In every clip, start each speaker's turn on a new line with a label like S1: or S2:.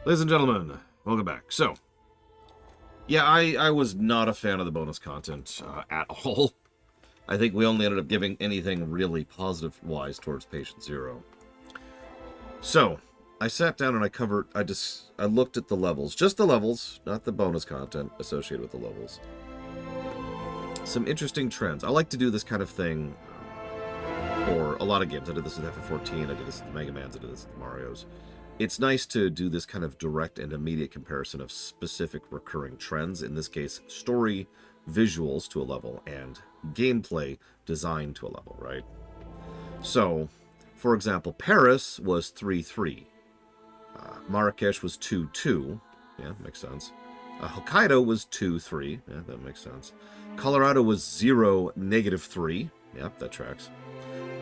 S1: Ladies and gentlemen, welcome back. So, yeah, I was not a fan of the bonus content at all. I think we only ended up giving anything really positive-wise towards Patient Zero. So, I sat down and I looked at the levels. Just the levels, not the bonus content associated with the levels. Some interesting trends. I like to do this kind of thing for a lot of games. I did this with FF14, I did this with the Mega Mans, I did this with the Marios. It's nice to do this kind of direct and immediate comparison of specific recurring trends. In this case, story, visuals to a level, and gameplay design to a level, right? So, for example, Paris was 3-3. Marrakesh was 2-2. Yeah, makes sense. Hokkaido was 2-3. Yeah, that makes sense. Colorado was 0-3. Yep, that tracks.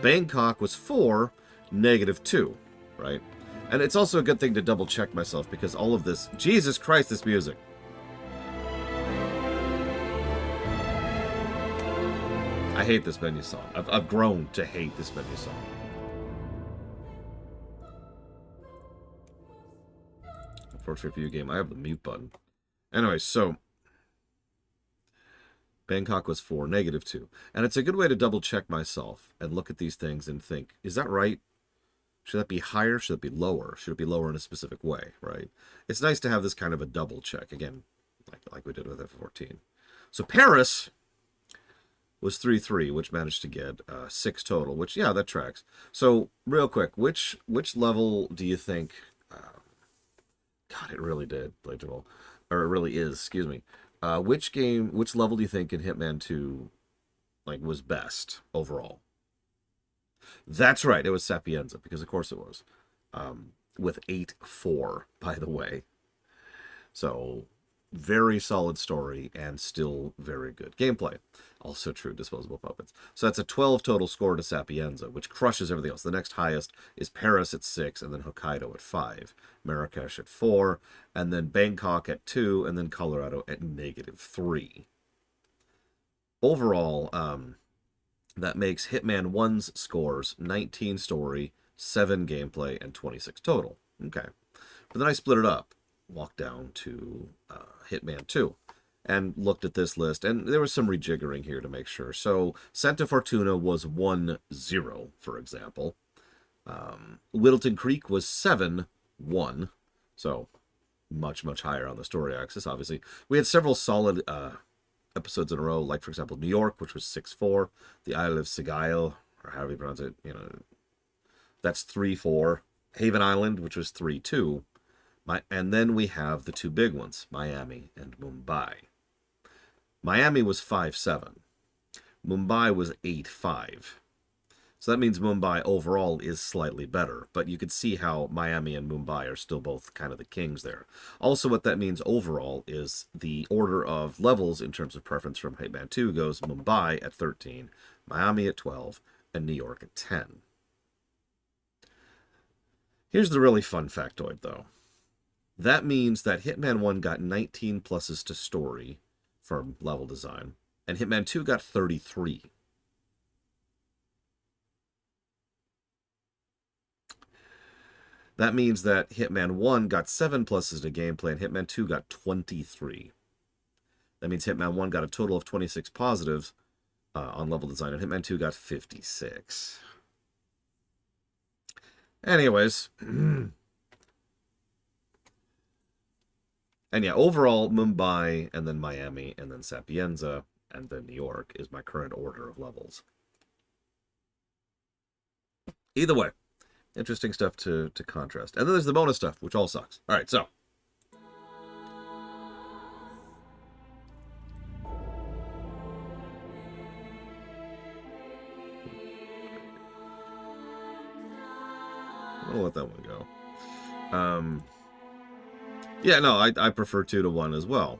S1: Bangkok was 4-2, right? And it's also a good thing to double check myself because all of this... Jesus Christ, this music. I hate this menu song. I've grown to hate this menu song. Unfortunately for you, game, I have the mute button. Anyway, so... Bangkok was 4-2. And it's a good way to double check myself and look at these things and think, is that right? Should that be higher? Should it be lower? Should it be lower in a specific way, right? It's nice to have this kind of a double check, again, like we did with F14. So Paris was 3-3, which managed to get 6 total, which, yeah, that tracks. So, real quick, which level do you think... God, it really did, play Joel. Or it really is, excuse me. Which level do you think in Hitman 2, was best overall? That's right, it was Sapienza, because of course it was. With 8-4, by the way. So, very solid story, and still very good gameplay. Also true, disposable puppets. So that's a 12 total score to Sapienza, which crushes everything else. The next highest is Paris at 6, and then Hokkaido at 5. Marrakesh at 4, and then Bangkok at 2, and then Colorado at -3. Overall, that makes Hitman 1's scores 19 story, 7 gameplay, and 26 total. Okay. But then I split it up, walked down to Hitman 2, and looked at this list, and there was some rejiggering here to make sure. So, Santa Fortuna was 1-0, for example. Whittleton Creek was 7-1, so much, much higher on the story axis, obviously. We had several solid episodes in a row, like, for example, New York, which was 6-4, the Isle of Sgil, or however you pronounce it, that's 3-4, Haven Island, which was 3-2, and then we have the two big ones, Miami and Mumbai. Miami was 5-7, Mumbai was 8-5, so that means Mumbai overall is slightly better, but you could see how Miami and Mumbai are still both kind of the kings there. Also, what that means overall is the order of levels in terms of preference from Hitman 2 goes Mumbai at 13, Miami at 12, and New York at 10. Here's the really fun factoid, though. That means that Hitman 1 got 19 pluses to story from level design, and Hitman 2 got 33. That means that Hitman 1 got 7 pluses to gameplay, and Hitman 2 got 23. That means Hitman 1 got a total of 26 positives on level design, and Hitman 2 got 56. Anyways. And yeah, overall, Mumbai, and then Miami, and then Sapienza, and then New York is my current order of levels. Either way. Interesting stuff to contrast. And then there's the bonus stuff, which all sucks. All right, so. I'll let that one go. Yeah, no, I prefer 2-1 as well.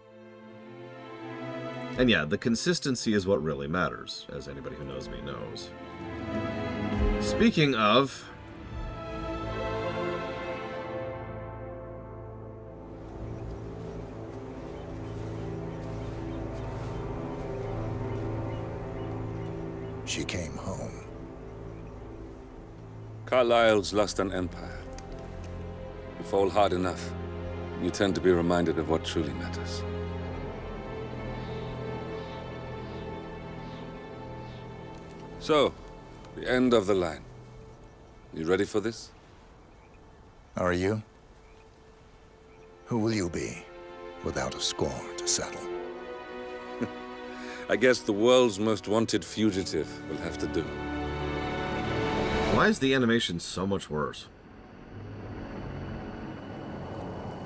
S1: And yeah, the consistency is what really matters, as anybody who knows me knows. Speaking of...
S2: She came home.
S3: Carlyle's lost an empire. You fall hard enough. you tend to be reminded of what truly matters. So, the end of the line. You ready for this?
S2: Are you? Who will you be, without a score to settle?
S3: I guess the world's most wanted fugitive will have to do.
S1: Why is the animation so much worse?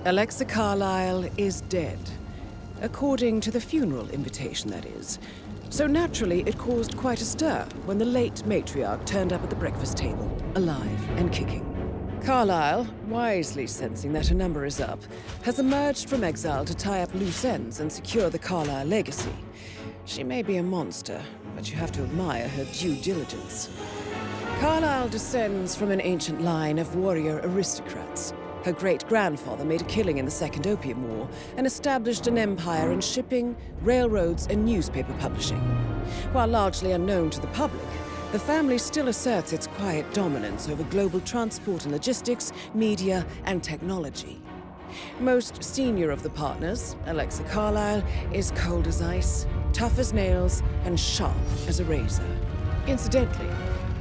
S4: Alexa Carlyle is dead. According to the funeral invitation, that is. So naturally, it caused quite a stir when the late matriarch turned up at the breakfast table, alive and kicking. Carlyle, wisely sensing that her number is up, has emerged from exile to tie up loose ends and secure the Carlyle legacy. She may be a monster, but you have to admire her due diligence. Carlyle descends from an ancient line of warrior aristocrats. Her great-grandfather made a killing in the Second Opium War and established an empire in shipping, railroads, and newspaper publishing. While largely unknown to the public, the family still asserts its quiet dominance over global transport and logistics, media, and technology. Most senior of the partners, Alexa Carlyle, is cold as ice, tough as nails, and sharp as a razor. Incidentally,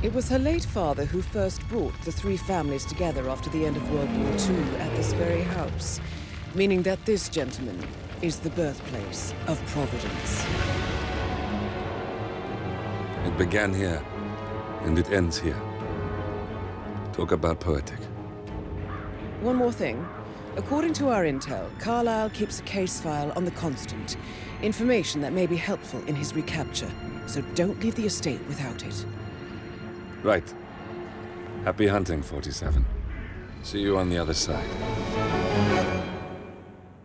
S4: it was her late father who first brought the three families together after the end of World War II at this very house, meaning that this gentleman is the birthplace of Providence.
S3: It began here, and it ends here. Talk about poetic.
S4: One more thing. According to our intel, Carlyle keeps a case file on the Constant. Information that may be helpful in his recapture, so don't leave the estate without it.
S3: Right. Happy hunting, 47. See you on the other side.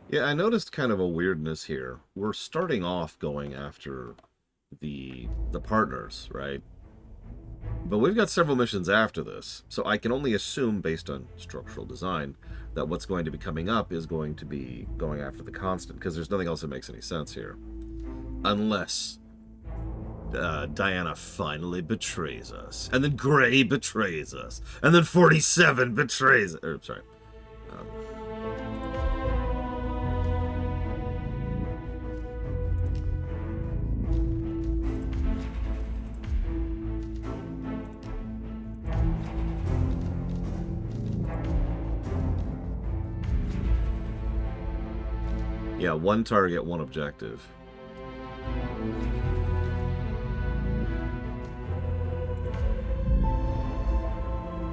S1: Yeah, I noticed kind of a weirdness here. We're starting off going after the partners, right? But we've got several missions after this, so I can only assume, based on structural design, that what's going to be coming up is going to be going after the Constant, because there's nothing else that makes any sense here. Unless Diana finally betrays us, and then Gray betrays us, and then 47 betrays... sorry. Yeah, one target, one objective.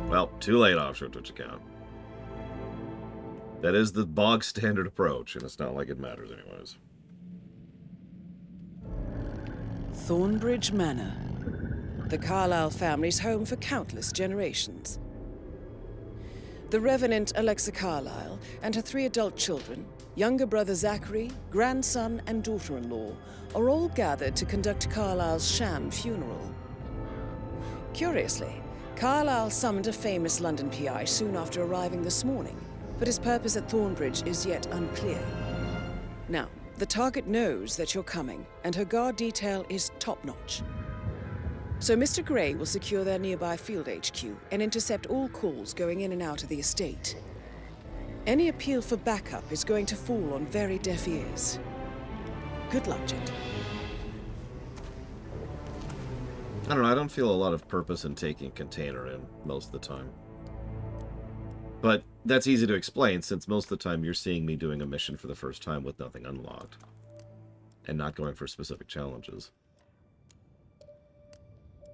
S1: Well, too late, offshore Twitch account. That is the bog standard approach, and it's not like it matters anyways.
S4: Thornbridge Manor. The Carlyle family's home for countless generations. The Revenant Alexa Carlyle and her 3 adult children, younger brother Zachary, grandson, and daughter-in-law, are all gathered to conduct Carlyle's sham funeral. Curiously, Carlyle summoned a famous London PI soon after arriving this morning, but his purpose at Thornbridge is yet unclear. Now, the target knows that you're coming, and her guard detail is top-notch. So Mr. Gray will secure their nearby field HQ and intercept all calls going in and out of the estate. Any appeal for backup is going to fall on very deaf ears. Good luck, gentlemen.
S1: I don't know, I don't feel a lot of purpose in taking container in most of the time. But that's easy to explain, since most of the time you're seeing me doing a mission for the first time with nothing unlocked. And not going for specific challenges.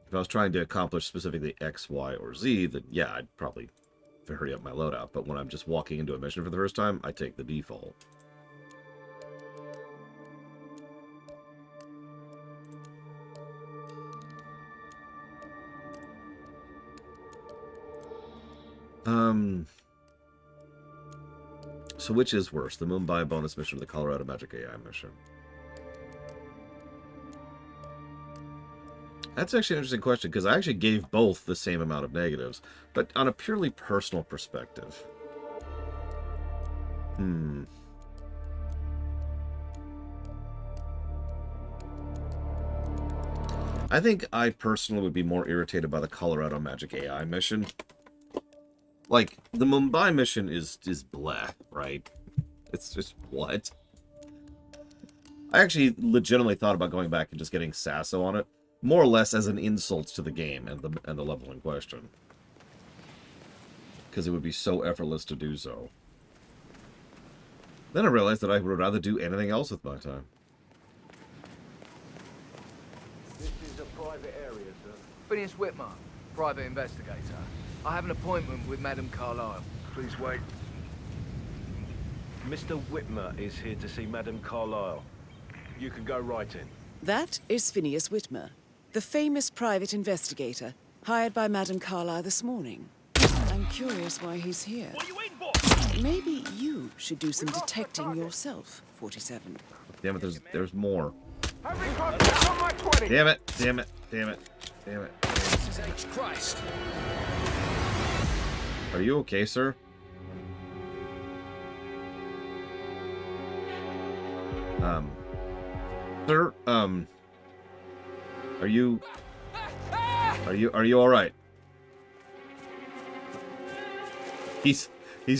S1: If I was trying to accomplish specifically X, Y, or Z, then yeah, I'd probably vary up my loadout. But when I'm just walking into a mission for the first time, I take the default. So which is worse, the Mumbai bonus mission or the Colorado Magic AI mission? That's actually an interesting question, because I actually gave both the same amount of negatives, but on a purely personal perspective. I think I personally would be more irritated by the Colorado Magic AI mission. Like, the Mumbai mission is bleh, right? It's just, what? I actually legitimately thought about going back and just getting Sasso on it, more or less as an insult to the game and the level in question. Because it would be so effortless to do so. Then I realized that I would rather do anything else with my time.
S5: This is a private area, sir. Phineas Whitmer, private investigator. I have an appointment with Madame Carlyle.
S6: Please wait. Mr. Whitmer is here to see Madame Carlyle. You can go right in.
S4: That is Phineas Whitmer, the famous private investigator hired by Madame Carlyle this morning. I'm curious why he's here.
S6: What are you waiting for?
S4: Maybe you should do some detecting yourself, 47.
S1: Damn it, there's more.
S5: Having contact on my 20!
S1: Damn it, damn it, damn it, damn it.
S5: Jesus Christ!
S1: Are you okay, sir? Sir, are you all right? He's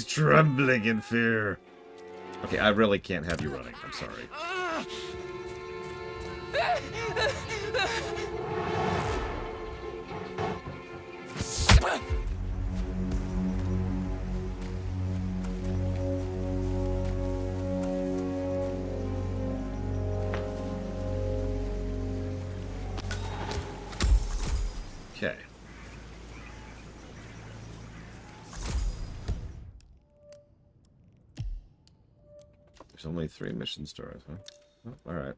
S1: trembling in fear. Okay, I really can't have you running. I'm sorry. Okay. There's only 3 mission stars, huh? Oh, all right.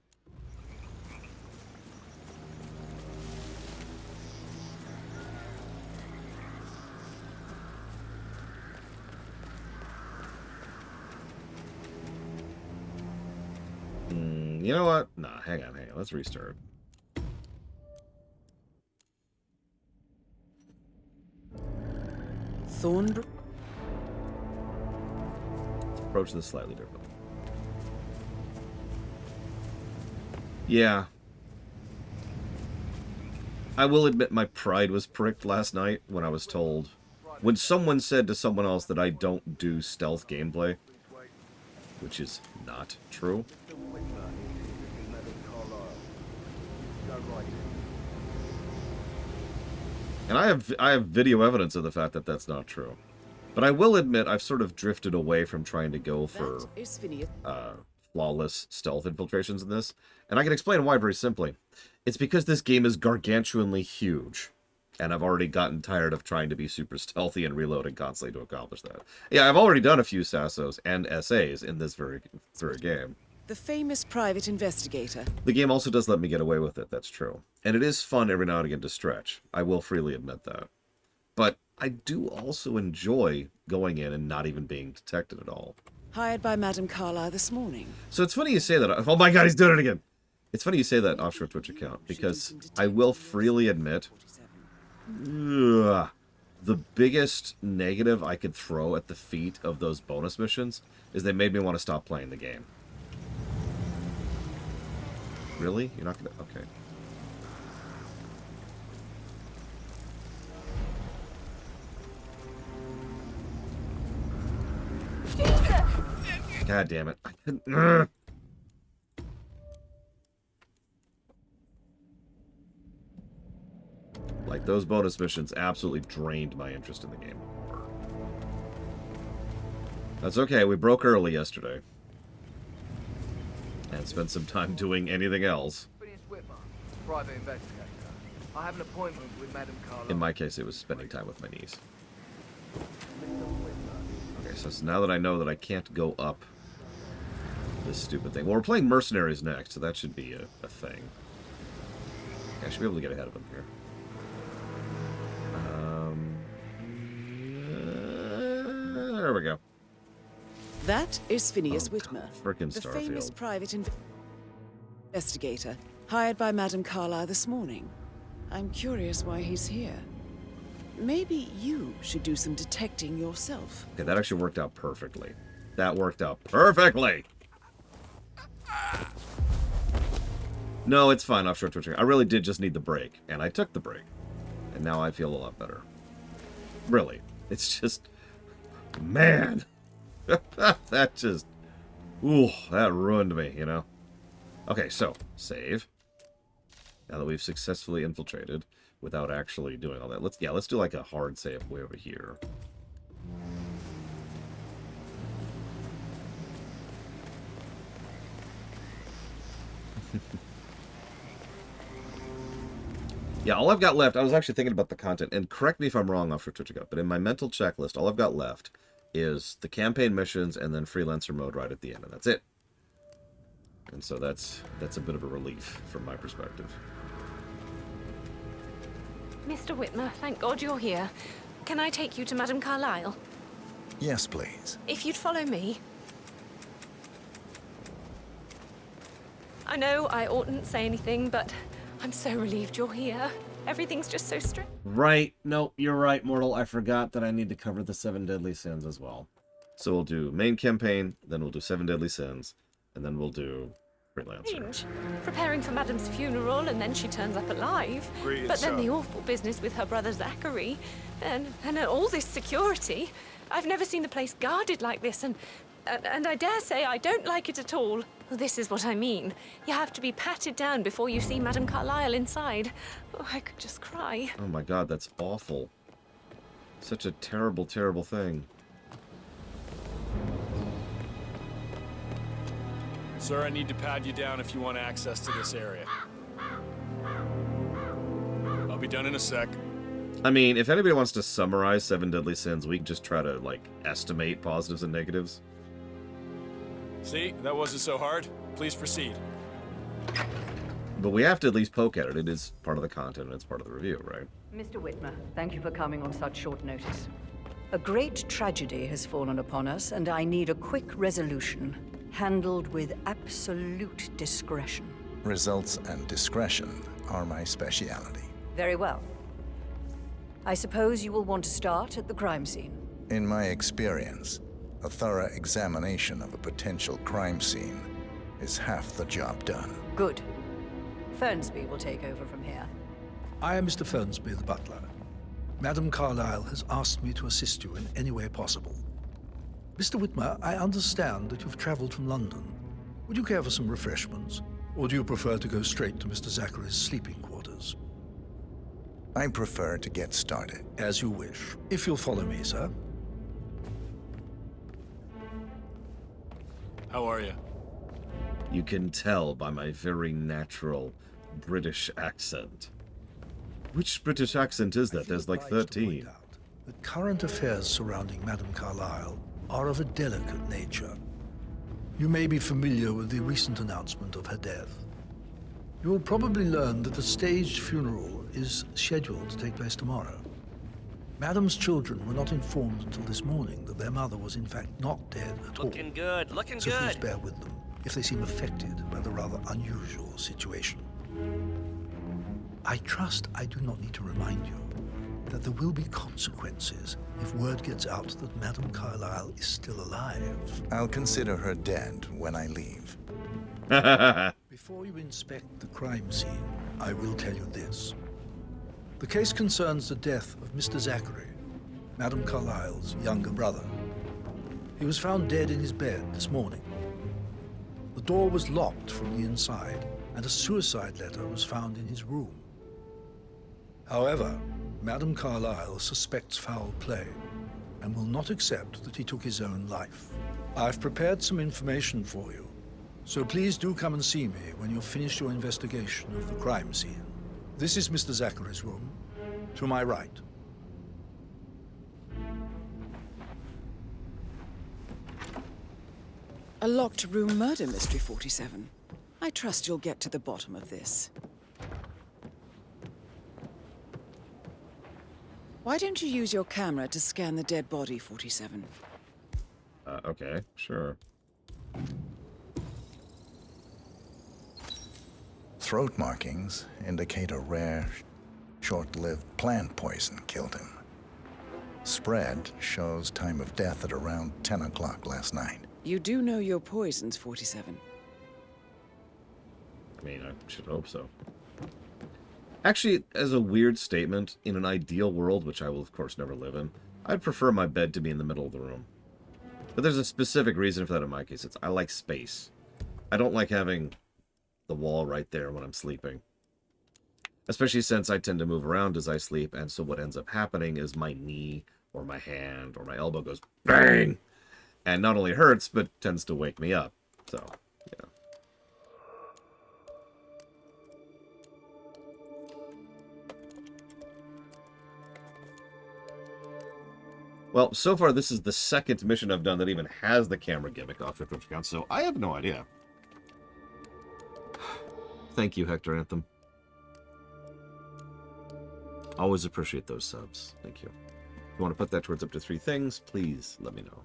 S1: You know what? Nah, hang on. Let's restart.
S4: Thornbrook?
S1: Approach this slightly differently. Yeah. I will admit my pride was pricked last night when I was told... When someone said to someone else that I don't do stealth gameplay, which is not true. And I have video evidence of the fact that that's not true. But I will admit I've sort of drifted away from trying to go for flawless stealth infiltrations in this. And I can explain why very simply. It's because this game is gargantuanly huge. And I've already gotten tired of trying to be super stealthy and reloading constantly to accomplish that. Yeah, I've already done a few Sassos and SAs in this very game.
S4: The famous private investigator.
S1: The game also does let me get away with it, that's true. And it is fun every now and again to stretch. I will freely admit that. But I do also enjoy going in and not even being detected at all.
S4: Hired by Madame Carlyle this morning.
S1: So it's funny you say that. Oh my god, he's doing it again! It's funny you say that offshore Twitch account, because I will freely admit... the biggest negative I could throw at the feet of those bonus missions is they made me want to stop playing the game. Really? You're not gonna... Okay. God damn it. I couldn't... Like, those bonus missions absolutely drained my interest in the game. That's okay, we broke early yesterday. And spent some time doing anything else.
S5: Phineas Whitmer, private investigator. I have an appointment with Madame Carlyle.
S1: In my case, it was spending time with my niece. Okay, so now that I know that I can't go up this stupid thing. Well, we're playing Mercenaries next, so that should be a thing. Okay, I should be able to get ahead of him here. There we go.
S4: That is Phineas Whitmer,
S1: Frickin'
S4: the famous
S1: Starfield.
S4: private investigator hired by Madame Carlyle this morning. I'm curious why he's here. Maybe you should do some detecting yourself.
S1: Okay, that actually worked out perfectly. That worked out perfectly! No, it's fine, offshore twitching. I really did just need the break, and I took the break. And now I feel a lot better. Really. It's just... Man! That just Ooh, that ruined me, you know? Okay, so, save. Now that we've successfully infiltrated without actually doing all that. Let's do like a hard save way over here. Yeah, all I've got left, I was actually thinking about the content, and correct me if I'm wrong, Offshore Twitch Account, but in my mental checklist, all I've got left is the campaign missions and then freelancer mode right at the end, and that's it. And so that's a bit of a relief from my perspective.
S7: Mr. Whitmer, thank God you're here. Can I take you to Madame Carlyle?
S2: Yes, please.
S7: If you'd follow me. I know I oughtn't say anything, but I'm so relieved you're here. Everything's just so strange.
S8: Right. No, you're right, Mortal. I forgot that I need to cover the 7 deadly sins as well.
S1: So we'll do main campaign, then we'll do 7 deadly sins, and then we'll do freelancer.
S7: Strange. Preparing for Madame's funeral, and then she turns up alive. But then the awful business with her brother Zachary, and all this security. I've never seen the place guarded like this, and I dare say I don't like it at all. Well, this is what I mean. You have to be patted down before you see Madame Carlyle inside. Oh, I could just cry.
S1: Oh my god, that's awful. Such a terrible, terrible thing.
S9: Sir, I need to pad you down if you want access to this area. I'll be done in a sec.
S1: I mean, if anybody wants to summarize 7 deadly sins, we can just try to, like, estimate positives and negatives.
S9: See, that wasn't so hard. Please proceed.
S1: But we have to at least poke at it. It is part of the content and it's part of the review, right?
S10: Mr. Whitmer, thank you for coming on such short notice. A great tragedy has fallen upon us, and I need a quick resolution, handled with absolute discretion.
S2: Results and discretion are my speciality.
S10: Very well. I suppose you will want to start at the crime scene.
S2: In my experience, a thorough examination of a potential crime scene is half the job done.
S10: Good. Fernsby will take over from here.
S11: I am Mr. Fernsby, the butler. Madame Carlyle has asked me to assist you in any way possible. Mr. Whitmer, I understand that you've traveled from London. Would you care for some refreshments? Or do you prefer to go straight to Mr. Zachary's sleeping quarters?
S2: I prefer to get started.
S11: As you wish. If you'll follow me, sir.
S9: How are you?
S1: You can tell by my very natural British accent. Which British accent is that? There's like 13.
S11: The current affairs surrounding Madame Carlyle are of a delicate nature. You may be familiar with the recent announcement of her death. You will probably learn that a staged funeral is scheduled to take place tomorrow. Madame's children were not informed until this morning that their mother was in fact not dead at all.
S12: Looking good, looking
S11: so
S12: good.
S11: Please bear with them if they seem affected by the rather unusual situation. I trust I do not need to remind you that there will be consequences if word gets out that Madame Carlyle is still alive.
S2: I'll consider her dead when I leave.
S11: Before you inspect the crime scene, I will tell you this. The case concerns the death of Mr. Zachary, Madame Carlyle's younger brother. He was found dead in his bed this morning. The door was locked from the inside, and a suicide letter was found in his room. However, Madame Carlyle suspects foul play and will not accept that he took his own life. I've prepared some information for you, so please do come and see me when you've finished your investigation of the crime scene. This is Mr. Zachary's room, to my right.
S4: A locked room murder mystery, 47. I trust you'll get to the bottom of this. Why don't you use your camera to scan the dead body, 47?
S1: Okay, sure.
S2: Throat markings indicate a rare, short-lived plant poison killed him. Spread shows time of death at around 10 o'clock last night.
S4: You do know your poisons, 47.
S1: I mean, I should hope so. Actually, as a weird statement, in an ideal world, which I will of course never live in, I'd prefer my bed to be in the middle of the room. But there's a specific reason for that in my case. I like space. I don't like having the wall right there when I'm sleeping. Especially since I tend to move around as I sleep, and so what ends up happening is my knee or my hand or my elbow goes bang! And not only hurts, but tends to wake me up. So, yeah. Well, so far this is the second mission I've done that even has the camera gimmick off your Twitch account, so I have no idea. Thank you, Hector Anthem. Always appreciate those subs. Thank you. If you want to put that towards up to 3 things, please let me know.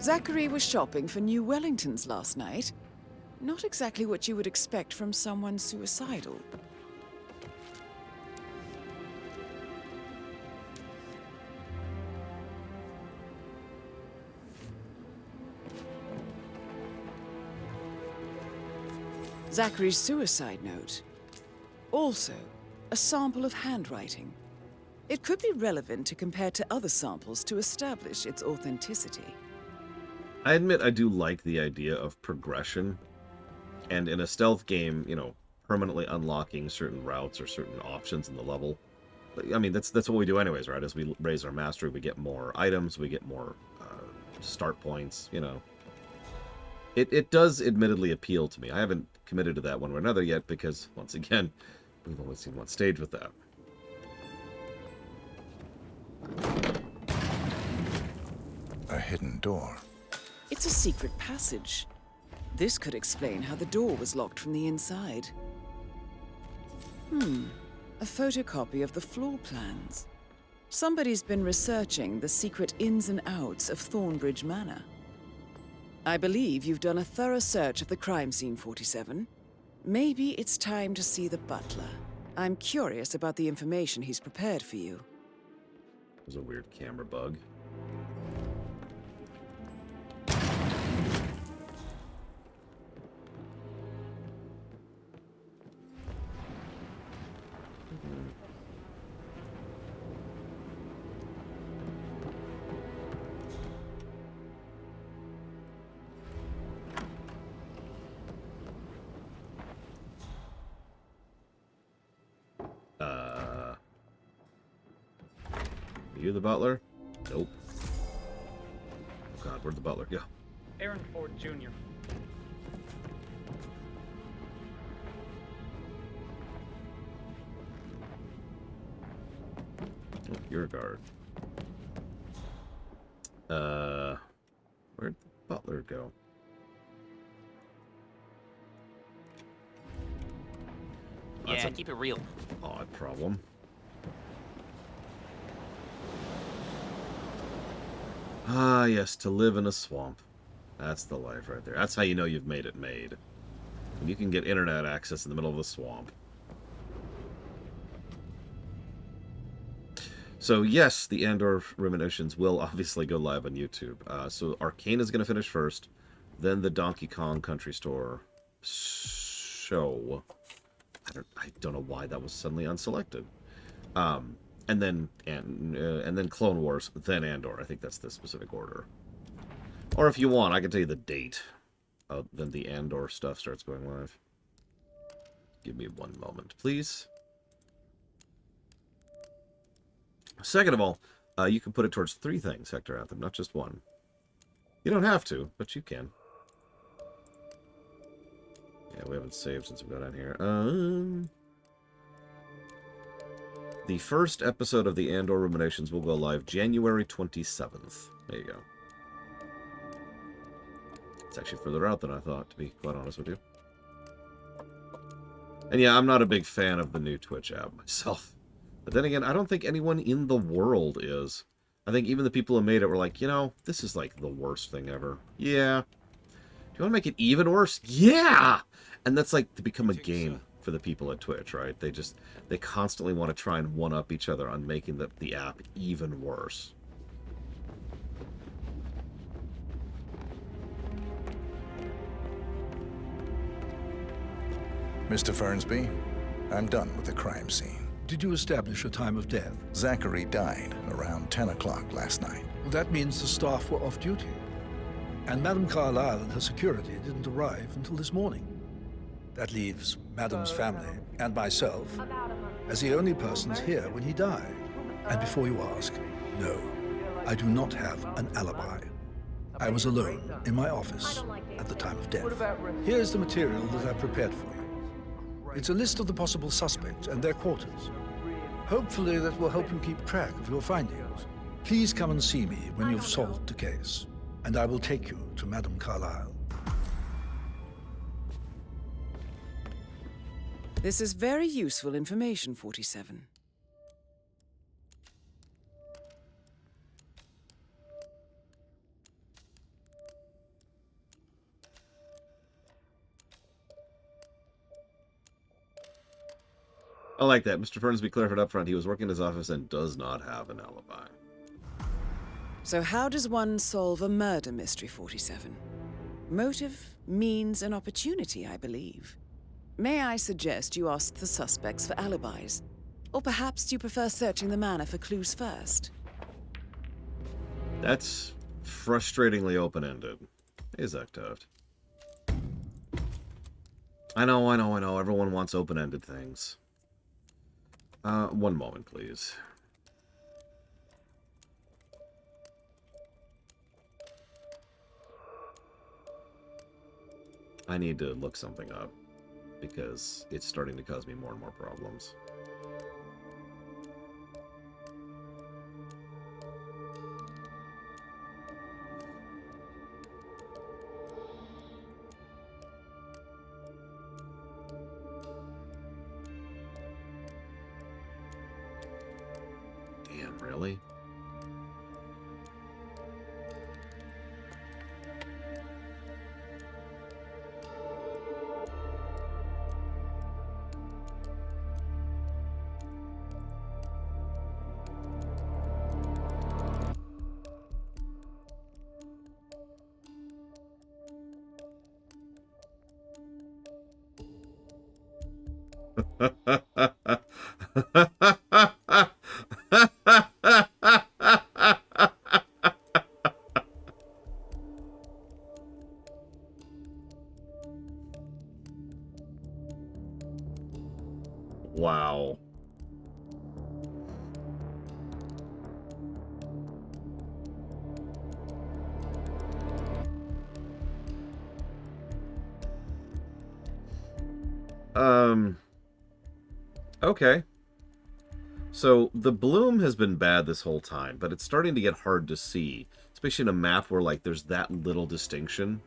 S4: Zachary was shopping for new Wellingtons last night. Not exactly what you would expect from someone suicidal. Zachary's suicide note. Also, a sample of handwriting. It could be relevant to compare to other samples to establish its authenticity.
S1: I admit I do like the idea of progression. And in a stealth game, you know, permanently unlocking certain routes or certain options in the level. I mean, that's what we do anyways, right? As we raise our mastery, we get more items, we get more start points, you know. It does admittedly appeal to me. I haven't committed to that one way or another yet because, once again, we've only seen one stage with that.
S2: A hidden door.
S4: It's a secret passage. This could explain how the door was locked from the inside. A photocopy of the floor plans. Somebody's been researching the secret ins and outs of Thornbridge Manor. I believe you've done a thorough search of the crime scene, 47. Maybe it's time to see the butler. I'm curious about the information he's prepared for you.
S1: There's a weird camera bug. You the butler? Nope. Oh God, where'd the butler go?
S12: Aaron Ford Jr.
S1: Oh, you're a guard. Where'd the butler go?
S13: Yeah, keep it real.
S1: Odd problem. Ah, yes, to live in a swamp. That's the life right there. That's how you know you've made it made. When you can get internet access in the middle of a swamp. So, yes, the Andor Ruminations will obviously go live on YouTube. So, Arcane is going to finish first. Then the Donkey Kong Country Store show. I don't know why that was suddenly unselected. And then Clone Wars, then Andor. I think that's the specific order. Or if you want, I can tell you the date. Then the Andor stuff starts going live. Give me one moment, please. Second of all, you can put it towards 3 things, Hector Anthem, not just one. You don't have to, but you can. Yeah, we haven't saved since we got on here. The first episode of the Andor Ruminations will go live January 27th. There you go. It's actually further out than I thought, to be quite honest with you. And yeah, I'm not a big fan of the new Twitch app myself. But then again, I don't think anyone in the world is. I think even the people who made it were like, you know, this is like the worst thing ever. Yeah. Do you want to make it even worse? Yeah! And that's like to become a game for the people at Twitch, right? They constantly want to try and one-up each other on making the app even worse.
S2: Mr. Fernsby, I'm done with the crime scene.
S11: Did you establish a time of death?
S2: Zachary died around 10 o'clock last night.
S11: Well, that means the staff were off duty. And Madame Carlyle and her security didn't arrive until this morning. That leaves Madame's family and myself as the only persons here when he died. And before you ask, no, I do not have an alibi. I was alone in my office at the time of death. Here's the material that I prepared for you. It's a list of the possible suspects and their quarters. Hopefully that will help you keep track of your findings. Please come and see me when you've solved the case, and I will take you to Madame Carlyle.
S4: This is very useful information, 47.
S1: I like that. Mr. Fernsby clarified up front he was working in his office and does not have an alibi.
S4: So how does one solve a murder mystery, 47? Motive, means, and opportunity, I believe. May I suggest you ask the suspects for alibis? Or perhaps you prefer searching the manor for clues first?
S1: That's frustratingly open-ended. Hey, Zektoft. I know. Everyone wants open-ended things. One moment, please. I need to look something up, because it's starting to cause me more and more problems. Damn, really? Wow. Okay. So, the bloom has been bad this whole time, but it's starting to get hard to see. Especially in a map where, like, there's that little distinction.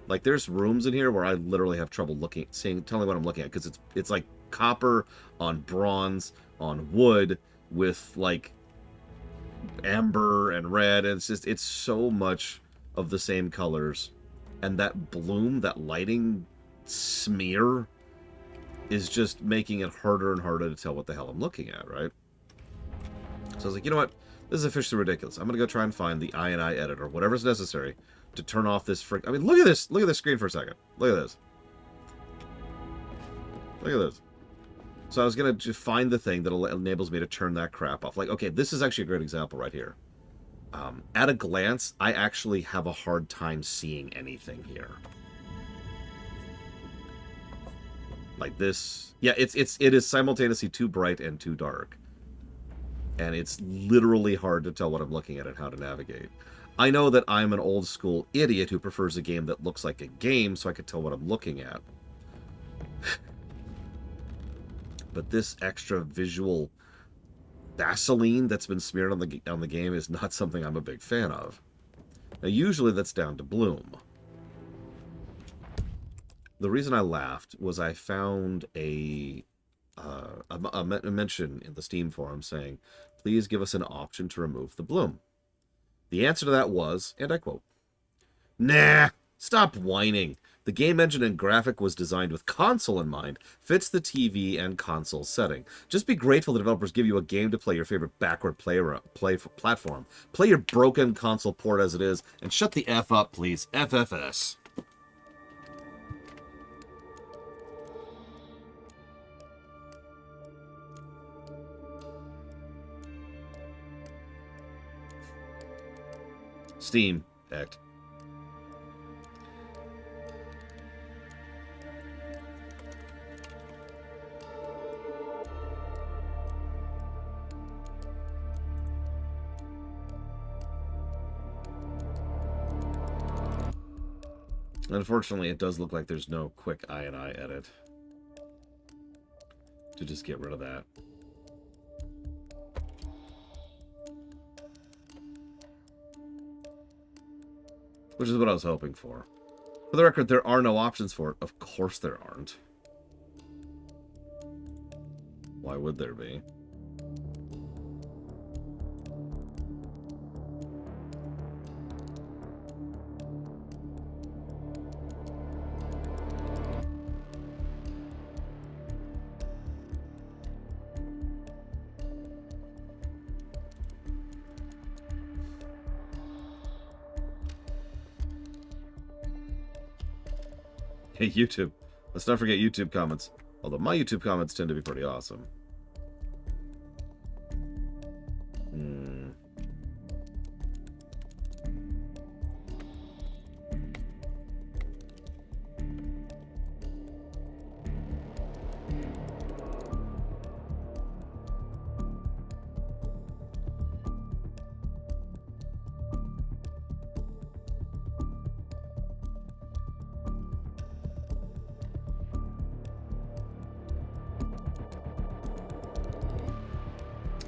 S1: Like, there's rooms in here where I literally have trouble telling what I'm looking at, because it's like copper on bronze on wood with, like, amber and red, and it's so much of the same colors. And that bloom, that lighting smear, is just making it harder and harder to tell what the hell I'm looking at, right? So I was like, you know what? This is officially ridiculous. I'm gonna go try and find the I editor, whatever's necessary, to turn off this frick. I mean, look at this. Look at this screen for a second. Look at this. Look at this. So I was gonna just find the thing that enables me to turn that crap off. Like, okay, this is actually a great example right here. At a glance, I actually have a hard time seeing anything here. Like this, yeah, it is simultaneously too bright and too dark, and it's literally hard to tell what I'm looking at and how to navigate. I know that I'm an old school idiot who prefers a game that looks like a game, so I can tell what I'm looking at. But this extra visual Vaseline that's been smeared on the game is not something I'm a big fan of. Now, usually that's down to bloom. The reason I laughed was I found a mention in the Steam forum saying, please give us an option to remove the bloom. The answer to that was, and I quote, nah, stop whining. The game engine and graphic was designed with console in mind, fits the TV and console setting. Just be grateful the developers give you a game to play your favorite backward play platform. Play your broken console port as it is, and shut the F up, please. FFS. Steam Act. Unfortunately, it does look like there's no quick I edit to just get rid of that. Which is what I was hoping for. For the record, there are no options for it. Of course there aren't. Why would there be? Hey, YouTube. Let's not forget YouTube comments. Although my YouTube comments tend to be pretty awesome.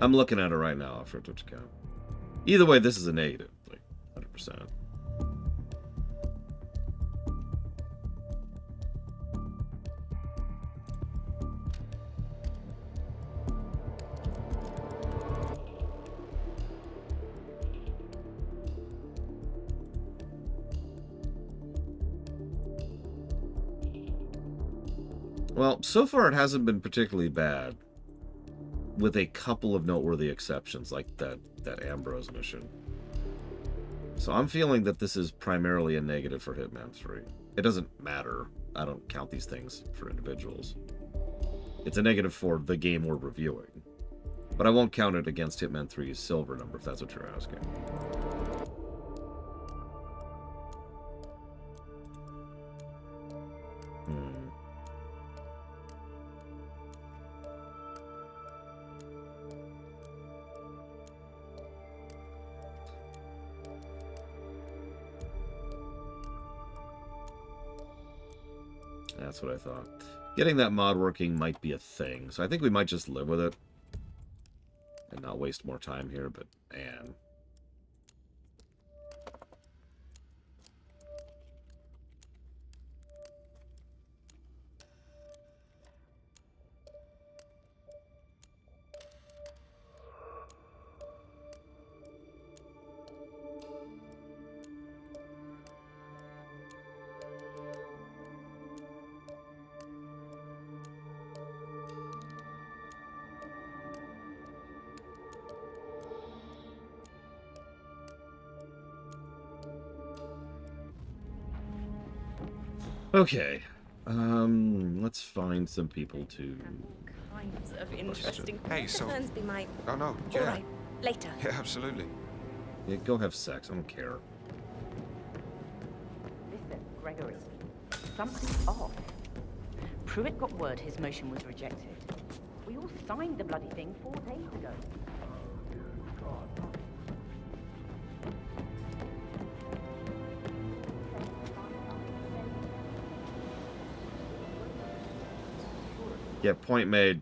S1: I'm looking at it right now after a Twitch account. Either way, this is a negative, like 100%. Well, so far it hasn't been particularly bad, with a couple of noteworthy exceptions, like that Ambrose mission. So I'm feeling that this is primarily a negative for Hitman 3. It doesn't matter. I don't count these things for individuals. It's a negative for the game we're reviewing. But I won't count it against Hitman 3's silver number, if that's what you're asking. That's what I thought. Getting that mod working might be a thing, so I think we might just live with it and not waste more time here, but man. Okay, let's find some people to...
S7: Kinds of interesting...
S12: Hey, so...
S7: Be my...
S12: Oh, no, yeah.
S7: All right, later.
S12: Yeah, absolutely.
S1: Yeah, go have sex, I don't care.
S14: Listen, Gregory, something's off. Pruitt got word his motion was rejected. We all signed the bloody thing 4 days ago.
S1: Yeah, point made.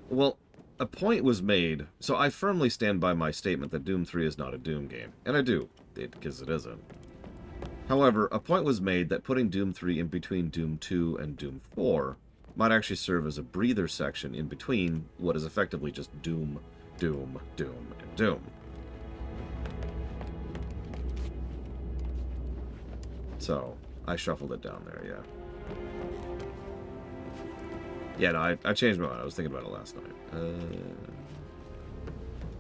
S1: Well, a point was made, so I firmly stand by my statement that Doom 3 is not a Doom game. And I do, because it isn't. However, a point was made that putting Doom 3 in between Doom 2 and Doom 4 might actually serve as a breather section in between what is effectively just Doom, Doom, Doom, and Doom. So, I shuffled it down there, yeah. Yeah, no, I changed my mind. I was thinking about it last night.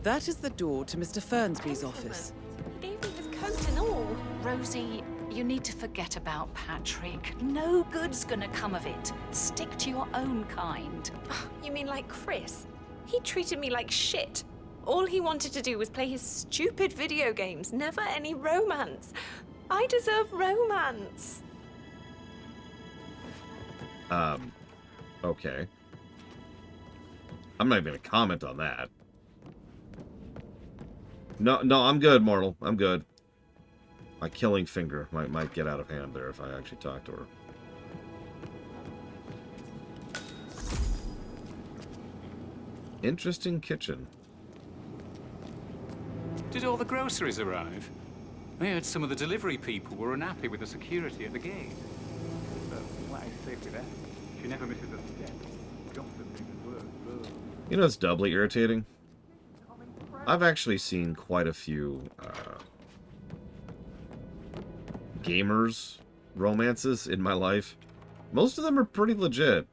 S4: That is the door to Mr. Fernsby's office.
S7: He gave me his coat and all.
S15: Rosie, you need to forget about Patrick. No good's gonna come of it. Stick to your own kind.
S7: You mean like Chris? He treated me like shit. All he wanted to do was play his stupid video games, never any romance. I deserve romance.
S1: Okay. I'm not even gonna comment on that. No, I'm good, Mortal. I'm good. My killing finger might get out of hand there if I actually talk to her. Interesting kitchen.
S12: Did all the groceries arrive? I heard some of the delivery people were unhappy with the security at the gate. But what is safe with that? She never misses a step. Johnson thinks it's work.
S1: You know, it's doubly irritating. I've actually seen quite a few gamers romances in my life. Most of them are pretty legit.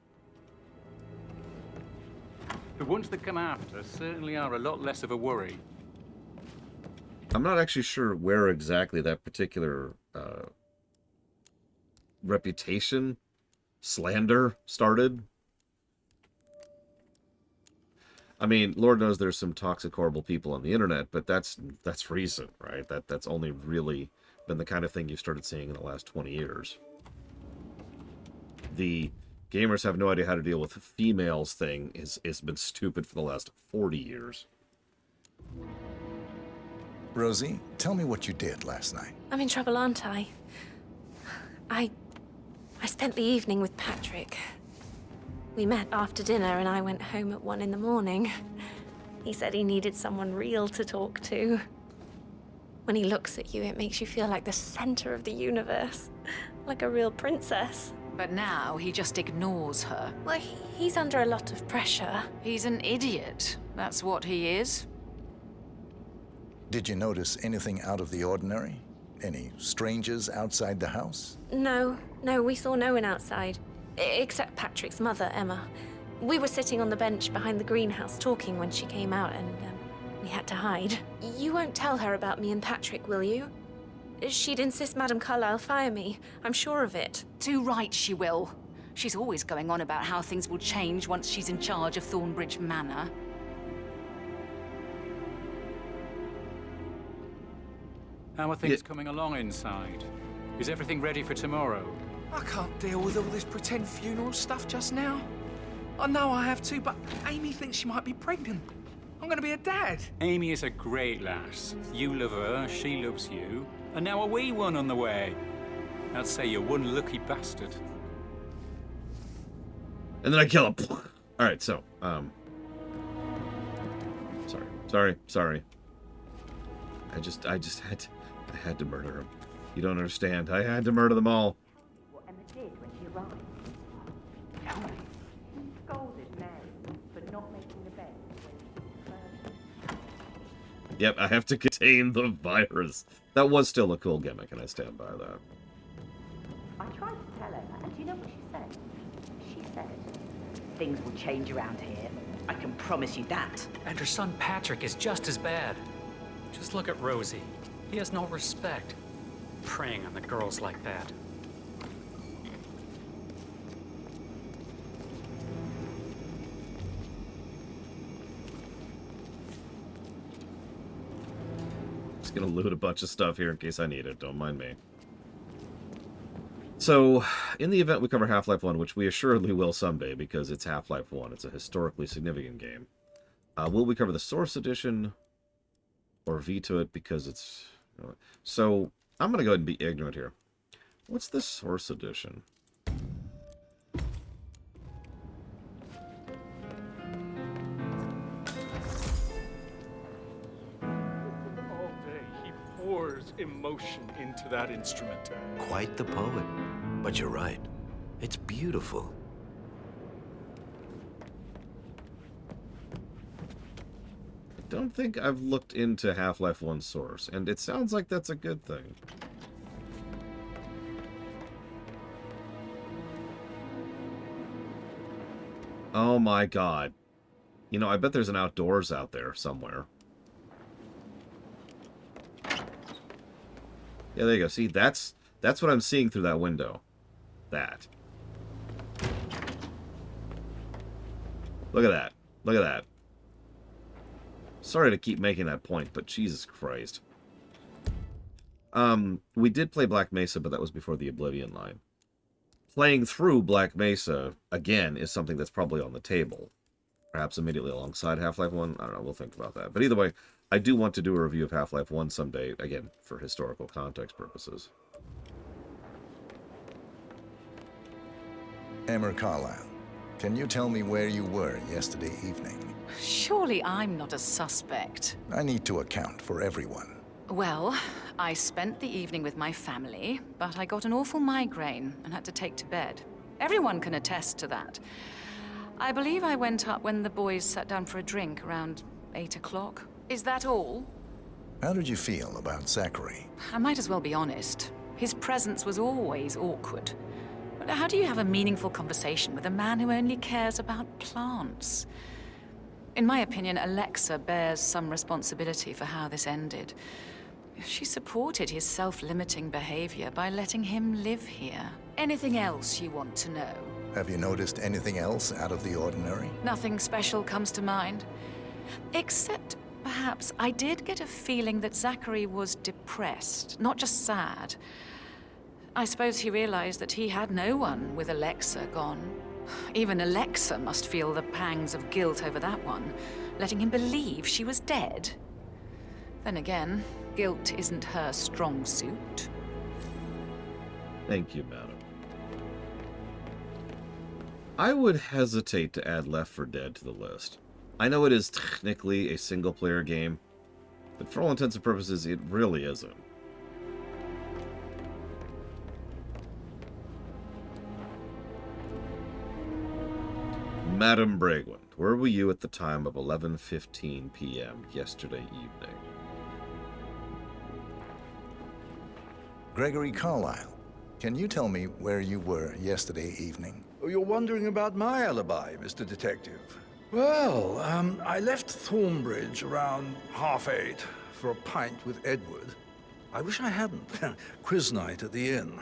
S12: The ones that come after certainly are a lot less of a worry.
S1: I'm not actually sure where exactly that particular reputation, slander started. I mean, Lord knows there's some toxic, horrible people on the internet, but that's recent, right? That's only really been the kind of thing you've started seeing in the last 20 years. The gamers have no idea how to deal with females thing has been stupid for the last 40 years.
S2: Rosie, tell me what you did last night.
S7: I'm in trouble, aren't I? I spent the evening with Patrick. We met after dinner and I went home at 1 in the morning. He said he needed someone real to talk to. When he looks at you, it makes you feel like the center of the universe. Like a real princess.
S15: But now he just ignores her.
S7: Well, he's under a lot of pressure.
S15: He's an idiot. That's what he is.
S2: Did you notice anything out of the ordinary? Any strangers outside the house?
S7: No, we saw no one outside. Except Patrick's mother, Emma. We were sitting on the bench behind the greenhouse talking when she came out and we had to hide. You won't tell her about me and Patrick, will you? She'd insist Madame Carlyle fire me. I'm sure of it.
S15: Too right she will. She's always going on about how things will change once she's in charge of Thornbridge Manor.
S12: How are things coming along inside? Is everything ready for tomorrow?
S5: I can't deal with all this pretend funeral stuff just now. I know I have to, but Amy thinks she might be pregnant. I'm gonna be a dad.
S12: Amy is a great lass. You love her, she loves you. And now a wee one on the way. I'd say you're one lucky bastard.
S1: And then I kill him. Alright, so, Sorry. I just had to murder him. You don't understand. I had to murder them all.
S14: What Emma did when she arrived. Tell me. Scolded Mary for not making the bed when she first.
S1: Yep, I have to contain the virus. That was still a cool gimmick, and I stand by that.
S14: I tried to tell her, and do you know what she said? She said, things will change around here. I can promise you that.
S16: And her son Patrick is just as bad. Just look at Rosie. He has no respect. Preying on the girls like that.
S1: Just gonna loot a bunch of stuff here in case I need it. Don't mind me. So, in the event we cover Half-Life 1, which we assuredly will someday because it's Half-Life 1, it's a historically significant game, will we cover the Source Edition or veto it because it's... So, I'm going to go ahead and be ignorant here. What's the Source Edition?
S6: All day, he pours emotion into that instrument.
S17: Quite the poet. But you're right. It's beautiful.
S1: I don't think I've looked into Half-Life 1 Source, and it sounds like that's a good thing. Oh my god. You know, I bet there's an outdoors out there somewhere. Yeah, there you go. See, that's what I'm seeing through that window. That. Look at that. Look at that. Sorry to keep making that point, but Jesus Christ. We did play Black Mesa, but that was before the Oblivion line. Playing through Black Mesa, again, is something that's probably on the table. Perhaps immediately alongside Half-Life 1. I don't know, we'll think about that. But either way, I do want to do a review of Half-Life 1 someday, again, for historical context purposes.
S2: Emmer Carlisle, can you tell me where you were yesterday evening?
S15: Surely I'm not a suspect.
S2: I need to account for everyone.
S15: Well, I spent the evening with my family, but I got an awful migraine and had to take to bed. Everyone can attest to that. I believe I went up when the boys sat down for a drink around 8 o'clock. Is that all?
S2: How did you feel about Zachary?
S15: I might as well be honest. His presence was always awkward. But how do you have a meaningful conversation with a man who only cares about plants? In my opinion, Alexa bears some responsibility for how this ended. She supported his self-limiting behavior by letting him live here. Anything else you want to know?
S2: Have you noticed anything else out of the ordinary?
S15: Nothing special comes to mind. Except, perhaps, I did get a feeling that Zachary was depressed, not just sad. I suppose he realized that he had no one with Alexa gone. Even Alexa must feel the pangs of guilt over that one, letting him believe she was dead. Then again, guilt isn't her strong suit.
S1: Thank you, madam. I would hesitate to add Left 4 Dead to the list. I know it is technically a single-player game, but for all intents and purposes, it really isn't. Madam Bragwin, where were you at the time of 11:15 p.m. yesterday evening?
S2: Gregory Carlisle, can you tell me where you were yesterday evening?
S11: Oh, you're wondering about my alibi, Mr. Detective. Well, I left Thornbridge around 8:30 for a pint with Edward. I wish I hadn't. Quiz night at the inn.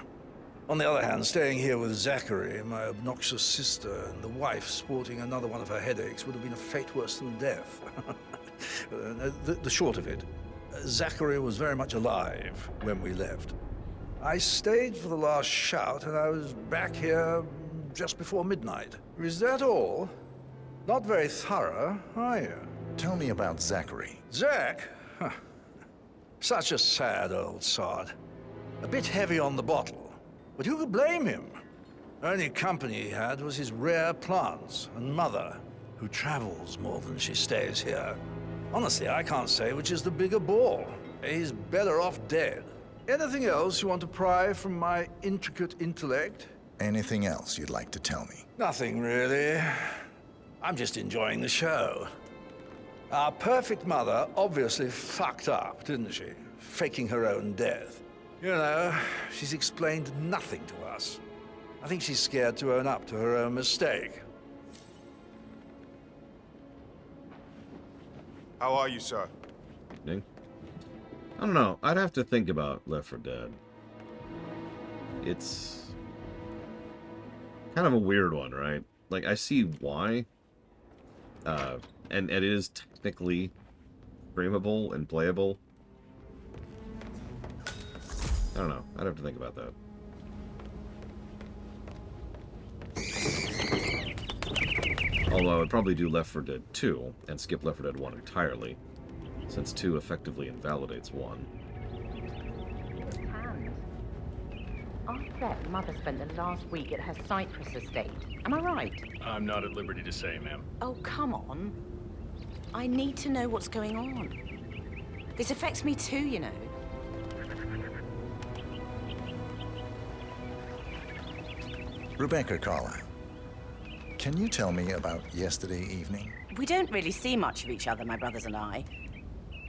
S11: On the other hand, staying here with Zachary, my obnoxious sister, and the wife sporting another one of her headaches would have been a fate worse than death. The short of it, Zachary was very much alive when we left. I stayed for the last shout, and I was back here just before midnight. Is that all? Not very thorough, are you?
S2: Tell me about Zachary.
S11: Zach? Huh. Such a sad old sod. A bit heavy on the bottle. But who could blame him? Only company he had was his rare plants and mother, who travels more than she stays here. Honestly, I can't say which is the bigger ball. He's better off dead. Anything else you want to pry from my intricate intellect?
S2: Anything else you'd like to tell me?
S11: Nothing, really. I'm just enjoying the show. Our perfect mother obviously fucked up, didn't she? Faking her own death. You know, she's explained nothing to us. I think she's scared to own up to her own mistake.
S18: How are you, sir?
S1: I don't know. I'd have to think about Left 4 Dead. It's kind of a weird one, right? Like, I see why. And it is technically streamable and playable. I don't know. I'd have to think about that. Although I would probably do Left 4 Dead 2 and skip Left 4 Dead 1 entirely, since 2 effectively invalidates 1.
S14: Our Seth mother spent the last week at her Cyprus estate. Am I right?
S9: I'm not at liberty to say, ma'am.
S14: Oh, come on. I need to know what's going on. This affects me too, you know.
S2: Rebecca Carlisle, can you tell me about yesterday evening?
S14: We don't really see much of each other, my brothers and I.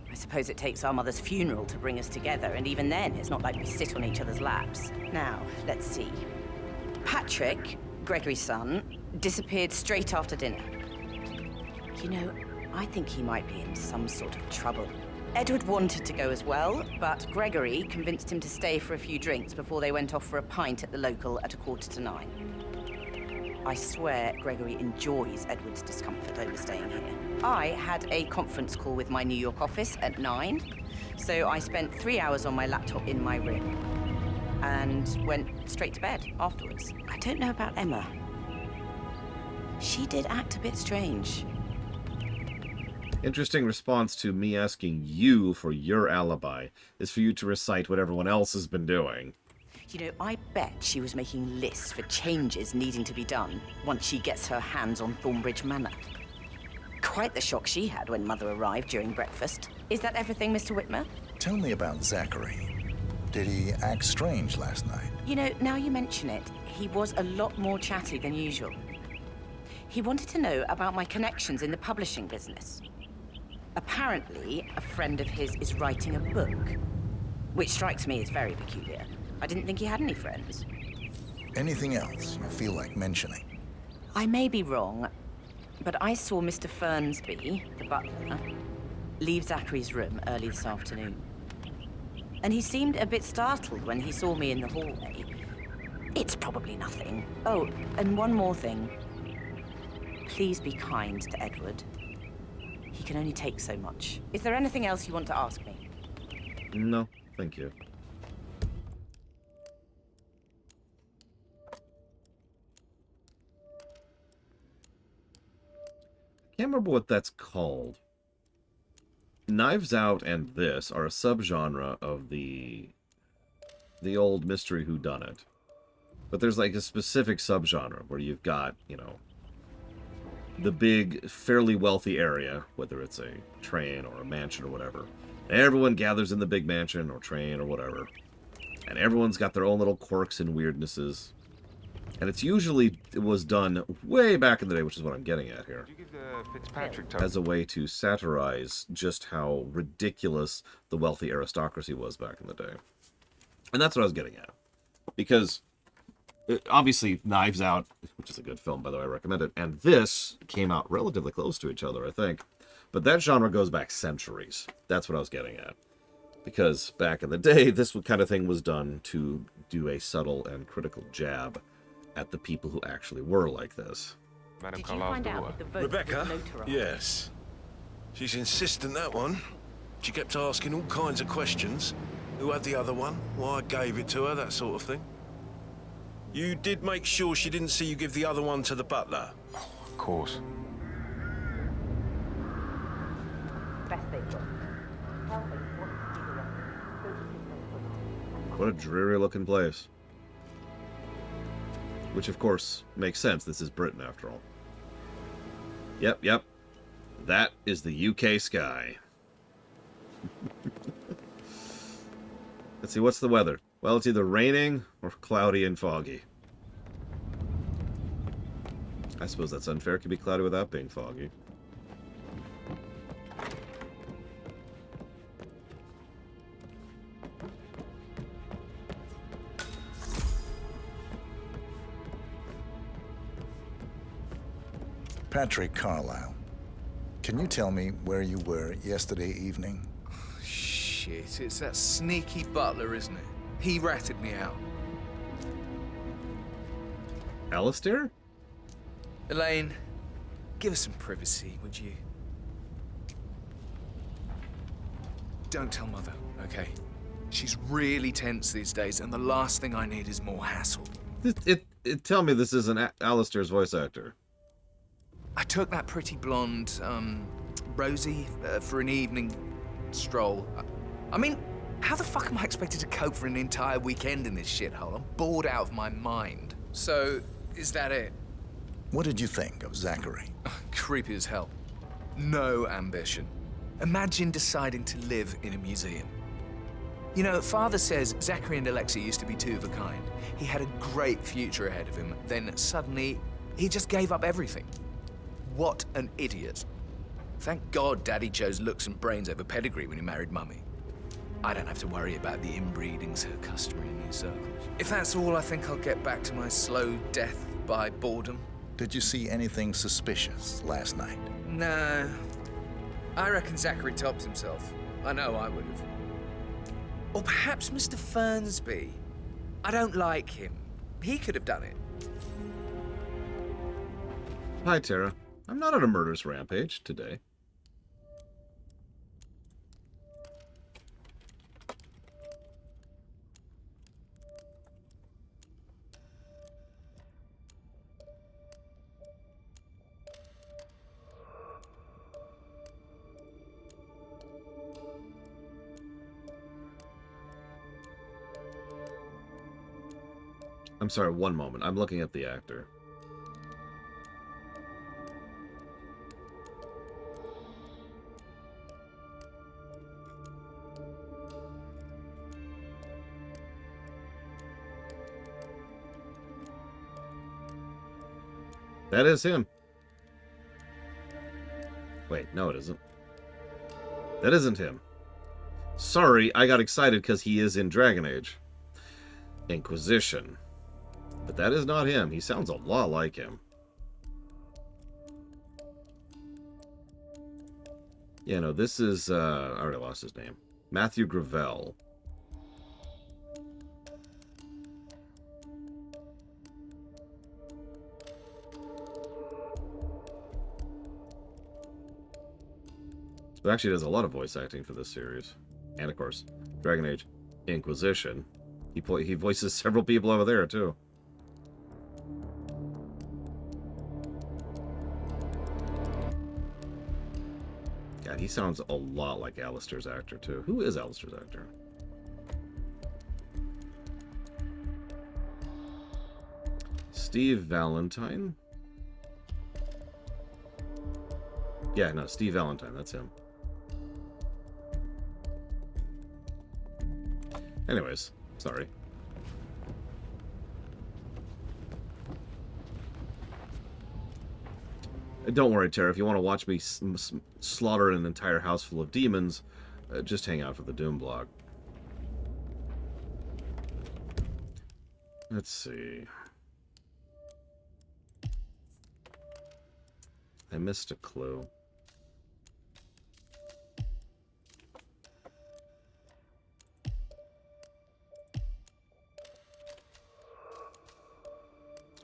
S14: I suppose it takes our mother's funeral to bring us together, and even then, it's not like we sit on each other's laps. Now, let's see. Patrick, Gregory's son, disappeared straight after dinner. You know, I think he might be in some sort of trouble. Edward wanted to go as well, but Gregory convinced him to stay for a few drinks before they went off for a pint at the local at 8:45. I swear Gregory enjoys Edward's discomfort over staying here. I had a conference call with my New York office at 9, so I spent 3 hours on my laptop in my room and went straight to bed afterwards. I don't know about Emma. She did act a bit strange.
S1: Interesting response to me asking you for your alibi is for you to recite what everyone else has been doing.
S14: You know, I bet she was making lists for changes needing to be done once she gets her hands on Thornbridge Manor. Quite the shock she had when Mother arrived during breakfast. Is that everything, Mr. Whitmer?
S2: Tell me about Zachary. Did he act strange last night?
S14: You know, now you mention it, he was a lot more chatty than usual. He wanted to know about my connections in the publishing business. Apparently, a friend of his is writing a book, which strikes me as very peculiar. I didn't think he had any friends.
S2: Anything else you feel like mentioning?
S14: I may be wrong, but I saw Mr. Fernsby, the butler, leave Zachary's room early this afternoon. And he seemed a bit startled when he saw me in the hallway. It's probably nothing. Oh, and one more thing. Please be kind to Edward. He can only take so much. Is there anything else you want to ask me?
S1: No, thank you. I can't remember what that's called. Knives Out and this are a subgenre of the old mystery whodunit. But there's like a specific subgenre where you've got, you know, the big, fairly wealthy area, whether it's a train or a mansion or whatever. Everyone gathers in the big mansion or train or whatever. And everyone's got their own little quirks and weirdnesses. And it was done way back in the day, which is what I'm getting at here. As a way to satirize just how ridiculous the wealthy aristocracy was back in the day. And that's what I was getting at. Because, obviously, Knives Out, which is a good film, by the way, I recommend it, and this came out relatively close to each other, I think. But that genre goes back centuries. That's what I was getting at. Because back in the day, this kind of thing was done to do a subtle and critical jab at the people who actually were like this.
S14: Did you find out if the vote
S6: Rebecca?
S14: was notarized?
S6: Yes. She's insistent, that one. She kept asking all kinds of questions. Who had the other one? Why I gave it to her, that sort of thing. You did make sure she didn't see you give the other one to the butler?
S12: Of course.
S14: Best they've got. Tell me what
S1: What a dreary-looking place. Which, of course, makes sense. This is Britain, after all. Yep. That is the UK sky. Let's see, what's the weather? Well, it's either raining or cloudy and foggy. I suppose that's unfair. It could be cloudy without being foggy.
S2: Patrick Carlisle, can you tell me where you were yesterday evening?
S5: Shit, it's that sneaky butler, isn't it? He ratted me out.
S1: Alistair?
S5: Elaine, give us some privacy, would you? Don't tell Mother, okay? She's really tense these days, and the last thing I need is more hassle.
S1: Tell me this isn't Alistair's voice actor.
S5: I took that pretty blonde, Rosie, for an evening stroll. I mean, how the fuck am I expected to cope for an entire weekend in this shithole? I'm bored out of my mind. So, is that it?
S2: What did you think of Zachary?
S5: Creepy as hell. No ambition. Imagine deciding to live in a museum. You know, Father says Zachary and Alexia used to be two of a kind. He had a great future ahead of him, then suddenly, he just gave up everything. What an idiot. Thank God Daddy chose looks and brains over pedigree when he married Mummy. I don't have to worry about the inbreeding so customary in these circles. If that's all, I think I'll get back to my slow death by boredom.
S2: Did you see anything suspicious last night?
S5: No. I reckon Zachary tops himself. I know I would have. Or perhaps Mr. Fernsby. I don't like him. He could have done it.
S1: Hi, Tara. I'm not on a murderous rampage today. I'm sorry, one moment. I'm looking at the actor. That is him. Wait, no it isn't. That isn't him. Sorry, I got excited because he is in Dragon Age Inquisition. But that is not him. He sounds a lot like him. Yeah, no, this is, I already lost his name. Matthew Gravel. But actually does a lot of voice acting for this series. And, of course, Dragon Age Inquisition. He voices several people over there, too. God, he sounds a lot like Alistair's actor, too. Who is Alistair's actor? Steve Valentine? Yeah, no, Steve Valentine, that's him. Anyways, sorry. Don't worry, Tara. If you want to watch me slaughter an entire house full of demons, just hang out for the Doom blog. Let's see. I missed a clue.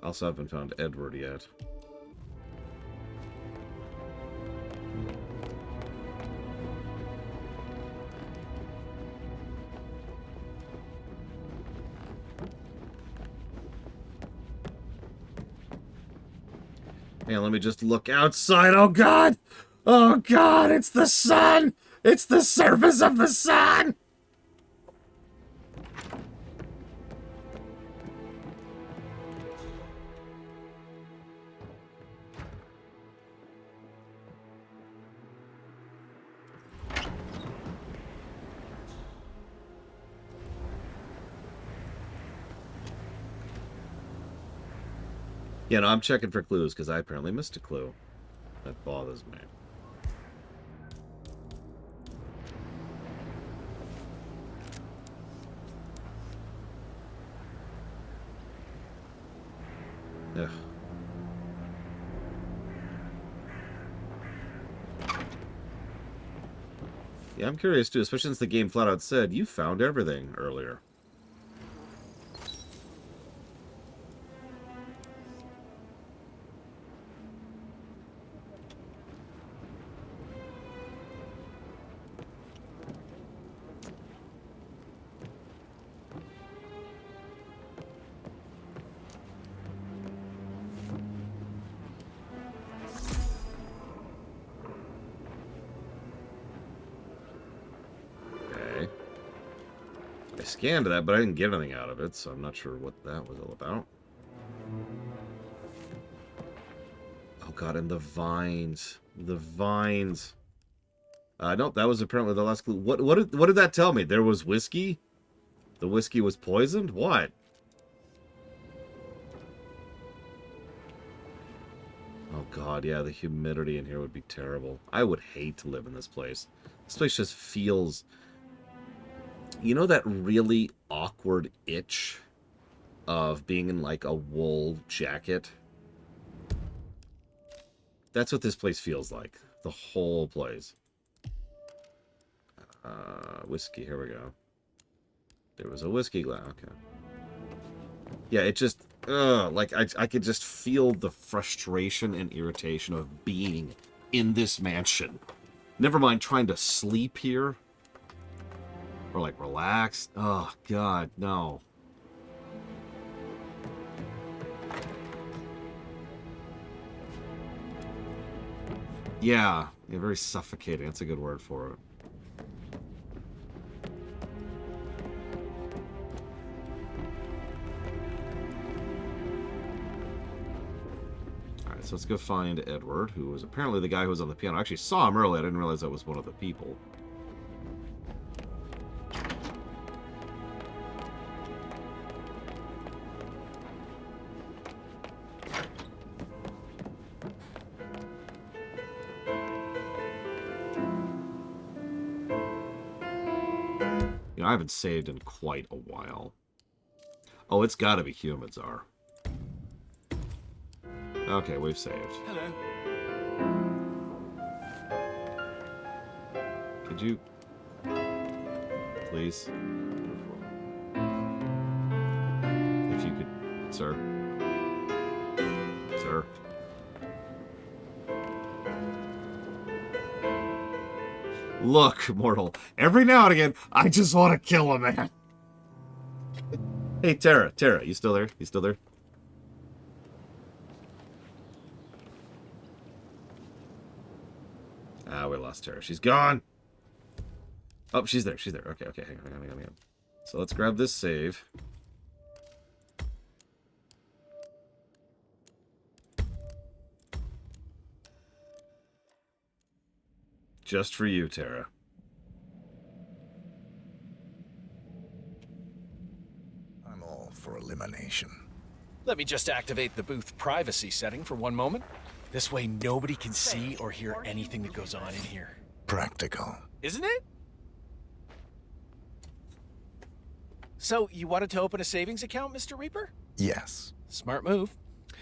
S1: Also haven't found Edward yet. Man, let me just look outside. Oh, God! Oh, God! It's the sun! It's the surface of the sun! Yeah, no, I'm checking for clues because I apparently missed a clue. That bothers me. Ugh. Yeah, I'm curious too, especially since the game flat out said you found everything earlier. I scanned that, but I didn't get anything out of it, so I'm not sure what that was all about. Oh god, and the vines. The vines. Nope, that was apparently the last clue. What did that tell me? There was whiskey? The whiskey was poisoned? What? Oh god, yeah, the humidity in here would be terrible. I would hate to live in this place. This place just feels... You know that really awkward itch of being in, like, a wool jacket? That's what this place feels like. The whole place. Whiskey, here we go. There was a whiskey glass, okay. Yeah, it just... like I could just feel the frustration and irritation of being in this mansion. Never mind trying to sleep here. Or like relax. Oh god, no. Yeah, very suffocating. That's a good word for it. Alright, so let's go find Edward, who was apparently the guy who was on the piano. I actually saw him earlier. I didn't realize that was one of the people. I haven't saved in quite a while. Oh, it's gotta be humans are. Okay, we've saved.
S9: Hello.
S1: Could you... please? If you could... Sir. Sir. Look, mortal, every now and again, I just want to kill a man. Hey, Tara, you still there? You still there? Ah, we lost Tara. She's gone. Oh, she's there. Okay, hang on. So let's grab this save. Just for you, Tara.
S2: I'm all for elimination.
S9: Let me just activate the booth privacy setting for one moment. This way nobody can see or hear anything that goes on in here.
S2: Practical.
S9: Isn't it? So, you wanted to open a savings account, Mr. Reaper?
S2: Yes.
S9: Smart move.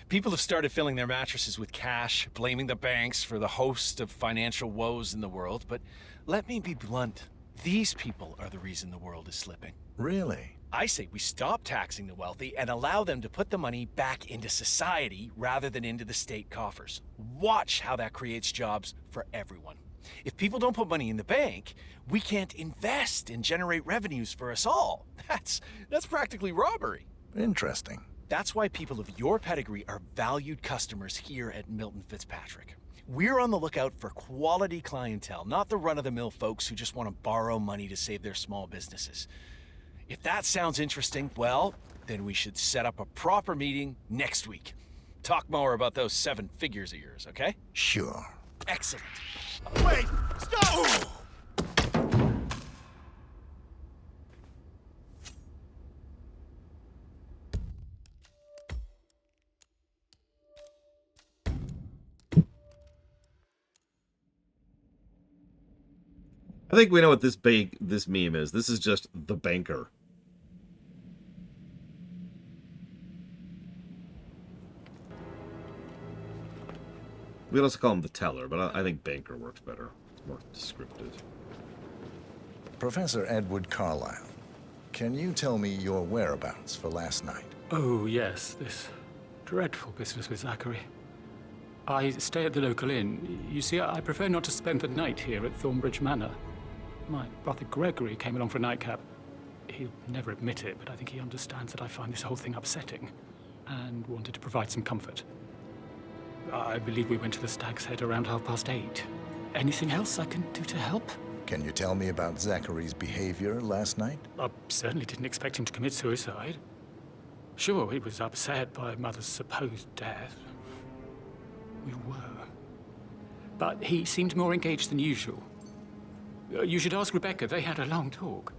S9: People have started filling their mattresses with cash, blaming the banks for the host of financial woes in the world, but let me be blunt. These people are the reason the world is slipping.
S2: Really?
S9: I say we stop taxing the wealthy and allow them to put the money back into society rather than into the state coffers. Watch how that creates jobs for everyone. If people don't put money in the bank, we can't invest and generate revenues for us all. That's practically robbery.
S2: Interesting.
S9: That's why people of your pedigree are valued customers here at Milton Fitzpatrick. We're on the lookout for quality clientele, not the run-of-the-mill folks who just want to borrow money to save their small businesses. If that sounds interesting, well, then we should set up a proper meeting next week. Talk more about those 7 figures of yours, okay?
S2: Sure.
S9: Excellent. Wait! Stop!
S1: I think we know what this meme is. This is just the banker. We could also call him the teller, but I think banker works better. It's more descriptive.
S2: Professor Edward Carlyle, can you tell me your whereabouts for last night?
S16: Oh, yes, this dreadful business with Zachary. I stay at the local inn. You see, I prefer not to spend the night here at Thornbridge Manor. My brother Gregory came along for a nightcap. He'll never admit it, but I think he understands that I find this whole thing upsetting and wanted to provide some comfort. I believe we went to the Stag's Head around 8:30. Anything else I can do to help?
S2: Can you tell me about Zachary's behavior last night?
S16: I certainly didn't expect him to commit suicide. Sure, he was upset by Mother's supposed death. We were. But he seemed more engaged than usual. You should ask Rebecca. They had a long talk.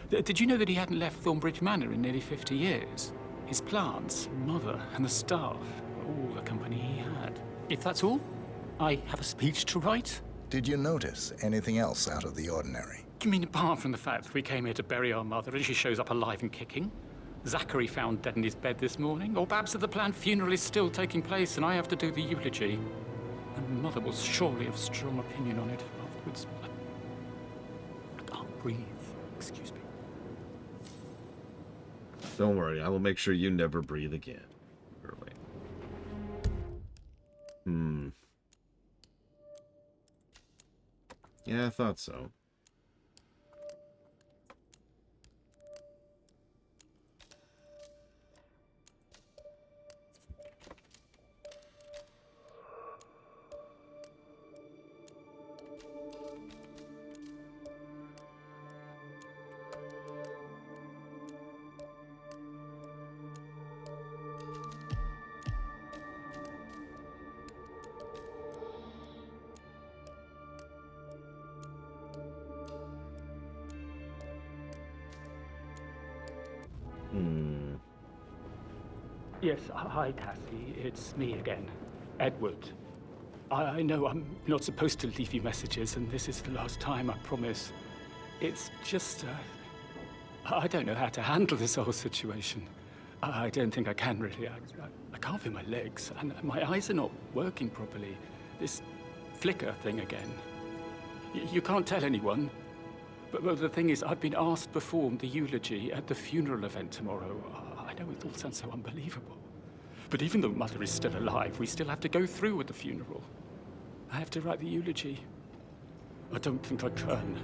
S16: Did you know that he hadn't left Thornbridge Manor in nearly 50 years? His plants, Mother, and the staff, all the company he had. If that's all, I have a speech to write.
S2: Did you notice anything else out of the ordinary?
S16: You mean apart from the fact that we came here to bury our mother and she shows up alive and kicking? Zachary found dead in his bed this morning? Or perhaps that the planned funeral is still taking place and I have to do the eulogy? And Mother will surely have strong opinion on it afterwards. I can't breathe. Excuse me.
S1: Don't worry, I will make sure you never breathe again. Early. Yeah, I thought so.
S16: Yes, hi, Cassie. It's me again. Edward. I know I'm not supposed to leave you messages, and this is the last time, I promise. It's just, I don't know how to handle this whole situation. I don't think I can, really. I can't feel my legs, and my eyes are not working properly. This flicker thing again. You can't tell anyone. But the thing is, I've been asked to perform the eulogy at the funeral event tomorrow. I know it all sounds so unbelievable. But even though Mother is still alive, we still have to go through with the funeral. I have to write the eulogy. I don't think I can.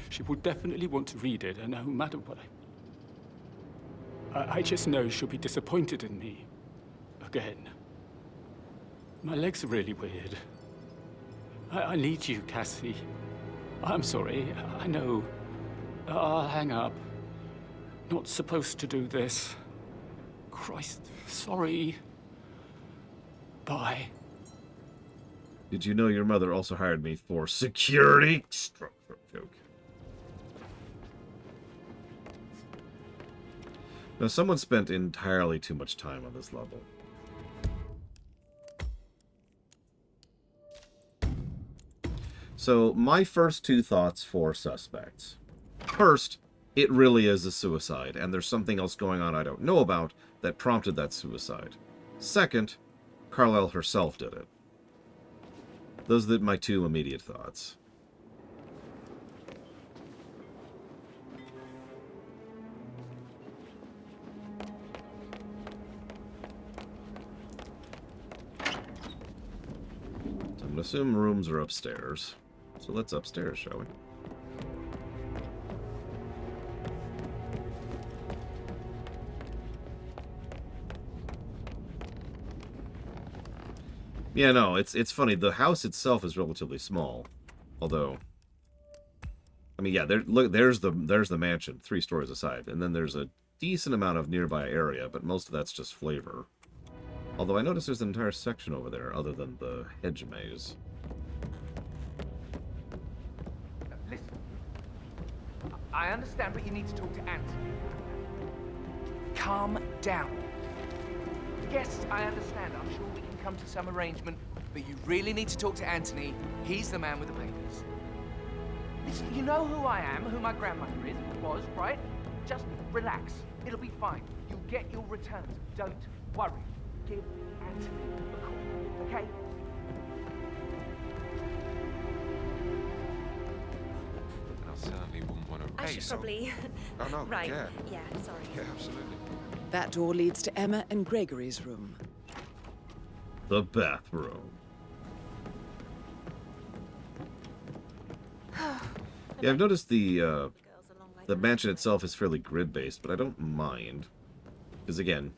S16: She will definitely want to read it, and no matter what I just know she'll be disappointed in me. Again. My legs are really weird. I need you, Cassie. I'm sorry, I know. I'll hang up. Not supposed to do this. Christ, sorry. Bye.
S1: Did you know your mother also hired me for security? Stroke joke. Now, someone spent entirely too much time on this level. So, my first two thoughts for suspects. First, it really is a suicide, and there's something else going on I don't know about that prompted that suicide. Second, Carlyle herself did it. Those are my two immediate thoughts. So I'm going to assume rooms are upstairs. So let's upstairs, shall we? Yeah, no, it's funny. The house itself is relatively small, although, I mean, yeah, look, there's the mansion, 3 stories aside, and then there's a decent amount of nearby area, but most of that's just flavor. Although I noticed there's an entire section over there, other than the hedge maze.
S18: Listen, I understand, but you need to talk to Anthony. Calm down. Yes, I understand. I'm sure we can come to some arrangement, but you really need to talk to Anthony. He's the man with the papers. Listen, you know who I am, who my grandmother was, right? Just relax. It'll be fine. You'll get your returns. Don't worry. Give Anthony a call, okay?
S19: I certainly wouldn't want to
S7: I
S19: race
S7: should probably...
S19: Oh, no,
S7: right.
S19: yeah.
S7: Yeah, sorry.
S19: Yeah, absolutely.
S4: That door leads to Emma and Gregory's room.
S1: The bathroom. Yeah, I've noticed the mansion itself is fairly grid-based, but I don't mind. Because, again,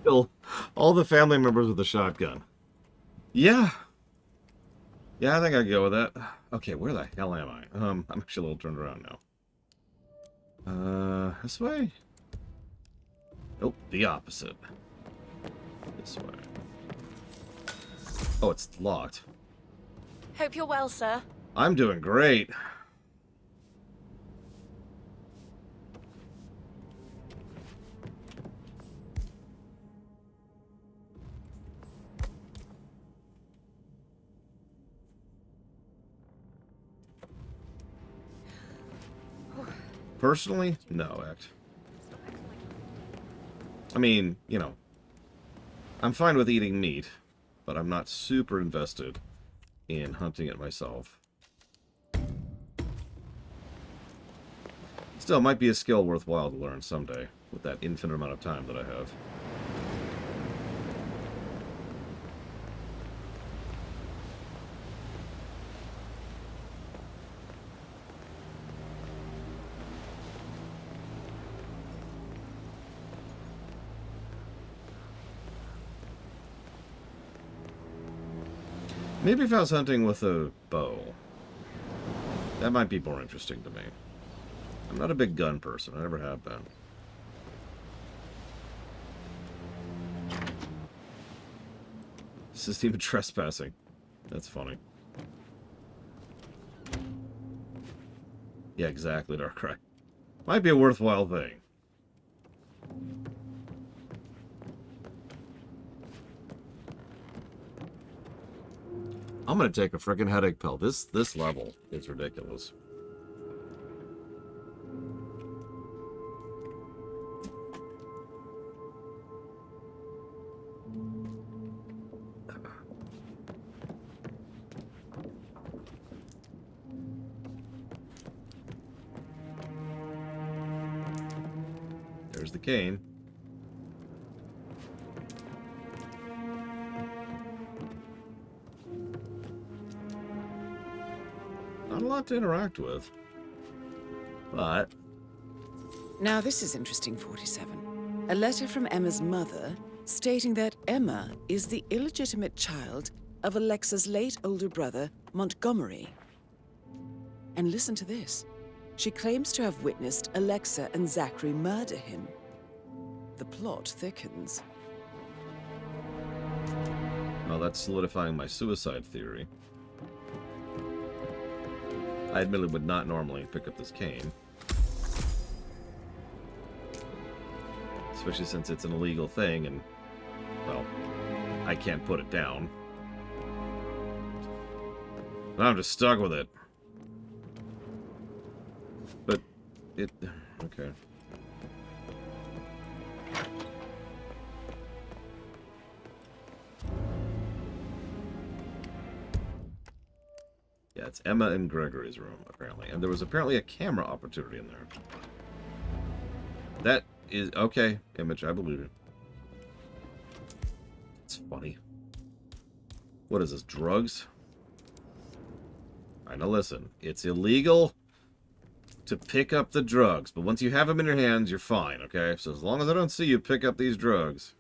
S1: kill all the family members with a shotgun. Yeah. Yeah, I think I'd go with that. Okay, where the hell am I? I'm actually a little turned around now. This way? Nope, the opposite. This way. Oh, it's locked.
S15: Hope you're well, sir.
S1: I'm doing great. Personally, no, act. I mean, you know, I'm fine with eating meat, but I'm not super invested in hunting it myself. Still, it might be a skill worthwhile to learn someday, with that infinite amount of time that I have. Maybe if I was hunting with a bow, that might be more interesting to me. I'm not a big gun person. I never have been. This isn't even trespassing. That's funny. Yeah, exactly, Darkrai. Might be a worthwhile thing. I'm gonna take a freaking headache pill. This level is ridiculous. There's the cane. Not a lot to interact with. But...
S4: Now this is interesting, 47. A letter from Emma's mother stating that Emma is the illegitimate child of Alexa's late older brother, Montgomery. And listen to this. She claims to have witnessed Alexa and Zachary murder him. The plot thickens.
S1: Well, that's solidifying my suicide theory. I admittedly would not normally pick up this cane. Especially since it's an illegal thing and, well, I can't put it down. And I'm just stuck with it. But, it... okay. Yeah, it's Emma and Gregory's room, apparently. And there was apparently a camera opportunity in there. That is... okay, Image, I believe it. It's funny. What is this, drugs? Alright, now listen. It's illegal to pick up the drugs, but once you have them in your hands, you're fine, okay? So as long as I don't see you pick up these drugs...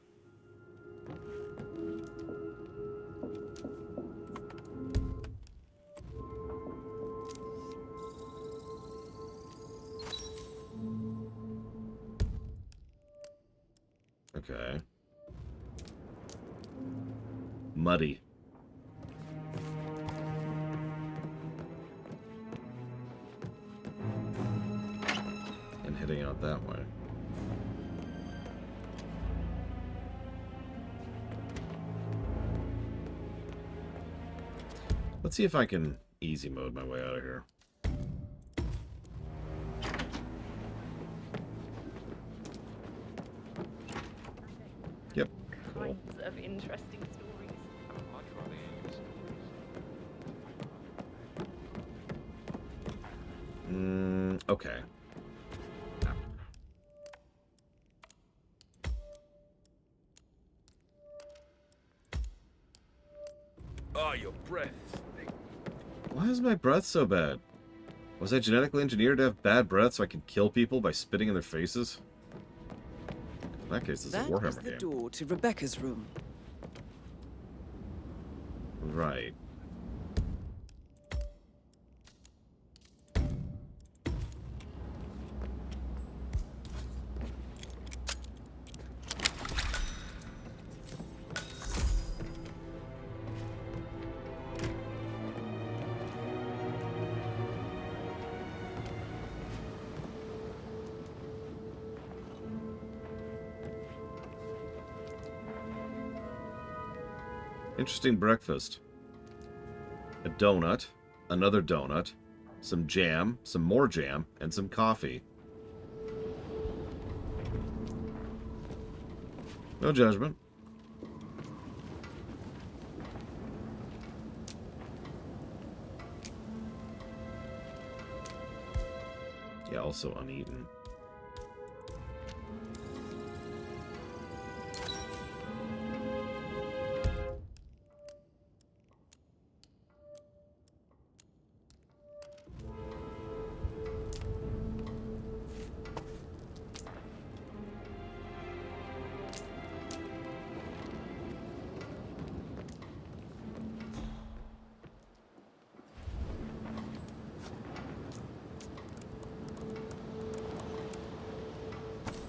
S1: Okay. Muddy. And hitting out that way. Let's see if I can easy mode my way out of here. Yep. Cool.
S7: Kinds of interesting stories.
S1: Okay.
S6: Oh, your breath.
S1: Why is my breath so bad? Was I genetically engineered to have bad breath so I could kill people by spitting in their faces? In that case, it's a
S4: That is
S1: Warhammer
S4: the
S1: game.
S4: door to Rebecca's room.
S1: Right. Interesting breakfast. A donut, another donut, some jam, some more jam, and some coffee. No judgment. Yeah, also uneaten.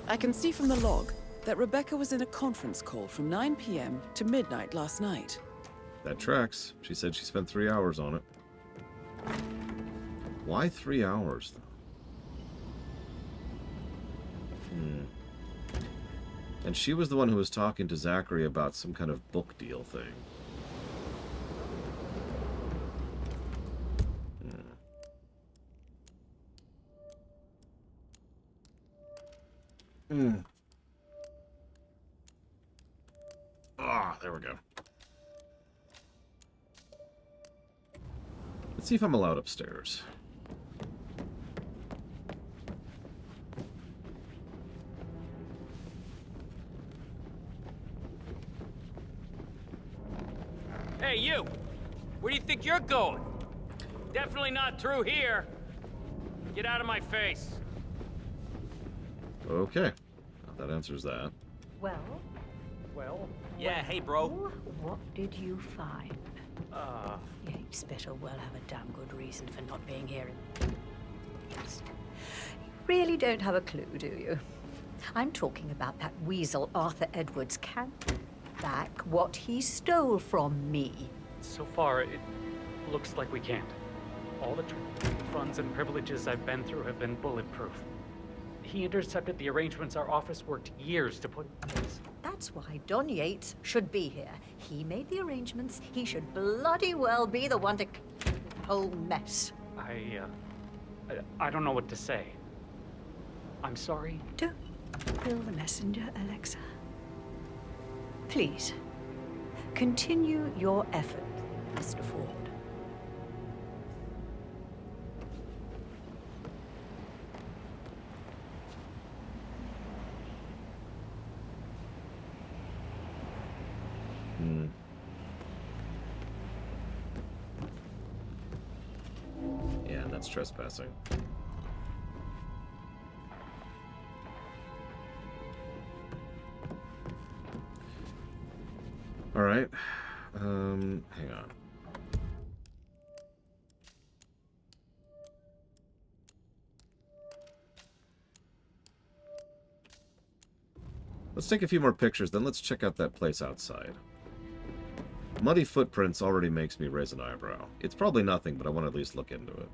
S4: I can see from the log that Rebecca was in a conference call from 9 p.m. to midnight last night.
S1: That tracks. She said she spent 3 hours on it. Why 3 hours, though? And she was the one who was talking to Zachary about some kind of book deal thing. Ah, there we go. Let's see if I'm allowed upstairs.
S20: Hey, you! Where do you think you're going? Definitely not through here. Get out of my face.
S1: Okay. That answers that.
S10: Well?
S20: Well? Yeah, hey, bro.
S10: What did you find? Yates better well have a damn good reason for not being here. You really don't have a clue, do you? I'm talking about that weasel Arthur Edwards. Can back what he stole from me.
S12: So far, it looks like we can't. All the funds and privileges I've been through have been bulletproof. He intercepted the arrangements our office worked years to put in place.
S10: That's why Don Yates should be here. He made the arrangements. He should bloody well be the one to clean the whole mess.
S12: I don't know what to say. I'm sorry.
S10: Don't kill the messenger, Alexa. Please, continue your effort, Mr. Ford.
S1: Yeah, that's trespassing. All right. Hang on. Let's take a few more pictures, then let's check out that place outside. Muddy footprints already makes me raise an eyebrow. It's probably nothing, but I want to at least look into it.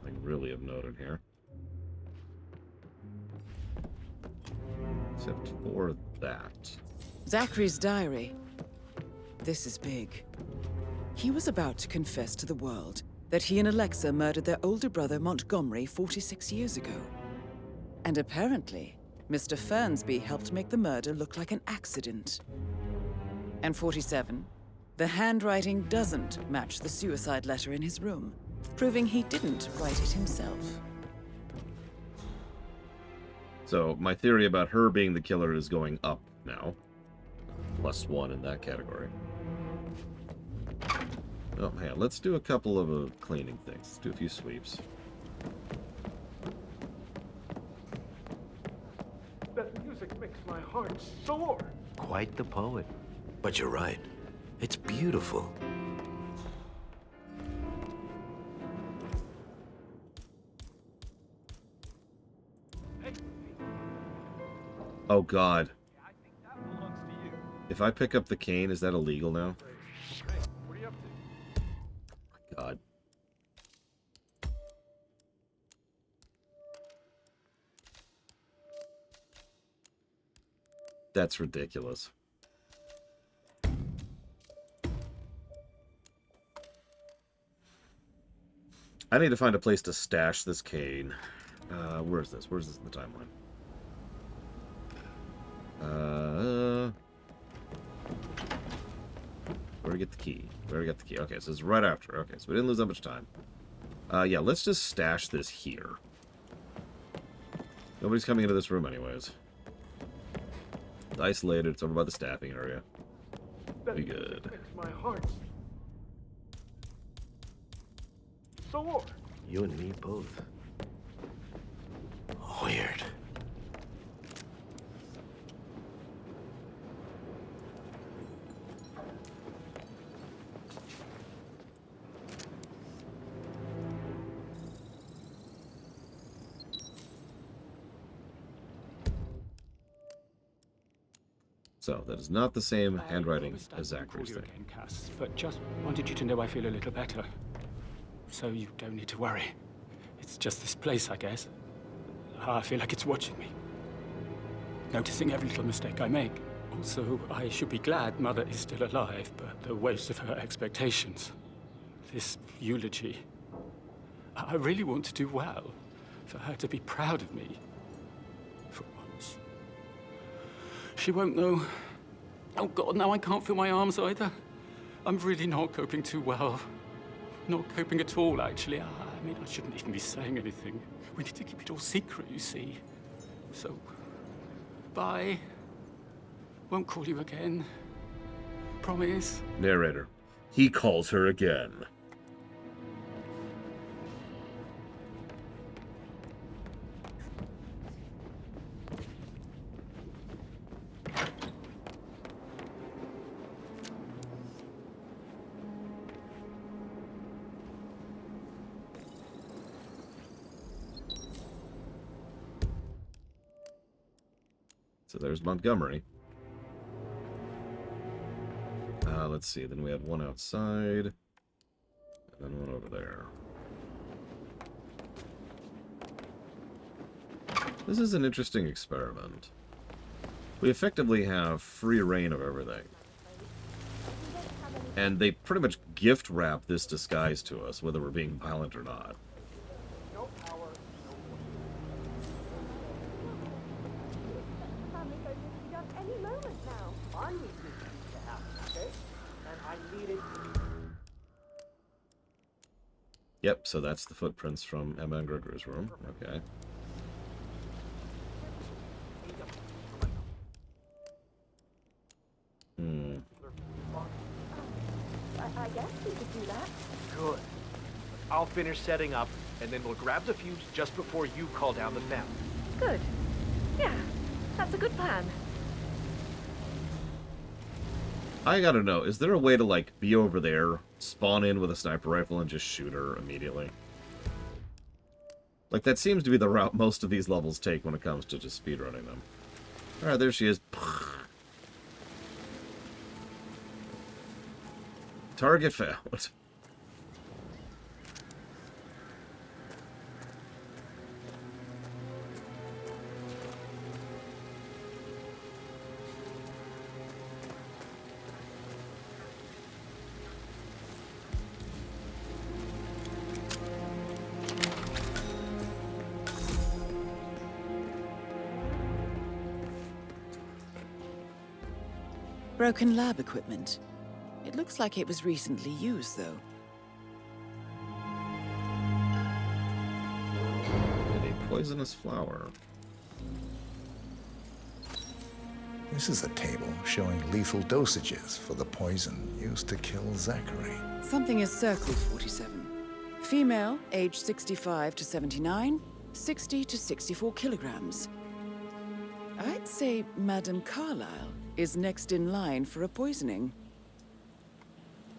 S1: Nothing really of note in here. Except for that.
S4: Zachary's diary. This is big. He was about to confess to the world that he and Alexa murdered their older brother Montgomery 46 years ago. And apparently, Mr. Fernsby helped make the murder look like an accident. And 47, the handwriting doesn't match the suicide letter in his room, proving he didn't write it himself.
S1: So my theory about her being the killer is going up now. +1 in that category. Oh, hang on. Let's do a couple of cleaning things. Let's do a few sweeps.
S21: That music makes my heart soar.
S17: Quite the poet. But you're right. It's beautiful.
S1: Oh, God. If I pick up the cane, is that illegal now?
S21: What are you up to?
S1: God. That's ridiculous. I need to find a place to stash this cane. Where's this? Where's this in the timeline? Where do we get the key? Where do we get the key? Okay, so it's right after. Okay, so we didn't lose that much time. Yeah, let's just stash this here. Nobody's coming into this room anyways. It's isolated. It's over by the staffing area. Be good.
S21: Makes my heart soar.
S17: You and me both. Weird.
S1: So, that is not the same handwriting as Zachary's thing.
S16: Again, Cass, but just wanted you to know I feel a little better. So you don't need to worry. It's just this place, I guess. I feel like it's watching me. Noticing every little mistake I make. Also, I should be glad Mother is still alive, but the weight of her expectations. This eulogy. I really want to do well. For her to be proud of me. For once. She won't know. Oh God, now I can't feel my arms either. I'm really not coping too well. Not coping at all, actually. I mean, I shouldn't even be saying anything. We need to keep it all secret, you see. So, bye. Won't call you again. Promise.
S1: Narrator. He calls her again. So there's Montgomery. Let's see, then we had one outside, and then one over there. This is an interesting experiment. We effectively have free reign of everything. And they pretty much gift wrap this disguise to us, whether we're being violent or not. Yep, so that's the footprints from Emma and Gregory's room. Okay.
S10: I guess we could do that.
S21: Good. I'll finish setting up, and then we'll grab the fuse just before you call down the family.
S7: Good. Yeah, that's a good plan.
S1: I gotta know, is there a way to, like, be over there, spawn in with a sniper rifle, and just shoot her immediately? Like, that seems to be the route most of these levels take when it comes to just speedrunning them. Alright, there she is. Target found.
S4: Broken lab equipment. It looks like it was recently used, though.
S1: And a poisonous flower.
S2: This is a table showing lethal dosages for the poison used to kill Zachary.
S4: Something is circled 47. Female, age 65 to 79, 60 to 64 kilograms. I'd say Madame Carlyle is next in line for a poisoning.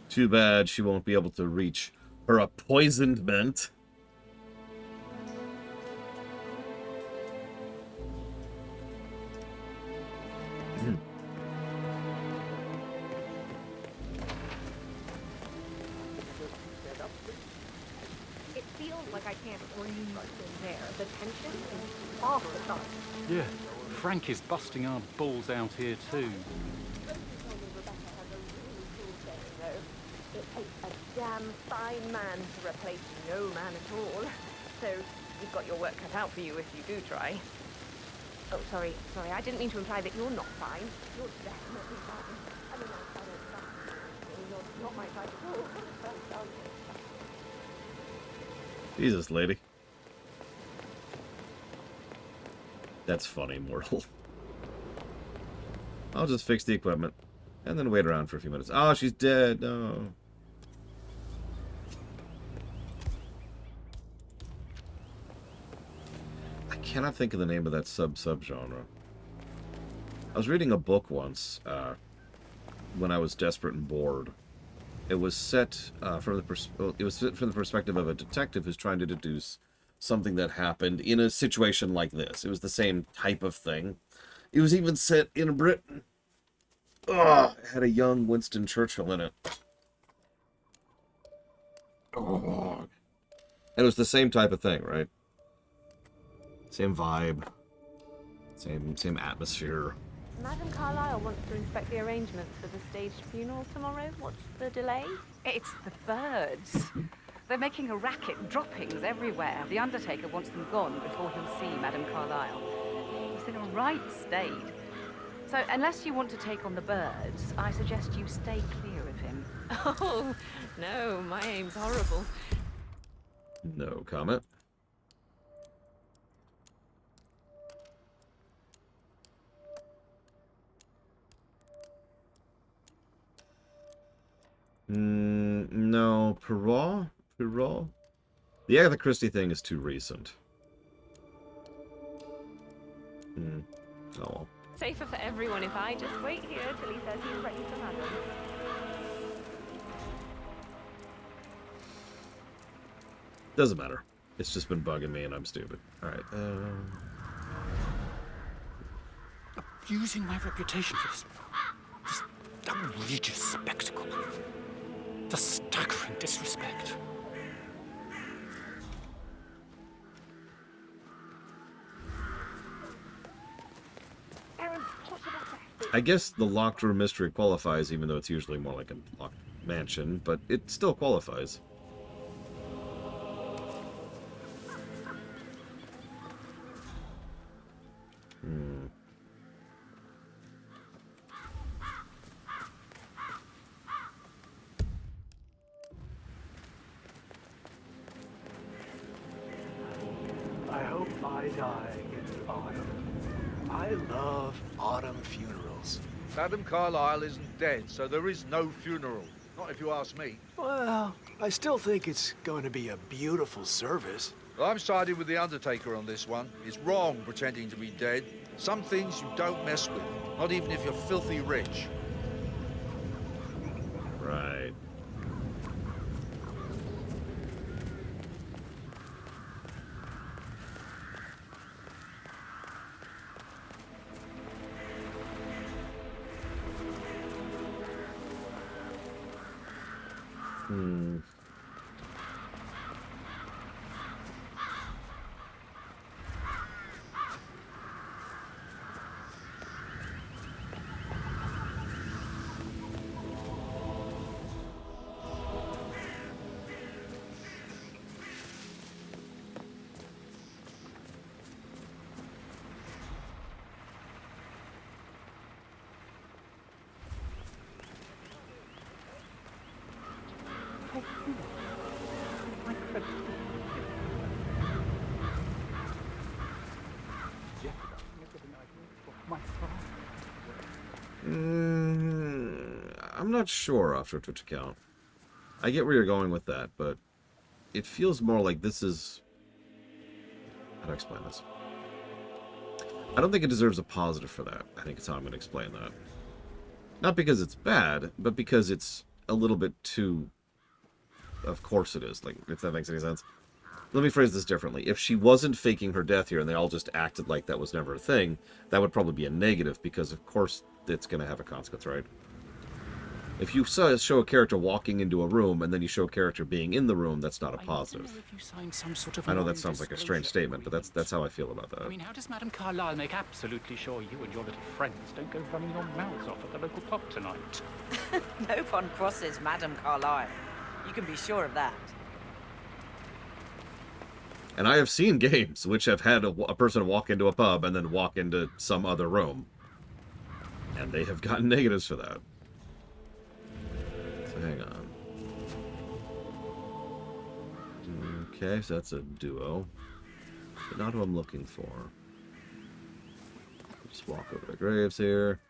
S1: Too bad she won't be able to reach her poisonment.
S3: It feels like I can't breathe in there. The tension is off the top.
S12: Yeah, Frank is busting our balls out here too.
S3: It takes a damn fine man to replace no man at all. So you've got your work cut out for you if you do try. Oh, sorry. I didn't mean to imply that you're not fine. You're definitely fine. I mean, I don't you're not my type at all.
S1: Jesus, lady. That's funny, mortal. I'll just fix the equipment and then wait around for a few minutes. Oh, she's dead. No. I cannot think of the name of that subgenre. I was reading a book once when I was desperate and bored. It was set from the perspective of a detective who's trying to deduce something that happened in a situation like this. It was the same type of thing. It was even set in Britain. Ugh, it had a young Winston Churchill in it. Oh. And it was the same type of thing, right? Same vibe. Same atmosphere.
S7: Madame Carlyle wants to inspect the arrangements for the staged funeral tomorrow. What's the delay?
S10: It's the birds. They're making a racket, droppings everywhere. The Undertaker wants them gone before he'll see Madame Carlyle. He's in a right state. So, unless you want to take on the birds, I suggest you stay clear of him.
S7: Oh, no, my aim's horrible.
S1: No comment. No, Perrault? The Agatha Christie thing is too recent. Oh well.
S7: Safer for everyone if I just wait here till he says he's ready for Madame.
S1: Doesn't matter. It's just been bugging me and I'm stupid. Alright,
S16: Abusing my reputation for this outrageous spectacle. The staggering disrespect.
S1: I guess the locked room mystery qualifies, even though it's usually more like a locked mansion, but it still qualifies.
S11: I hope I die in autumn. I love autumn funerals.
S22: Madame Carlyle isn't dead, so there is no funeral. Not if you ask me.
S11: Well, I still think it's going to be a beautiful service.
S22: Well, I'm siding with the Undertaker on this one. It's wrong pretending to be dead. Some things you don't mess with, not even if you're filthy rich.
S1: Right. I'm not sure off your Twitch account. I get where you're going with that, but it feels more like this is... How do I explain this? I don't think it deserves a positive for that. I think it's how I'm going to explain that. Not because it's bad, but because it's a little bit too... Of course it is, like, if that makes any sense. Let me phrase this differently. If she wasn't faking her death here and they all just acted like that was never a thing, that would probably be a negative, because of course it's going to have a consequence, right? If you show a character walking into a room and then you show a character being in the room, that's not a positive. I know that sounds like a strange statement, but that's how I feel about that.
S16: I mean, how does Madame Carlyle make absolutely sure you and your little friends don't go running your mouths off at the local pub tonight?
S14: No one crosses Madame Carlyle. You can be sure of that.
S1: And I have seen games which have had a person walk into a pub and then walk into some other room. And they have gotten negatives for that. So hang on. Okay, so that's a duo. But not who I'm looking for. Just walk over to Graves here.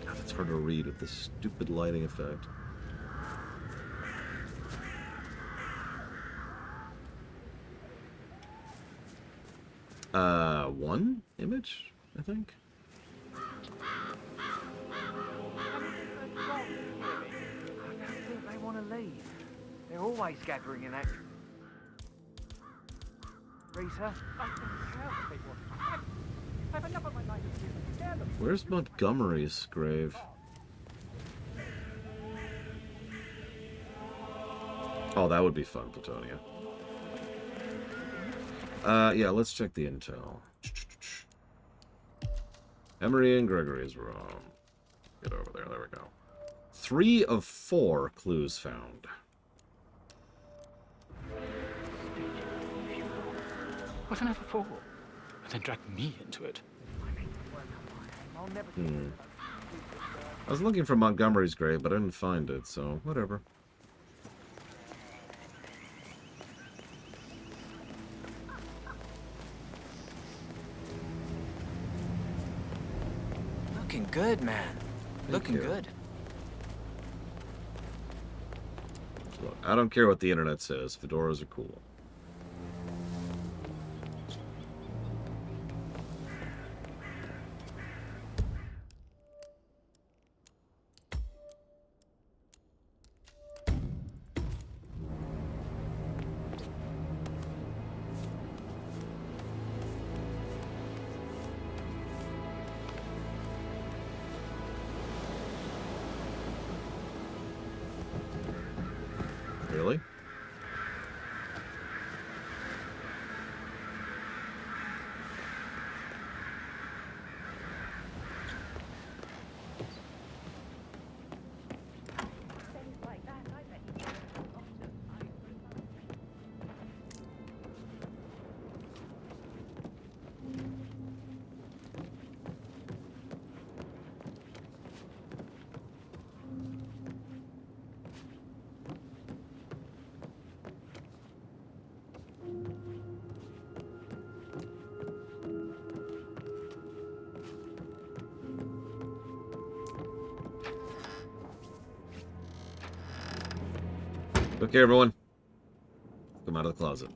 S1: God, it's hard to read with this stupid lighting effect. One image, I think.
S18: I don't think they want to leave. They're always gathering in action. Rita? I don't care what they want. I've enough of my life to scare them.
S1: Where's Montgomery's grave? Oh, that would be fun, Platonia. Yeah, let's check the intel. Emery and Gregory's room. Get over there. There we go. 3 of 4 clues found.
S16: What an ever for? And then drag me into it.
S1: I was looking for Montgomery's grave, but I didn't find it, so whatever.
S5: Looking good, man. Looking good.
S1: Look, I don't care what the internet says. Fedoras are cool. Really? Okay, everyone. Come out of the closet.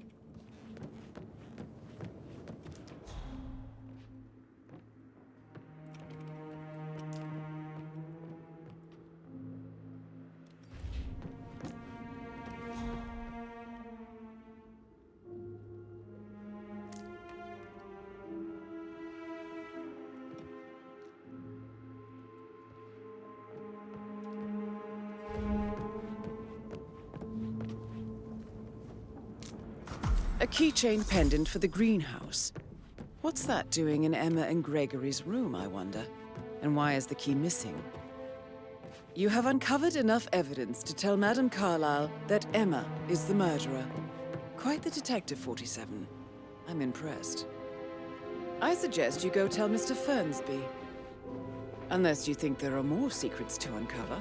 S4: A keychain pendant for the greenhouse. What's that doing in Emma and Gregory's room, I wonder? And why is the key missing? You have uncovered enough evidence to tell Madame Carlyle that Emma is the murderer. Quite the detective, 47. I'm impressed. I suggest you go tell Mr. Fernsby. Unless you think there are more secrets to uncover.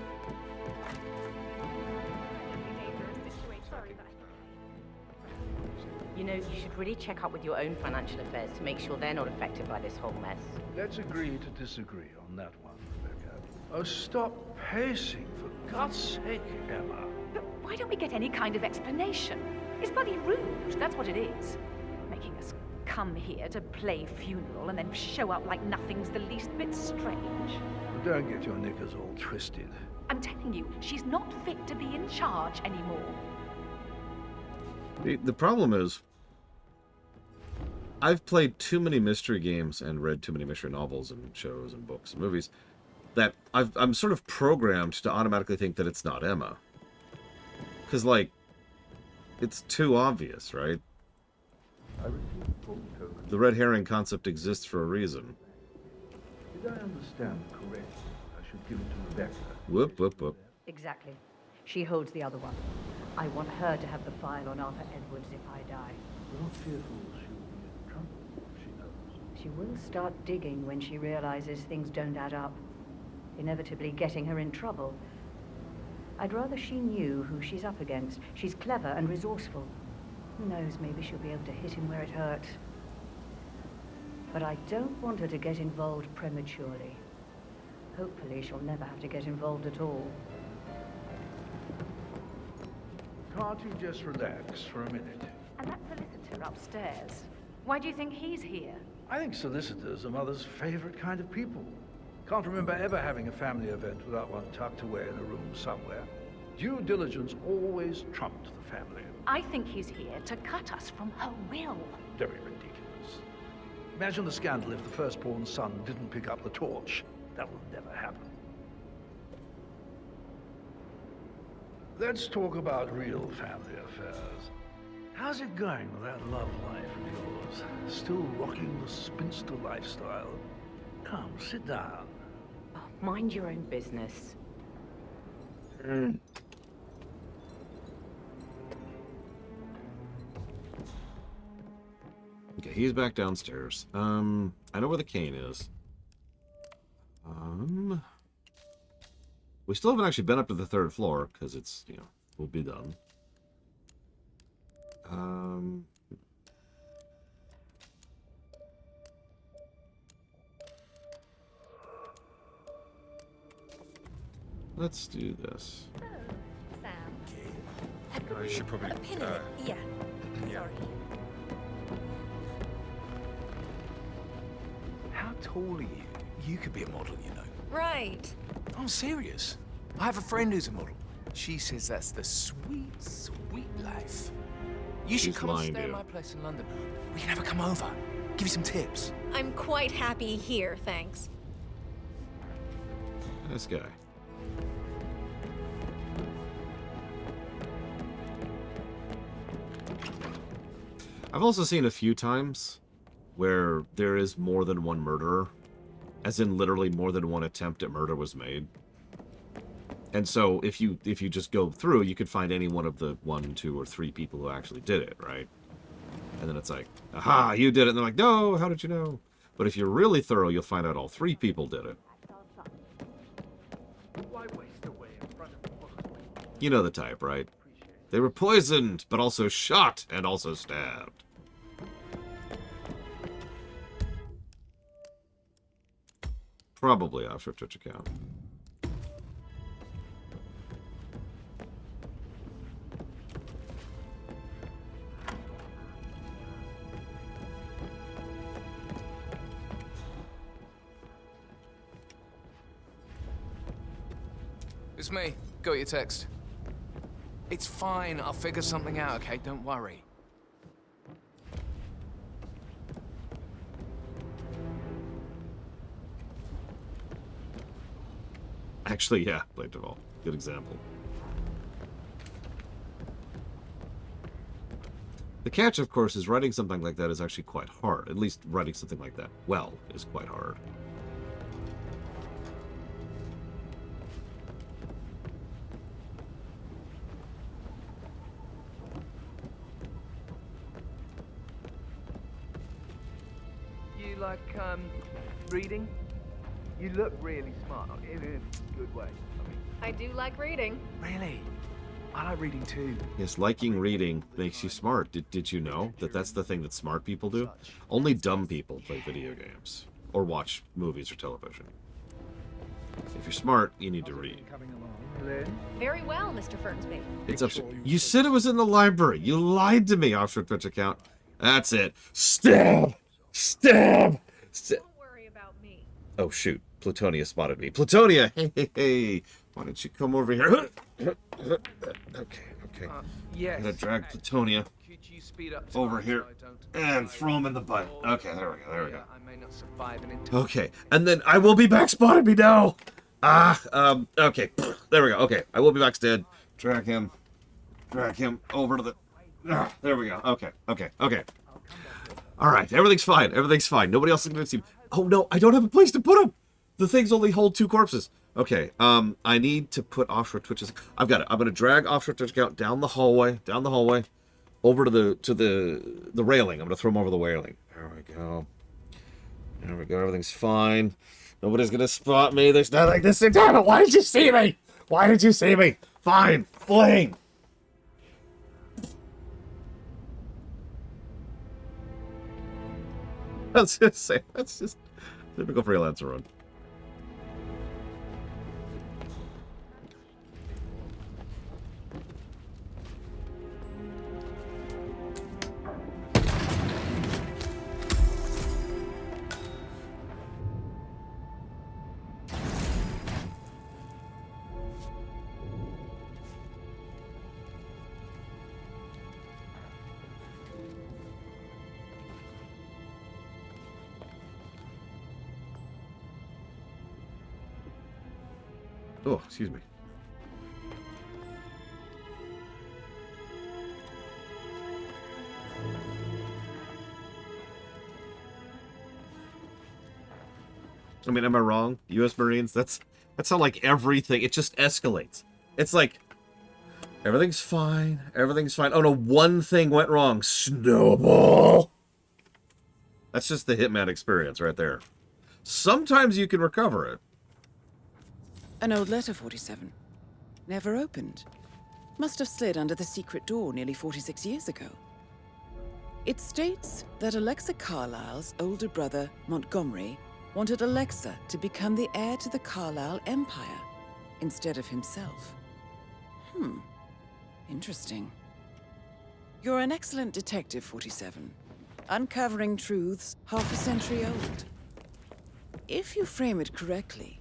S14: You know, you should really check up with your own financial affairs to make sure they're not affected by this whole mess.
S22: Let's agree to disagree on that one, Rebecca. Oh, stop pacing, for God's sake, Emma.
S8: But why don't we get any kind of explanation? It's bloody rude, that's what it is. Making us come here to play funeral and then show up like nothing's the least bit strange.
S22: Well, don't get your knickers all twisted.
S8: I'm telling you, she's not fit to be in charge anymore.
S1: The problem is, I've played too many mystery games and read too many mystery novels and shows and books and movies that I'm sort of programmed to automatically think that it's not Emma. Because, like, it's too obvious, right? The red herring concept exists for a reason.
S22: Did I understand correctly? I should give it to Rebecca.
S1: Whoop, whoop, whoop.
S10: Exactly. She holds the other one. I want her to have the file on Arthur Edwards if I die.
S22: You're not fearful she'll be in trouble if she knows.
S10: She will start digging when she realizes things don't add up, inevitably getting her in trouble. I'd rather she knew who she's up against. She's clever and resourceful. Who knows, maybe she'll be able to hit him where it hurts. But I don't want her to get involved prematurely. Hopefully she'll never have to get involved at all.
S22: Can't you just relax for a minute?
S8: And that solicitor upstairs, why do you think he's here?
S22: I think solicitors are Mother's favorite kind of people. Can't remember ever having a family event without one tucked away in a room somewhere. Due diligence always trumped the family.
S8: I think he's here to cut us from her will.
S22: Very ridiculous. Imagine the scandal if the firstborn son didn't pick up the torch. That will never happen. Let's talk about real family affairs. How's it going with that love life of yours? Still rocking the spinster lifestyle? Come, sit down.
S14: Oh, mind your own business.
S1: Okay, he's back downstairs. I know where the cane is. We still haven't actually been up to the 3rd floor, because it's, you know, will be done. Let's do this.
S7: Oh, Sam.
S19: Oh, you should probably...
S7: A pin in it. Yeah. Sorry.
S5: How tall are you? You could be a model, you know.
S7: Right.
S5: I'm serious. I have a friend who's a model. She says that's the sweet, sweet life. You should
S1: She's
S5: come and
S1: lying
S5: stay
S1: to
S5: at
S1: you.
S5: my place in London. We can have her come over. Give you some tips.
S7: I'm quite happy here, thanks.
S1: This guy. I've also seen a few times where there is more than one murderer, as in literally more than one attempt at murder was made. And so if you just go through, you could find any one of the 1, 2, or 3 people who actually did it, right? And then it's like, aha, you did it. And they're like, no, how did you know? But if you're really thorough, you'll find out all 3 people did it. You know the type, right? They were poisoned, but also shot and also stabbed. Probably offshore Twitch account.
S5: It's me. Got your text. It's fine. I'll figure something out, okay? Don't worry.
S1: Actually, yeah, Blade of all. Good example. The catch, of course, is writing something like that is actually quite hard. At least writing something like that well is quite hard.
S21: You like, reading?
S18: You look really smart, in a good way. I mean,
S3: I do like reading.
S18: really? I like reading too.
S1: Yes, liking reading makes you smart. Did you know that that's the thing that smart people do? Only dumb people play video games or watch movies or television. If you're smart, you need to read.
S3: Very well, Mr. Fernsby.
S1: It's up to you. Said it was in the library. You lied to me, offshore Twitch account. That's it. Stab! Stab! Stab!
S3: Don't worry about me.
S1: Oh, shoot. Plutonia spotted me. Plutonia! Hey, hey, hey. Why don't you come over here? Okay.
S18: Yes.
S1: I'm gonna drag Plutonia
S18: Could you speed up
S1: over
S18: time
S1: here
S18: so I don't
S1: and throw him in the butt. Okay, there we go.
S18: I may not survive an entire...
S1: Okay, and then I will be back. Spotted me now. Okay. There we go. Okay, I will be back. Dead. Drag him over to the. There we go. Okay. All right, everything's fine. Nobody else is gonna see him. Oh no, I don't have a place to put him. The things only hold 2 corpses. Okay, I need to put offshore Twitch's. I've got it. I'm gonna drag offshore Twitch account down the hallway, over to the railing. I'm gonna throw him over the railing. There we go. Everything's fine. Nobody's gonna spot me. There's nothing to sit down. Why did you see me? Fine, fling. That's just typical freelancer run. Oh, excuse me. I mean, am I wrong? U.S. Marines, that's how like everything, it just escalates. It's like, everything's fine. Oh no, one thing went wrong. Snowball! That's just the Hitman experience right there. Sometimes you can recover it.
S4: An old letter, 47. Never opened. Must have slid under the secret door nearly 46 years ago. It states that Alexa Carlyle's older brother, Montgomery, wanted Alexa to become the heir to the Carlyle Empire instead of himself. Interesting. You're an excellent detective, 47. Uncovering truths half a century old. If you frame it correctly,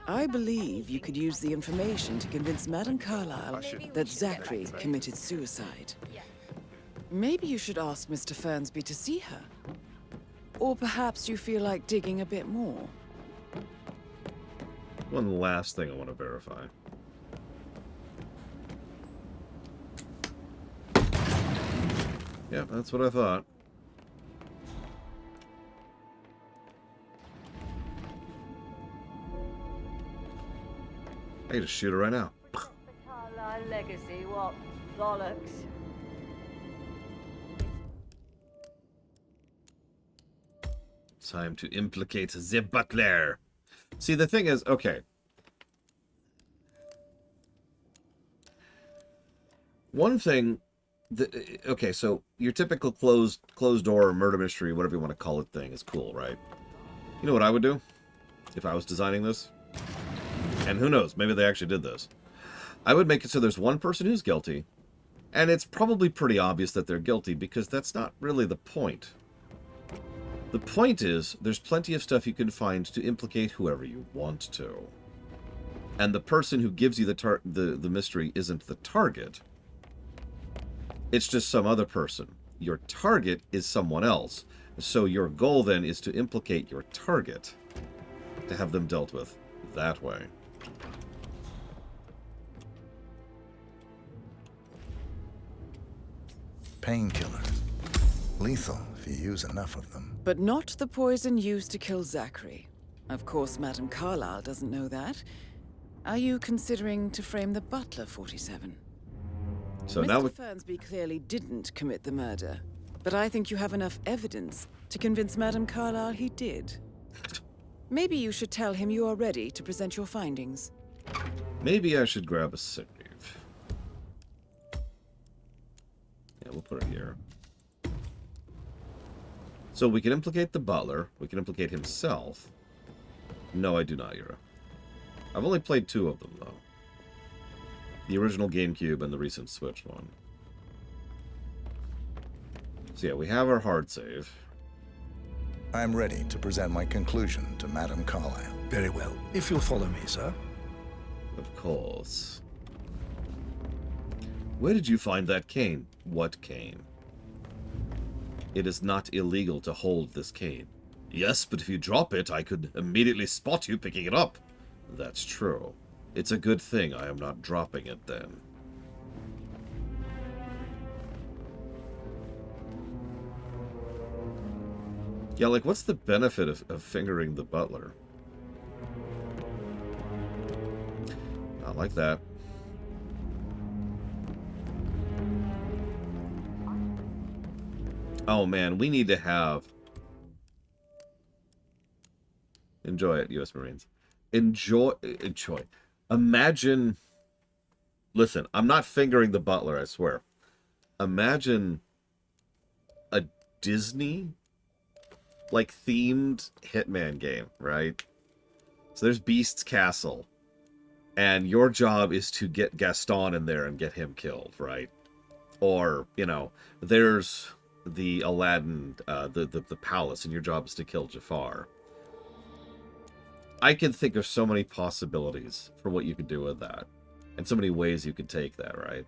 S4: I believe you could use the information to convince Madame Carlyle that Zachary committed suicide. Maybe you should ask Mr. Fernsby to see her. Or perhaps you feel like digging a bit more.
S1: One last thing I want to verify. Yeah, that's what I thought. I can just shoot her right now.
S10: Carlyle legacy, what bollocks.
S1: Time to implicate the butler. See, the thing is, okay. One thing, okay, so your typical closed door murder mystery, whatever you want to call it thing, is cool, right? You know what I would do if I was designing this? And who knows, maybe they actually did this. I would make it so there's one person who's guilty, and it's probably pretty obvious that they're guilty because that's not really the point. The point is, there's plenty of stuff you can find to implicate whoever you want to. And the person who gives you the mystery isn't the target. It's just some other person. Your target is someone else. So your goal then is to implicate your target, to have them dealt with that way.
S2: Painkillers. Lethal if you use enough of them.
S4: But not the poison used to kill Zachary. Of course, Madame Carlyle doesn't know that. Are you considering to frame the butler, 47?
S1: So
S4: Mr.
S1: now we...
S4: Fernsby clearly didn't commit the murder, but I think you have enough evidence to convince Madame Carlyle he did. Maybe you should tell him you are ready to present your findings.
S1: Maybe I should grab a save. Yeah, we'll put it here. So we can implicate the butler. We can implicate himself. No, I do not, Yura. I've only played 2 of them, though. The original GameCube and the recent Switch one. So yeah, we have our hard save.
S2: I'm ready to present my conclusion to Madame Carlyle.
S11: Very well. If you'll follow me, sir.
S1: Of course. Where did you find that cane? What cane? It is not illegal to hold this cane. Yes, but if you drop it, I could immediately spot you picking it up. That's true. It's a good thing I am not dropping it then. Yeah, like, what's the benefit of fingering the butler? Not like that. Oh man, we need to have... Enjoy it, U.S. Marines. Enjoy. Imagine... Listen, I'm not fingering the butler, I swear. Imagine a Disney, like, themed Hitman game, right? So there's Beast's Castle, and your job is to get Gaston in there and get him killed, right? Or, you know, there's the Aladdin, the palace, and your job is to kill Jafar. I can think of so many possibilities for what you could do with that. And so many ways you could take that, right?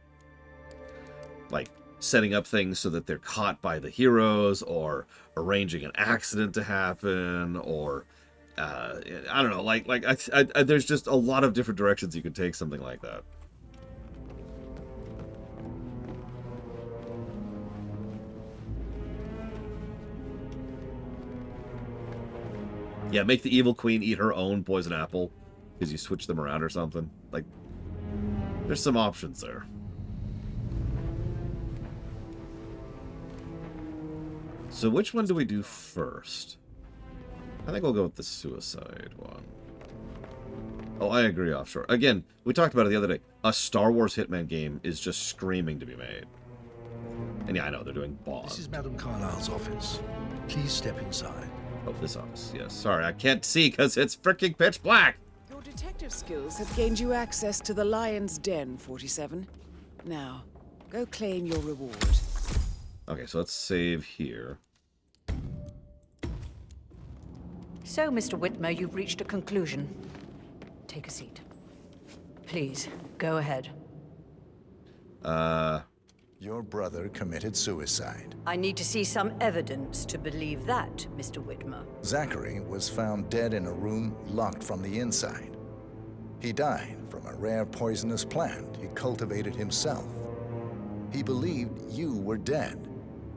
S1: Like, setting up things so that they're caught by the heroes, or arranging an accident to happen, or I don't know, like there's just a lot of different directions you could take something like that. Yeah, make the evil queen eat her own poison apple because you switch them around or something. Like, there's some options there. So which one do we do first? I think we'll go with the suicide one. Oh, I agree, Offshore. Again, we talked about it the other day. A Star Wars Hitman game is just screaming to be made. And yeah, I know, they're doing Bond.
S11: This is Madame Carlyle's office. Please step inside.
S1: Oh, this office, yes. Sorry, I can't see because it's freaking pitch black.
S4: Your detective skills have gained you access to the Lion's Den, 47. Now, go claim your reward.
S1: Okay, so let's save here.
S10: So, Mr. Whitmer, you've reached a conclusion. Take a seat. Please, go ahead.
S2: Your brother committed suicide.
S10: I need to see some evidence to believe that, Mr. Whitmer.
S2: Zachary was found dead in a room locked from the inside. He died from a rare poisonous plant he cultivated himself. He believed you were dead,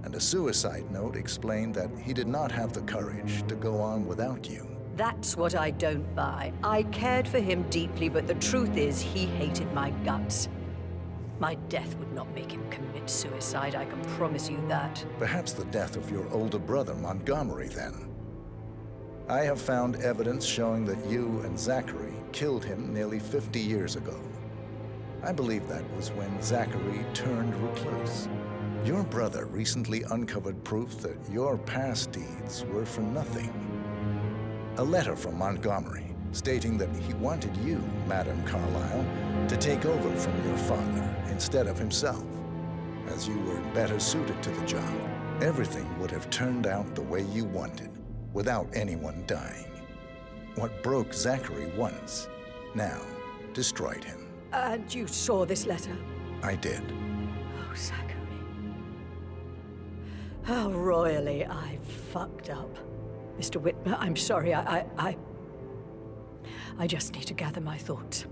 S2: and a suicide note explained that he did not have the courage to go on without you.
S10: That's what I don't buy. I cared for him deeply, but the truth is he hated my guts. My death would not make him commit suicide, I can promise you that.
S2: Perhaps the death of your older brother, Montgomery, then. I have found evidence showing that you and Zachary killed him nearly 50 years ago. I believe that was when Zachary turned recluse. Your brother recently uncovered proof that your past deeds were for nothing. A letter from Montgomery stating that he wanted you, Madame Carlyle, to take over from your father instead of himself, as you were better suited to the job. Everything would have turned out the way you wanted, without anyone dying. What broke Zachary once, now destroyed him.
S10: And you saw this letter?
S2: I did.
S10: Oh, Zachary. How royally I fucked up. Mr. Whitmer, I'm sorry, I just need to gather my thoughts.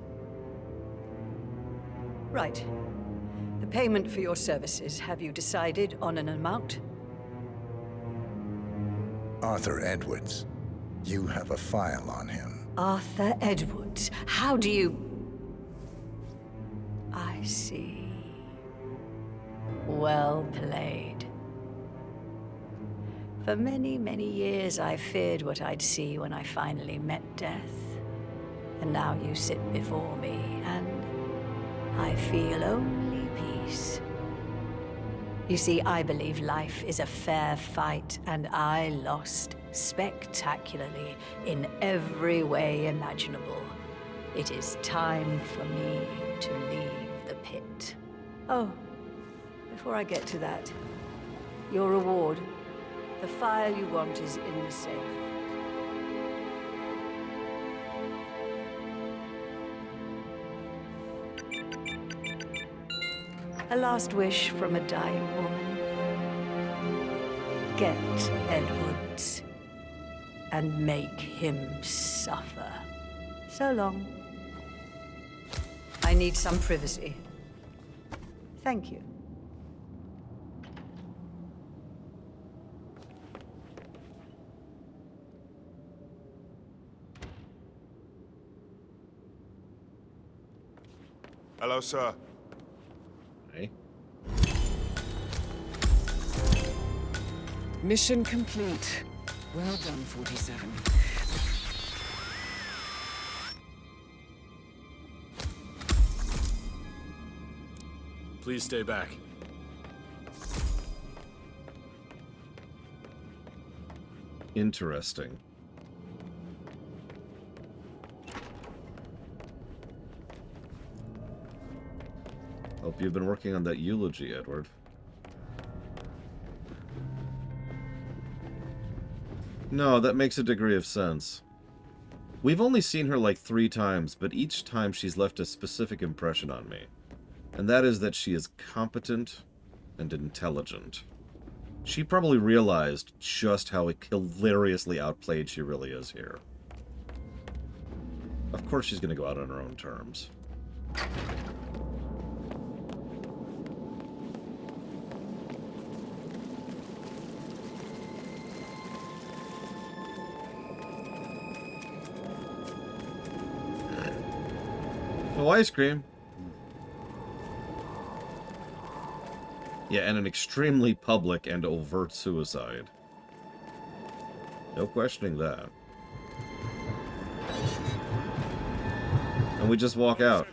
S10: Right. The payment for your services, have you decided on an amount?
S2: Arthur Edwards. You have a file on him.
S10: Arthur Edwards. How do you... I see. Well played. For many, many years, I feared what I'd see when I finally met death. And now you sit before me, and I feel only peace. You see, I believe life is a fair fight, and I lost spectacularly in every way imaginable. It is time for me to leave the pit. Oh, before I get to that, your reward. The file you want is in the safe. A last wish from a dying woman. Get Edwards and make him suffer. So long. I need some privacy. Thank you.
S9: Hello, sir.
S1: Hey.
S4: Mission complete. Well done, 47.
S9: Please stay back.
S1: Interesting. Hope you've been working on that eulogy, Edward. No, that makes a degree of sense. We've only seen her like 3 times, but each time she's left a specific impression on me. And that is that she is competent and intelligent. She probably realized just how hilariously outplayed she really is here. Of course she's going to go out on her own terms. Oh, ice cream. Yeah, and an extremely public and overt suicide. No questioning that. And we just walk out.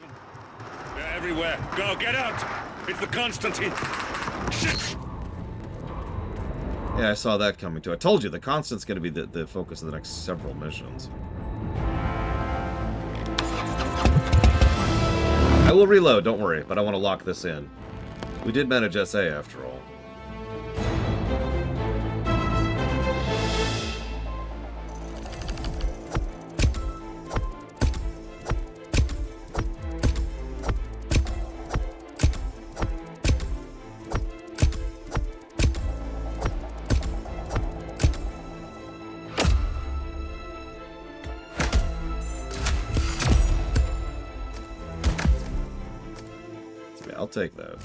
S9: They're everywhere. Go, get out! It's the Constantine! Shit!
S1: Yeah, I saw that coming too. I told you, the Constant's going to be the focus of the next several missions. I will reload, don't worry, but I want to lock this in. We did manage SA after all. I'll take that.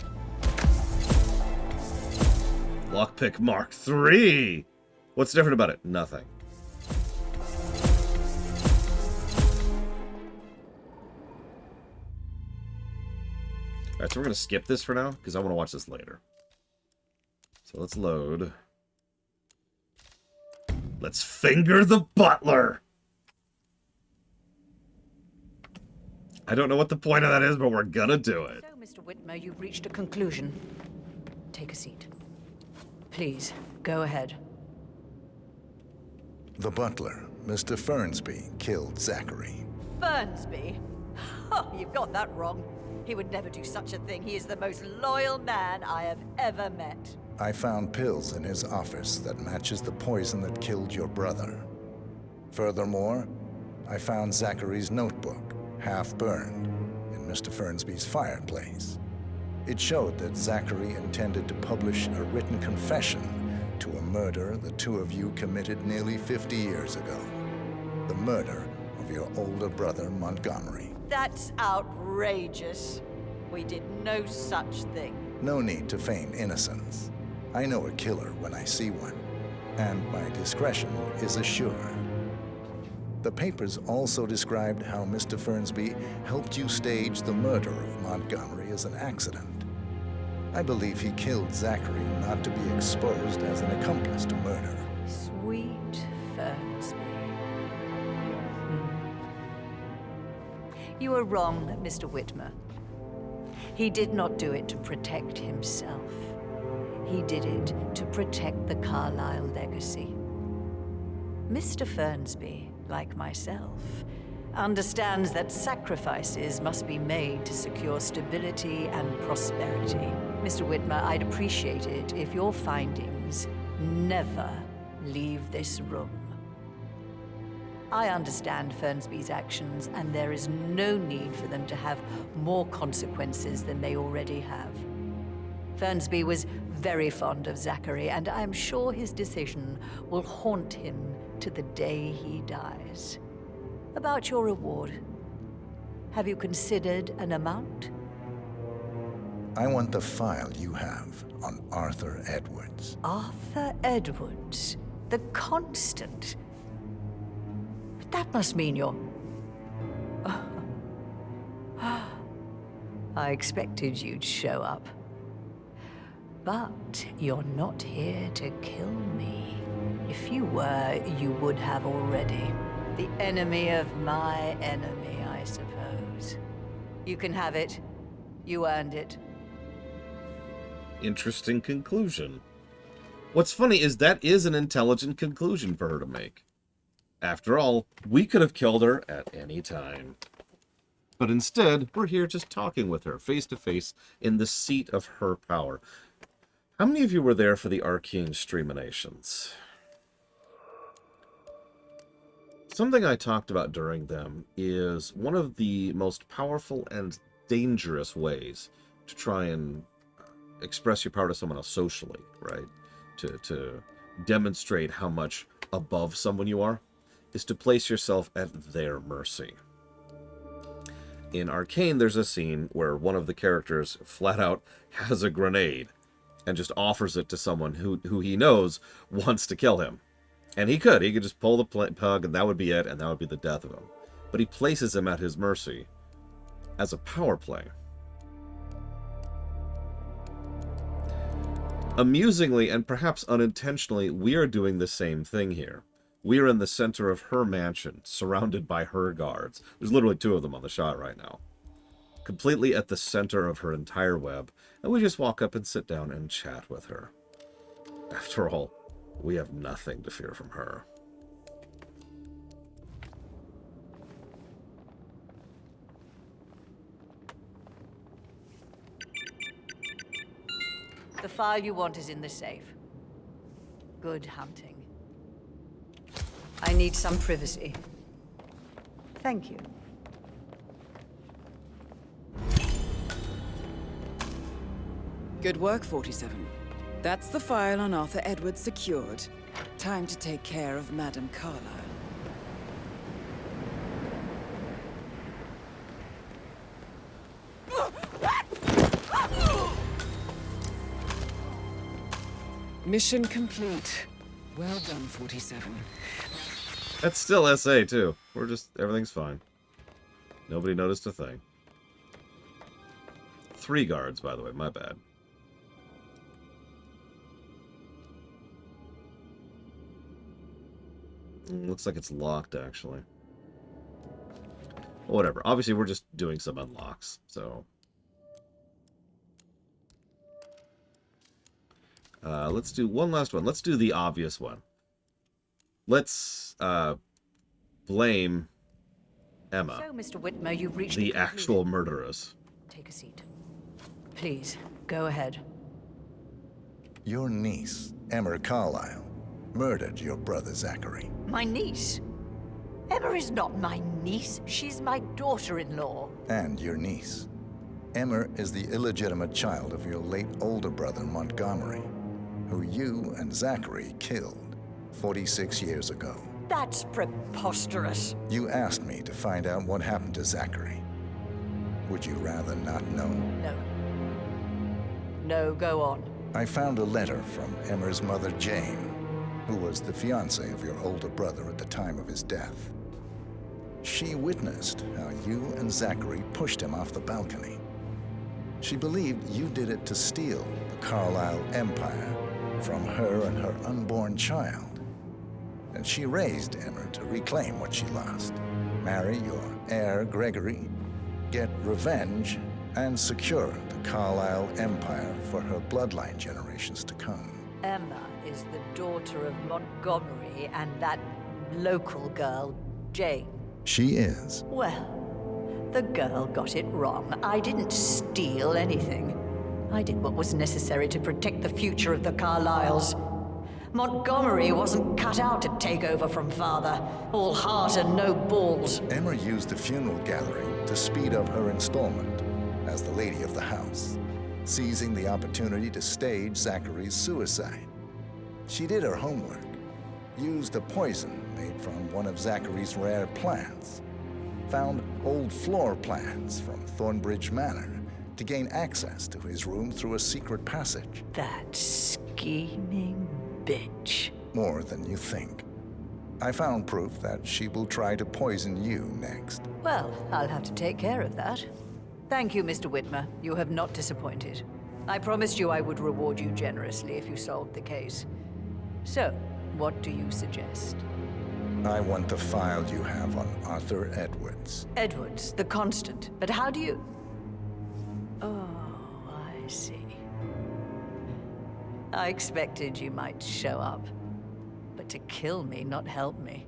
S1: Lockpick Mark III! What's different about it? Nothing. Alright, so we're going to skip this for now, because I want to watch this later. So let's load. Let's finger the butler! I don't know what the point of that is, but we're gonna do it.
S10: So, Mr. Whitmer, you've reached a conclusion. Take a seat. Please, go ahead.
S2: The butler, Mr. Fernsby, killed Zachary.
S10: Fernsby? Oh, you've got that wrong. He would never do such a thing. He is the most loyal man I have ever met.
S2: I found pills in his office that matches the poison that killed your brother. Furthermore, I found Zachary's notebook, half burned, in Mr. Fernsby's fireplace. It showed that Zachary intended to publish a written confession to a murder the two of you committed nearly 50 years ago. The murder of your older brother, Montgomery.
S10: That's outrageous. We did no such thing.
S2: No need to feign innocence. I know a killer when I see one, and my discretion is assured. The papers also described how Mr. Fernsby helped you stage the murder of Montgomery as an accident. I believe he killed Zachary not to be exposed as an accomplice to murder.
S10: You are wrong, Mr. Whitmer. He did not do it to protect himself. He did it to protect the Carlyle legacy. Mr. Fernsby, like myself, understands that sacrifices must be made to secure stability and prosperity. Mr. Whitmer, I'd appreciate it if your findings never leave this room. I understand Fernsby's actions, and there is no need for them to have more consequences than they already have. Fernsby was very fond of Zachary, and I'm sure his decision will haunt him to the day he dies. About your reward, have you considered an amount?
S2: I want the file you have on Arthur Edwards.
S10: Arthur Edwards, the Constant. But that must mean you're... I expected you'd show up. But you're not here to kill me. If you were, you would have already. The enemy of my enemy, I suppose. You can have it. You earned it.
S1: Interesting conclusion. What's funny is that is an intelligent conclusion for her to make. After all, we could have killed her at any time. But instead, we're here just talking with her, face to face, in the seat of her power. How many of you were there for the Arcane Streaminations? Something I talked about during them is one of the most powerful and dangerous ways to try and express your power to someone else socially, right? To demonstrate how much above someone you are, is to place yourself at their mercy. In Arcane, there's a scene where one of the characters flat out has a grenade and just offers it to someone who he knows wants to kill him. And he could just pull the plug and that would be it, and that would be the death of him. But he places him at his mercy as a power play. Amusingly, and perhaps unintentionally, we are doing the same thing here. We are in the center of her mansion, surrounded by her guards. There's literally 2 of them on the shot right now. Completely at the center of her entire web, and we just walk up and sit down and chat with her. After all, we have nothing to fear from her.
S10: The file you want is in the safe. Good hunting. I need some privacy. Thank you.
S4: Good work, 47. That's the file on Arthur Edwards secured. Time to take care of Madame Carlyle. Mission complete. Well done, 47.
S1: That's still SA, too. Everything's fine. Nobody noticed a thing. 3 guards, by the way, my bad. Looks like it's locked, actually. Well, whatever. Obviously, we're just doing some unlocks, so... let's do one last one. Let's do the obvious one. Let's blame Emma,
S10: So, Mr. Whitmer, you've reached
S1: the actual murderess.
S10: Take a seat. Please, go ahead.
S2: Your niece, Emma Carlyle, murdered your brother Zachary.
S10: My niece? Emma is not my niece. She's my daughter-in-law.
S2: And your niece. Emma is the illegitimate child of your late older brother Montgomery, who you and Zachary killed 46 years ago.
S10: That's preposterous.
S2: You asked me to find out what happened to Zachary. Would you rather not know?
S10: No. No, go on.
S2: I found a letter from Emma's mother, Jane, who was the fiancée of your older brother at the time of his death. She witnessed how you and Zachary pushed him off the balcony. She believed you did it to steal the Carlyle empire from her and her unborn child. And she raised Emma to reclaim what she lost, marry your heir, Gregory, get revenge and secure the Carlisle Empire for her bloodline generations to come.
S10: Emma is the daughter of Montgomery and that local girl, Jane.
S2: She is.
S10: Well, the girl got it wrong. I didn't steal anything. I did what was necessary to protect the future of the Carlyles. Montgomery wasn't cut out to take over from Father. All heart and no balls.
S2: Emma used the funeral gathering to speed up her installment as the lady of the house, seizing the opportunity to stage Zachary's suicide. She did her homework, used a poison made from one of Zachary's rare plants, found old floor plans from Thornbridge Manor to gain access to his room through a secret passage.
S10: That scheming bitch.
S2: More than you think. I found proof that she will try to poison you next.
S10: Well, I'll have to take care of that. Thank you, Mr. Whitmer. You have not disappointed. I promised you I would reward you generously if you solved the case. So, what do you suggest?
S2: I want the file you have on Arthur Edwards.
S10: Edwards, the Constant. But how do you... Oh, I see. I expected you might show up. But to kill me, not help me.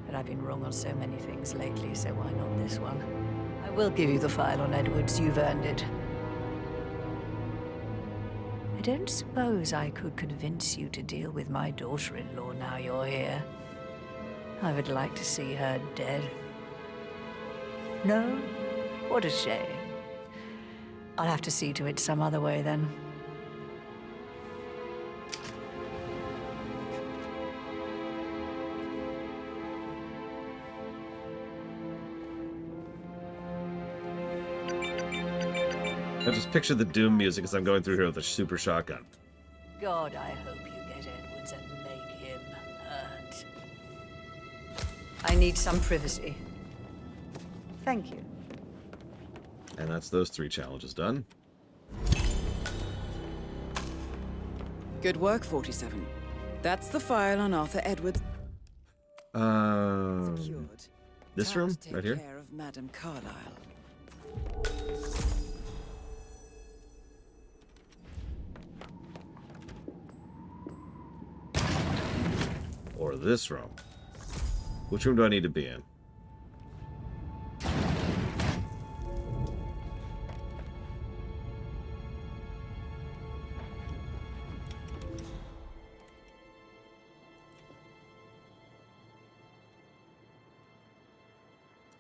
S10: But I've been wrong on so many things lately, so why not this one? I will give you the file on Edwards. You've earned it. I don't suppose I could convince you to deal with my daughter-in-law now you're here. I would like to see her dead. No? What a shame. I'll have to see to it some other way then.
S1: I just picture the Doom music as I'm going through here with a super shotgun.
S10: God, I hope you get Edwards and make him hurt. I need some privacy. Thank you.
S1: And that's those 3 challenges done.
S4: Good work, 47. That's the file on Arthur Edwards.
S1: This
S4: Time
S1: room
S4: to take
S1: right here.
S4: care of Madame Carlisle.
S1: Or this room. Which room do I need to be in?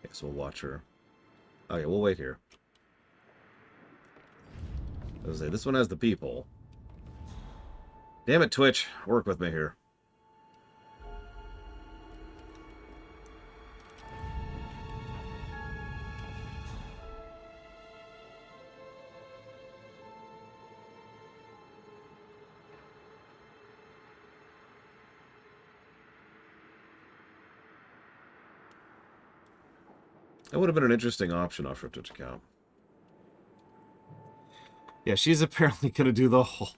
S1: Guess we'll watch her. Oh yeah, we'll wait here. I was gonna say, this one has the peephole. Damn it, Twitch. Work with me here. That would have been an interesting option off her Twitch account. Yeah, she's apparently going to do the whole...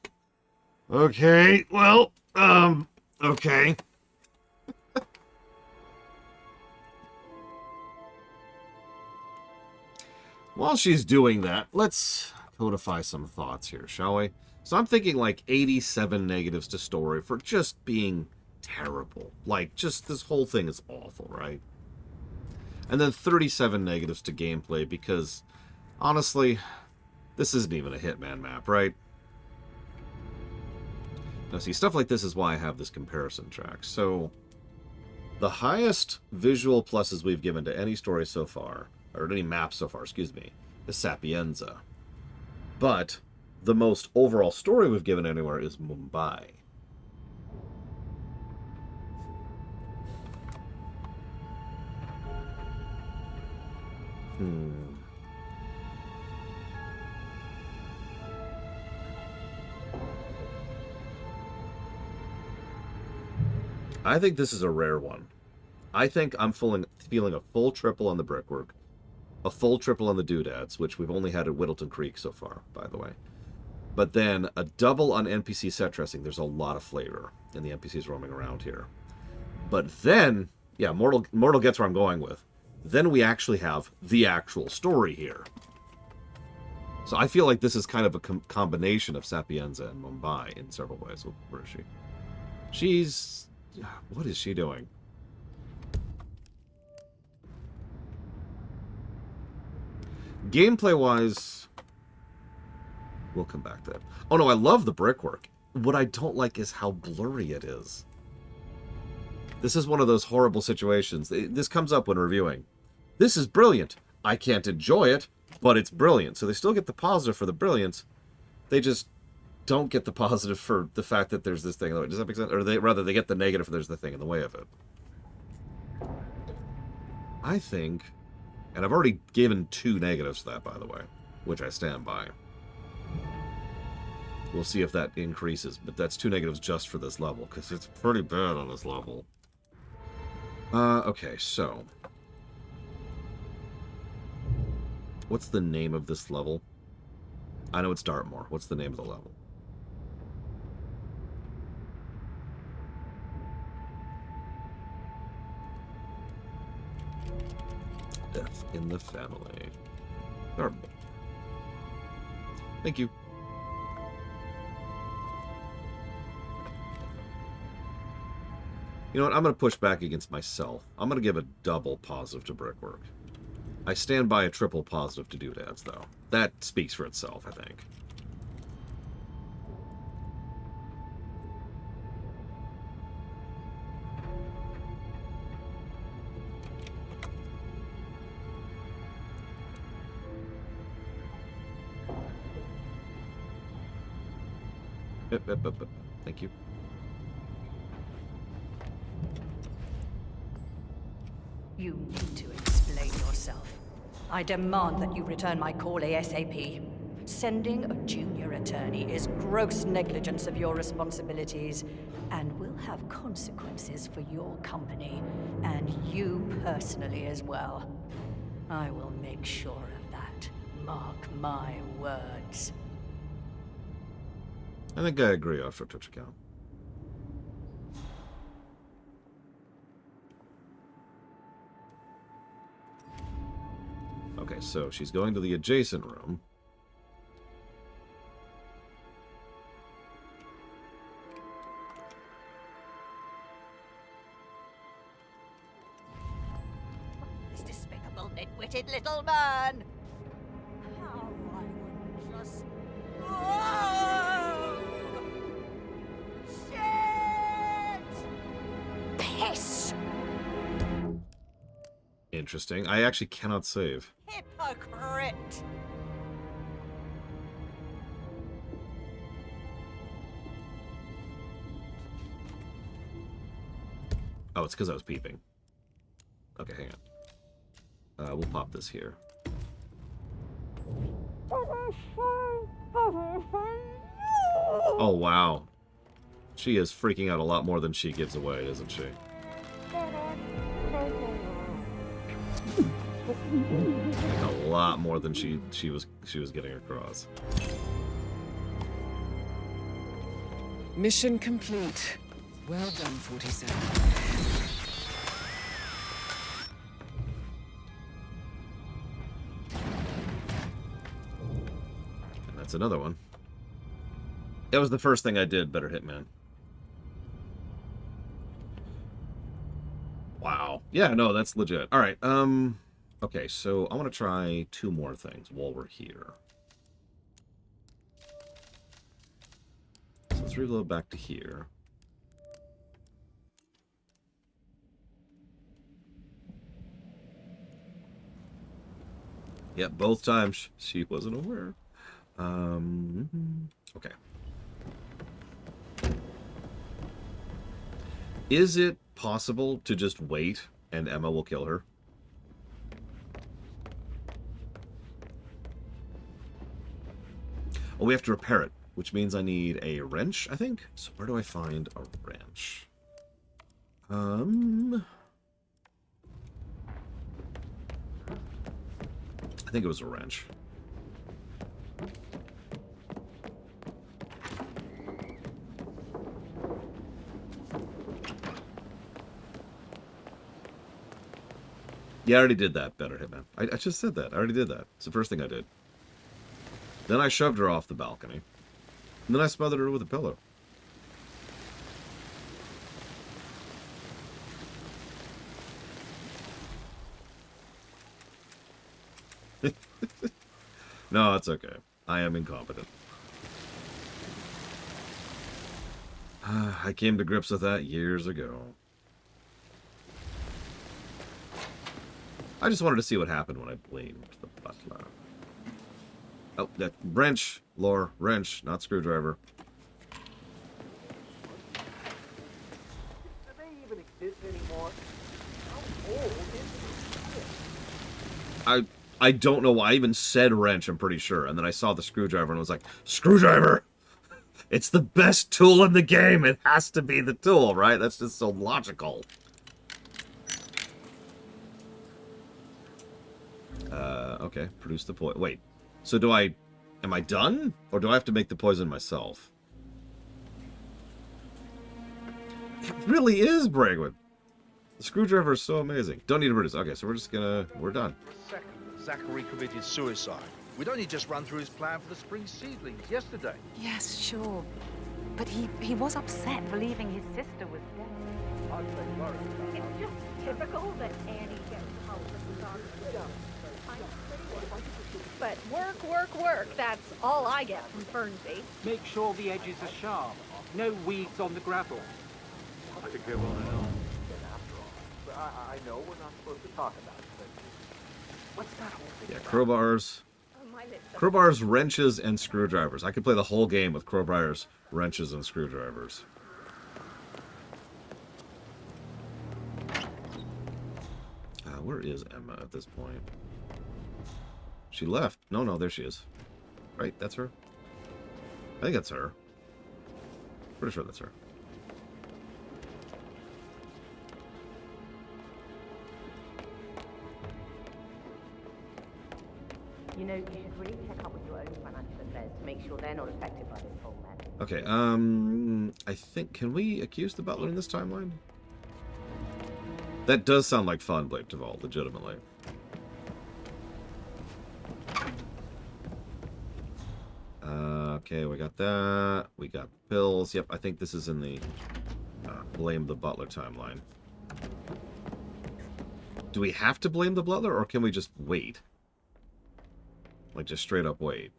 S1: Okay, well, okay. While she's doing that, let's codify some thoughts here, shall we? So I'm thinking like 87 negatives to story for just being terrible. Like, just this whole thing is awful, right? And then 37 negatives to gameplay because, honestly, this isn't even a Hitman map, right? Now see, stuff like this is why I have this comparison track. So, the highest visual pluses we've given to any story so far, or any map so far, excuse me, is Sapienza. But, the most overall story we've given anywhere is Mumbai. I think this is a rare one. I think I'm feeling a full triple on the brickwork, a full triple on the doodads, which we've only had at Whittleton Creek so far, by the way. But then a double on NPC set dressing. There's a lot of flavor in the NPCs roaming around here. But then, yeah, Mortal gets where I'm going with. then we actually have the actual story here. So I feel like this is kind of a combination of Sapienza and Mumbai in several ways. Where is she? She's... What is she doing? Gameplay-wise, we'll come back to that. Oh no, I love the brickwork. What I don't like is how blurry it is. This is one of those horrible situations. This comes up when reviewing. This is brilliant. I can't enjoy it, but it's brilliant. So they still get the positive for the brilliance. They just don't get the positive for the fact that there's this thing in the way. Does that make sense? Or they get the negative for there's the thing in the way of it. I think, and I've already given 2 negatives to that, by the way, which I stand by. We'll see if that increases, but that's 2 negatives just for this level, because it's pretty bad on this level. Okay, so... What's the name of this level? I know it's Dartmoor. What's the name of the level? Death in the Family. Dartmoor. Thank you. You know what? I'm going to push back against myself. I'm going to give a double positive to brickwork. I stand by a triple positive to doodads, though. That speaks for itself, I think. Yep. Thank you.
S10: You need to explain yourself. I demand that you return my call ASAP. Sending a junior attorney is gross negligence of your responsibilities and will have consequences for your company and you personally as well. I will make sure of that. Mark my words.
S1: I think I agree after a Twitch account. Okay, so she's going to the adjacent room.
S10: This despicable, nitwitted little man! How I would just... Oh! Shit! Piss!
S1: Interesting. I actually cannot save.
S10: Hypocrite!
S1: Oh, it's because I was peeping. Okay, hang on. We'll pop this here. Oh, wow. She is freaking out a lot more than she gives away, isn't she? Like a lot more than she was getting across.
S4: Mission complete. Well done, 47.
S1: And that's another one. That was the first thing I did, better Hitman. Wow. Yeah, no, that's legit. All right. Okay, so I want to try 2 more things while we're here. So let's reload back to here. Yep, both times she wasn't aware. Okay. Is it possible to just wait and Emma will kill her? Oh, we have to repair it, which means I need a wrench, I think. So where do I find a wrench? I think it was a wrench. Yeah, I already did that, better Hitman. I just said that. I already did that. It's the first thing I did. Then I shoved her off the balcony. And then I smothered her with a pillow. No, it's okay. I am incompetent. I came to grips with that years ago. I just wanted to see what happened when I blamed the butler. Oh, that wrench, Lore, wrench, not screwdriver.
S21: Do they even exist anymore? How old is it?
S1: I don't know why I even said wrench, I'm pretty sure. And then I saw the screwdriver and was like, screwdriver! It's the best tool in the game. It has to be the tool, right? That's just so logical. Okay, produce the poison. Wait, so am I done? Or do I have to make the poison myself? It really is, Bragwood. The screwdriver is so amazing. Don't need to produce. Okay, so we're done.
S22: For a second, Zachary committed suicide. We'd only just run through his plan for the spring seedlings yesterday.
S8: Yes, sure. But he was upset believing his sister was dead.
S22: I'd say worried.
S3: It's just typical that Annie gets hold of the dog. But work, that's all I get from Fernsby.
S13: Make sure the edges are sharp. No weeds on the gravel.
S21: I could go on and on. I know we're not supposed to talk about it, but what's that whole thing?
S1: Yeah, crowbars. Crowbars, wrenches, and screwdrivers. I could play the whole game with crowbars, wrenches, and screwdrivers. Where is Emma at this point? She left. No, there she is. Right, that's her. I think that's her. Pretty sure that's her.
S14: You know, you should really check up with your own financial affairs to make sure they're not affected by this whole mess.
S1: Okay, I think, can we accuse the butler in this timeline? That does sound like fun, Blake Duvall, legitimately. Okay, we got that. We got pills. Yep, I think this is in the blame the butler timeline. Do we have to blame the butler, or can we just wait? Like, just straight up wait.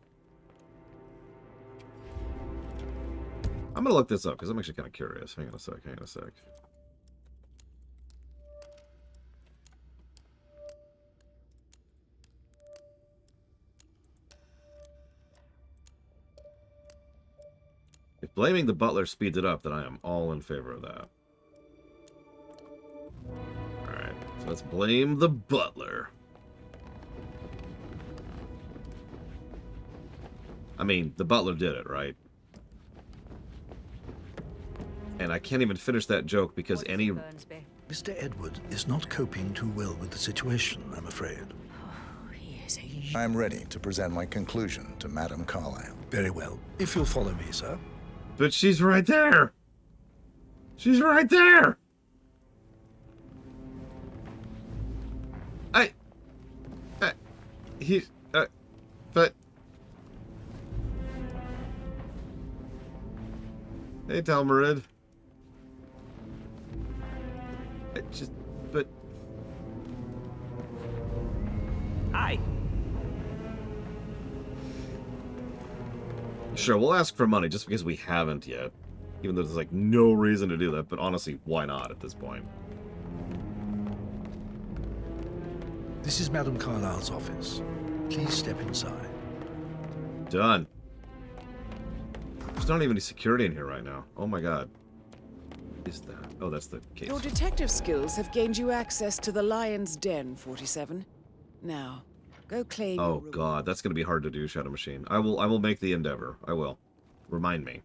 S1: I'm gonna look this up, because I'm actually kind of curious. Hang on a sec. If blaming the butler speeds it up, then I am all in favor of that. Alright, so let's blame the butler. I mean, the butler did it, right? And I can't even finish that joke because any...
S11: Mr. Edward is not coping too well with the situation, I'm afraid.
S2: I'm ready to present my conclusion to Madame Carlyle.
S11: Very well. If you'll follow me, sir.
S1: But she's right there! She's right there! But... Hey, Talmarid. But...
S20: Hi.
S1: Sure, we'll ask for money just because we haven't yet. Even though there's, like, no reason to do that. But honestly, why not at this point?
S11: This is Madame Carlyle's office. Please step inside.
S1: Done. There's not even any security in here right now. Oh my god. What is that? Oh, that's the case.
S4: Your detective skills have gained you access to the Lion's Den, 47. Now, go claim
S1: Oh god, that's gonna be hard to do, Shadow Machine. I will make the endeavor. I will. Remind me.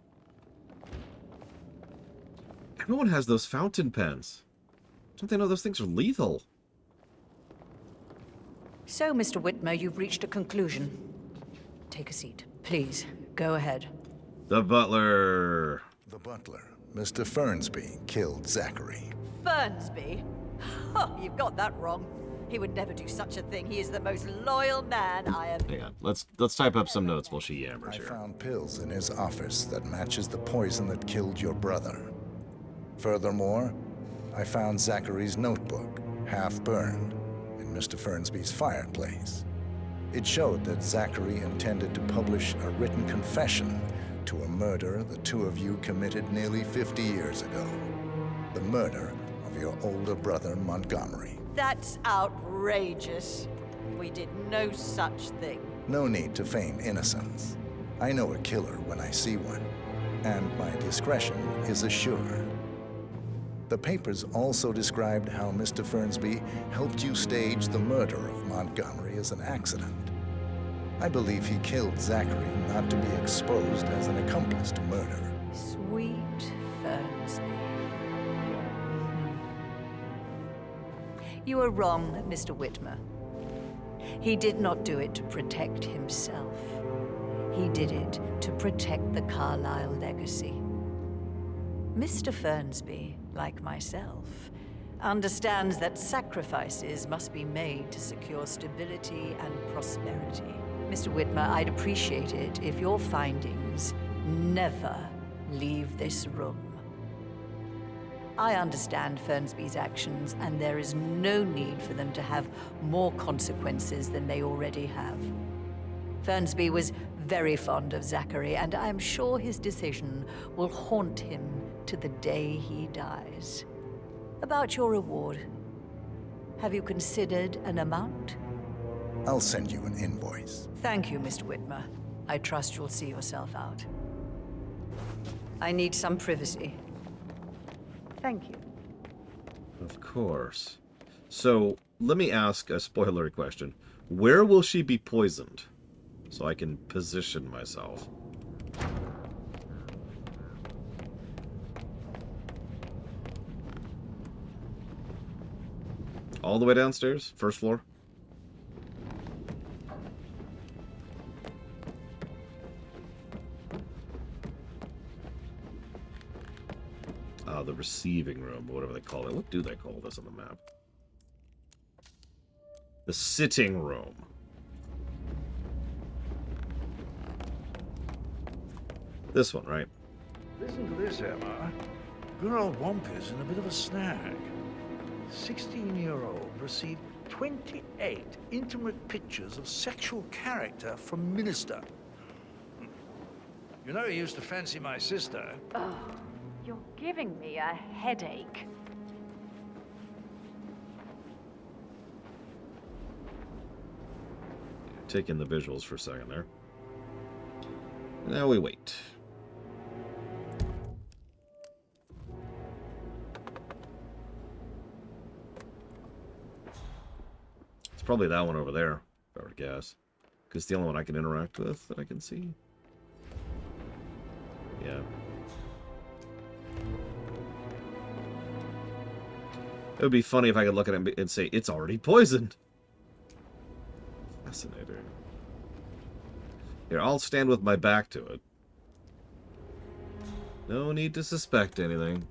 S1: Everyone has those fountain pens. Don't they know those things are lethal?
S10: So, Mr. Whitmer, you've reached a conclusion. Take a seat. Please, go ahead.
S1: The butler.
S2: The butler, Mr. Fernsby, killed Zachary.
S10: Fernsby? Oh, you've got that wrong. He would never do such a thing. He is the most loyal man I have...
S1: Hang on. Let's type up some notes while she yammers
S2: I
S1: here.
S2: found pills in his office that matches the poison that killed your brother. Furthermore, I found Zachary's notebook, half burned, in Mr. Fernsby's fireplace. It showed that Zachary intended to publish a written confession to a murder the two of you committed nearly 50 years ago. The murder of your older brother, Montgomery.
S10: That's outrageous. We did no such thing.
S2: No need to feign innocence. I know a killer when I see one, and my discretion is assured. The papers also described how Mr. Fernsby helped you stage the murder of Montgomery as an accident. I believe he killed Zachary not to be exposed as an accomplice to murder.
S10: Sweet Fernsby. You are wrong, Mr. Whitmer. He did not do it to protect himself. He did it to protect the Carlyle legacy. Mr. Fernsby, like myself, understands that sacrifices must be made to secure stability and prosperity. Mr. Whitmer, I'd appreciate it if your findings never leave this room. I understand Fernsby's actions, and there is no need for them to have more consequences than they already have. Fernsby was very fond of Zachary, and I'm sure his decision will haunt him to the day he dies. About your reward, have you considered an amount?
S2: I'll send you an invoice.
S10: Thank you, Mr. Whitmer. I trust you'll see yourself out. I need some privacy. Thank you.
S1: Of course. So, let me ask a spoilery question. Where will she be poisoned? So I can position myself. All the way downstairs? First floor? The receiving room, or whatever they call it. What do they call this on the map? The sitting room. This one, right?
S22: Listen to this, Emma. Good old Wampy's in a bit of a snag. 16-year-old received 28 intimate pictures of sexual character from Minister. You know he used to fancy my sister.
S8: Oh, you're giving me a headache.
S1: Take in the visuals for a second there. Now we wait. It's probably that one over there, if I were to guess. Because it's the only one I can interact with that I can see. Yeah. It would be funny if I could look at it and say, it's already poisoned. Fascinating. Here, I'll stand with my back to it. No need to suspect anything.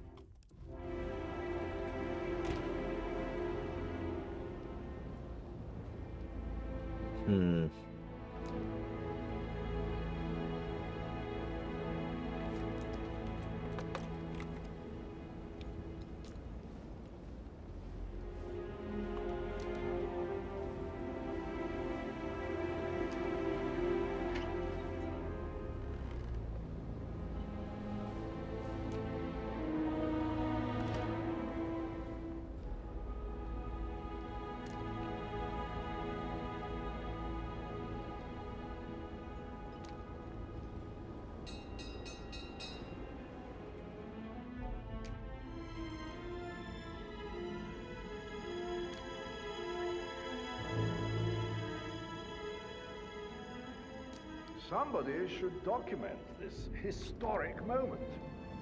S22: Somebody should document this historic moment.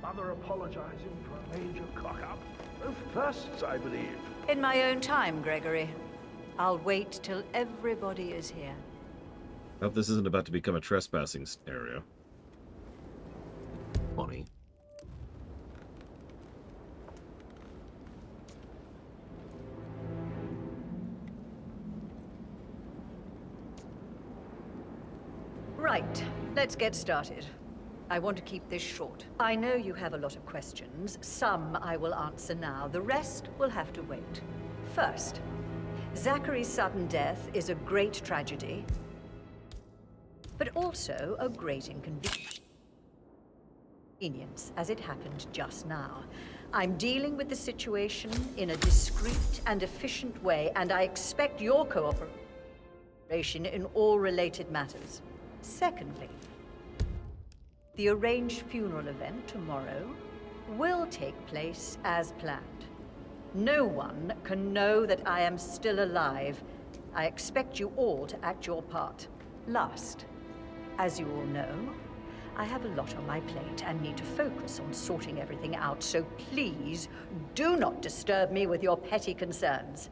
S22: Mother apologizing for a major cock-up. Both firsts, I believe.
S10: In my own time, Gregory. I'll wait till everybody is here.
S1: I hope this isn't about to become a trespassing area. Funny.
S10: Right, let's get started. I want to keep this short. I know you have a lot of questions. Some I will answer now. The rest will have to wait. First, Zachary's sudden death is a great tragedy, but also a great inconvenience, as it happened just now. I'm dealing with the situation in a discreet and efficient way, and I expect your cooperation in all related matters. Secondly, the arranged funeral event tomorrow will take place as planned. No one can know that I am still alive. I expect you all to act your part. Last, as you all know, I have a lot on my plate and need to focus on sorting everything out, so please do not disturb me with your petty concerns.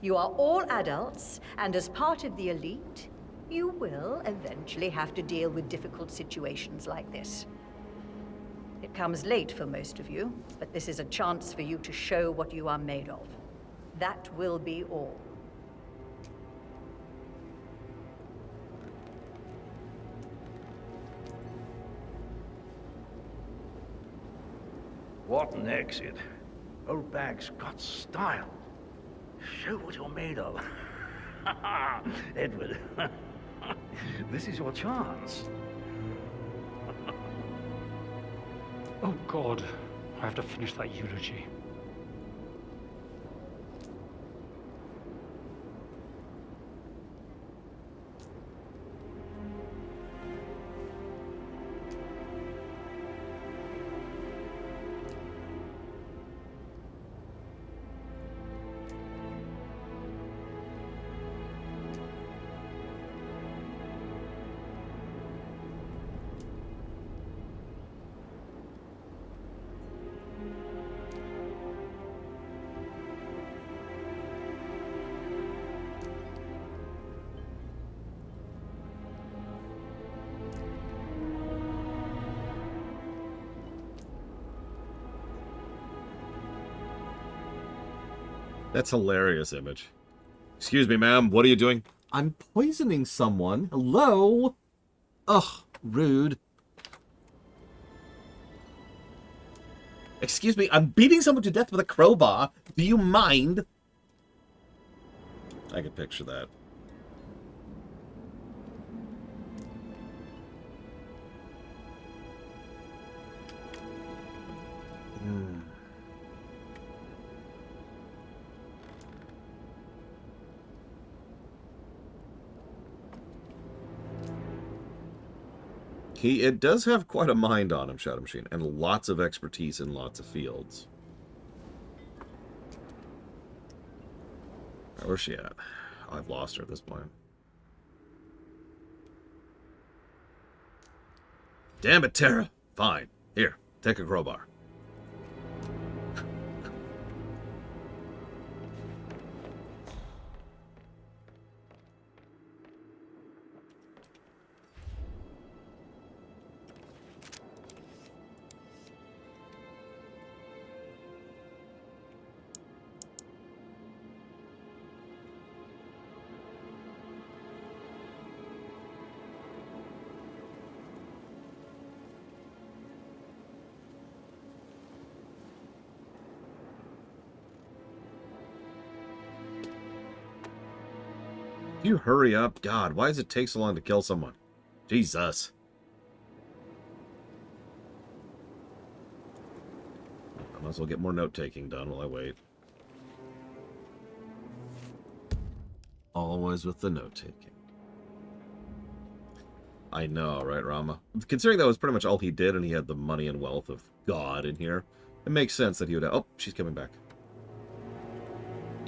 S10: You are all adults, and as part of the elite, you will eventually have to deal with difficult situations like this. It comes late for most of you, but this is a chance for you to show what you are made of. That will be all.
S22: What an exit. Old bag's got style. Show what you're made of. Edward, this is your chance.
S16: Oh, God. I have to finish that eulogy.
S1: That's hilarious image. Excuse me, ma'am. What are you doing? I'm poisoning someone. Hello? Ugh, rude. Excuse me, I'm beating someone to death with a crowbar. Do you mind? I can picture that. It does have quite a mind on him, Shadow Machine, and lots of expertise in lots of fields. Where's she at? Oh, I've lost her at this point. Damn it, Tara. Fine. Here, take a crowbar. You hurry up. God, why does it take so long to kill someone? Jesus. I might as well get more note-taking done while I wait. Always with the note-taking. I know, right, Rama? Considering that was pretty much all he did and he had the money and wealth of God in here, it makes sense that he would have... Oh, she's coming back.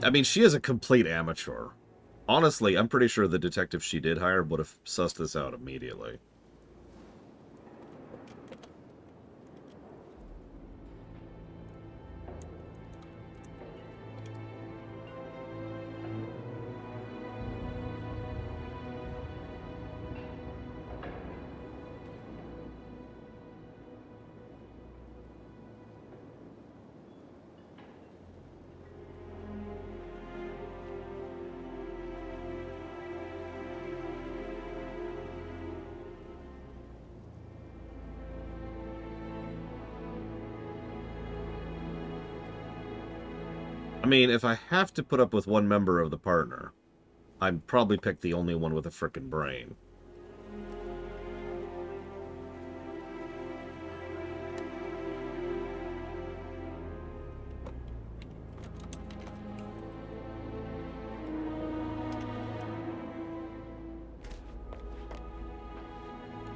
S1: I mean, she is a complete amateur. Honestly, I'm pretty sure the detective she did hire would have sussed this out immediately. I mean, if I have to put up with one member of the partner, I'd probably pick the only one with a frickin' brain.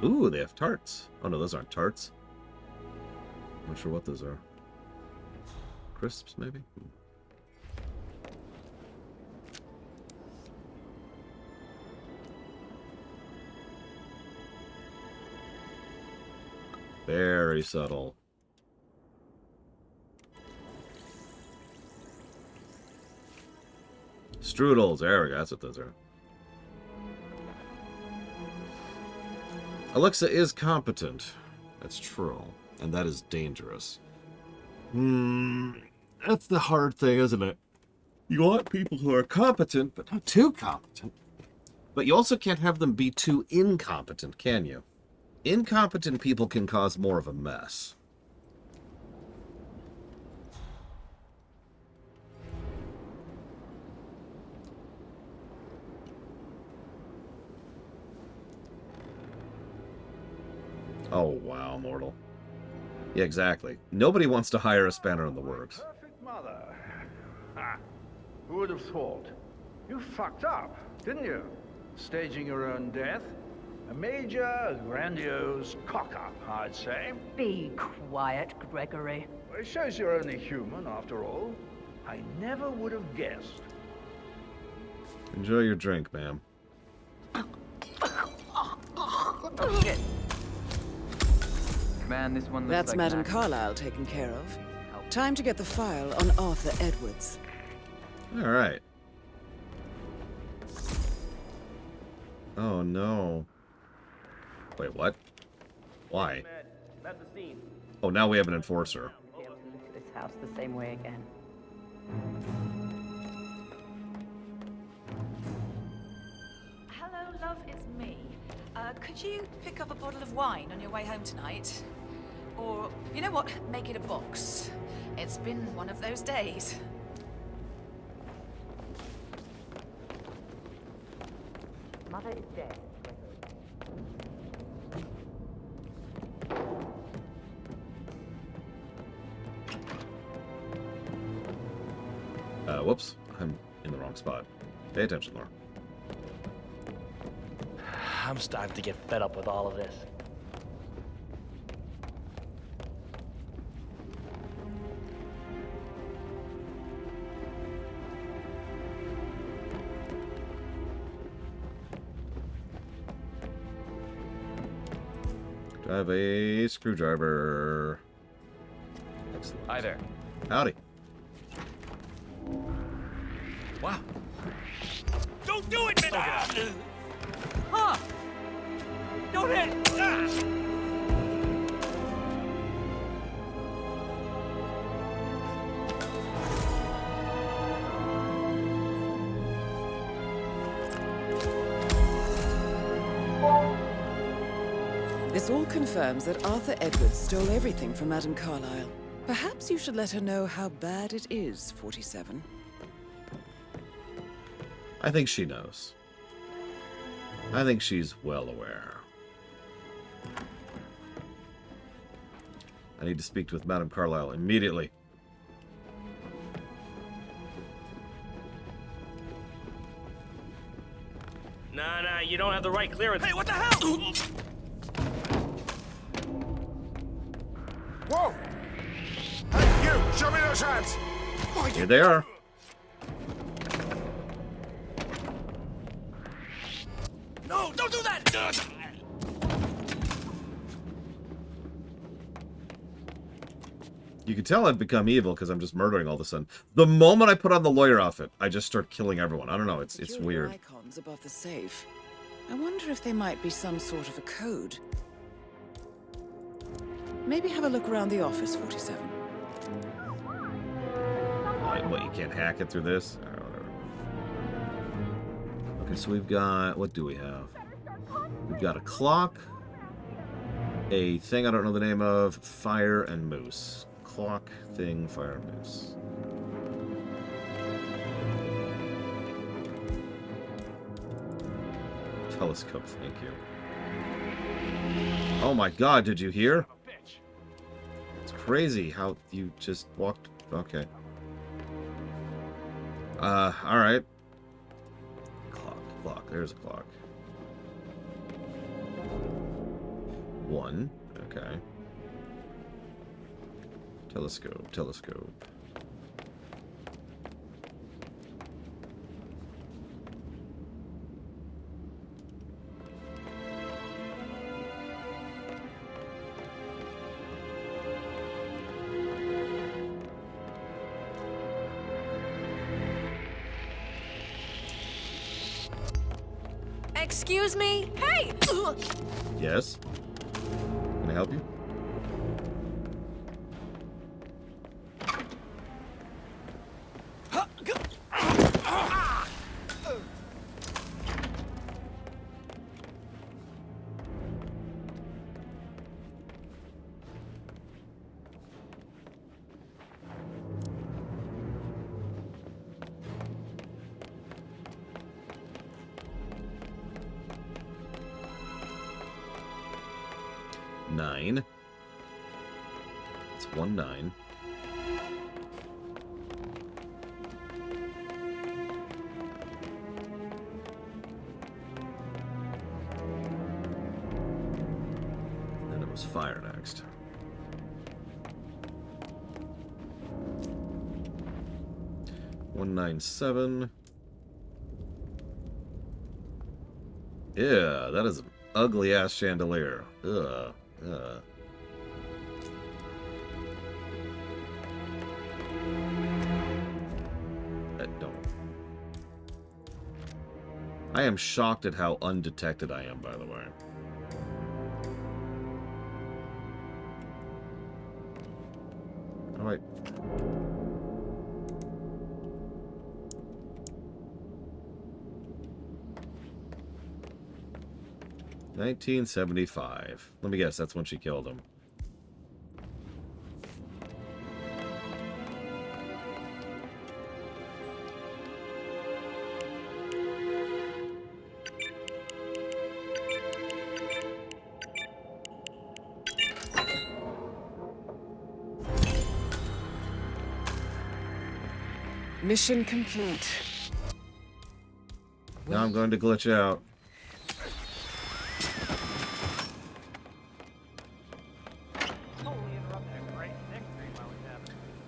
S1: Ooh, they have tarts. Oh no, those aren't tarts. I'm not sure what those are. Crisps, maybe? Very subtle. Strudels, there we go, that's what those are. Alexa is competent. That's true. And that is dangerous. That's the hard thing, isn't it? You want people who are competent, but not too competent. But you also can't have them be too incompetent, can you? Incompetent people can cause more of a mess. Oh, wow, mortal. Yeah, exactly. Nobody wants to hire a spanner in the works.
S22: Perfect mother. Ha! Who would have thought? You fucked up, didn't you? Staging your own death? A major, grandiose cock-up, I'd say.
S8: Be quiet, Gregory.
S22: Well, it shows you're only human, after all. I never would have guessed.
S1: Enjoy your drink, ma'am.
S8: Oh, shit.
S6: Man, this one looks
S4: That's
S6: like
S4: Madame
S6: Mac.
S4: Carlyle taken care of. Time to get the file on Arthur Edwards.
S1: All right. Oh, no. Wait, what? Why?
S6: That's the scene.
S1: Oh, now we have an enforcer.
S14: Be able to look at this house the same way again.
S15: Hello, love, it's me. Could you pick up a bottle of wine on your way home tonight? Or, you know what? Make it a box. It's been one of those days.
S3: Mother is dead.
S1: Whoops. I'm in the wrong spot. Pay attention, Laura.
S23: I'm starting to get fed up with all of this.
S1: Do I have a screwdriver? Excellent.
S6: Hi there.
S1: Howdy.
S20: Wow. Don't do it, man! Huh! Don't hit!
S4: This all confirms that Arthur Edwards stole everything from Madame Carlyle. Perhaps you should let her know how bad it is, 47.
S1: I think she knows. I think she's well aware. I need to speak with Madame Carlyle immediately.
S20: Nah, you don't have the right clearance. Hey, what the hell?
S9: Whoa! Hey, you! Show me those hands!
S1: Here they are.
S20: No, don't do that!
S1: You can tell I've become evil because I'm just murdering all of a sudden. The moment I put on the lawyer outfit, I just start killing everyone. I don't know, it's
S4: Peculiar
S1: weird.
S4: Icons above the safe. I wonder if they might be some sort of a code. Maybe have a look around the office, 47.
S1: What, you can't hack it through this? Whatever. Okay, so we've got... What do we have? We've got a clock. A thing I don't know the name of. Fire and moose. Clock, thing, fire, moose. telescope, thank you. Oh my god, did you hear? It's crazy how you just walked... Okay. Alright. Clock. There's a clock. 1. Okay. Telescope.
S7: Excuse me? Hey!
S1: Yes? Can I help you? Nine. It's 1 9. Then it was fire next. One 9 7. Yeah, that is an ugly ass chandelier. Ugh. Don't. I am shocked at how undetected I am, by the way. All right. $1975. Let me guess, that's when she killed him.
S4: Mission complete.
S1: Now I'm going to glitch out.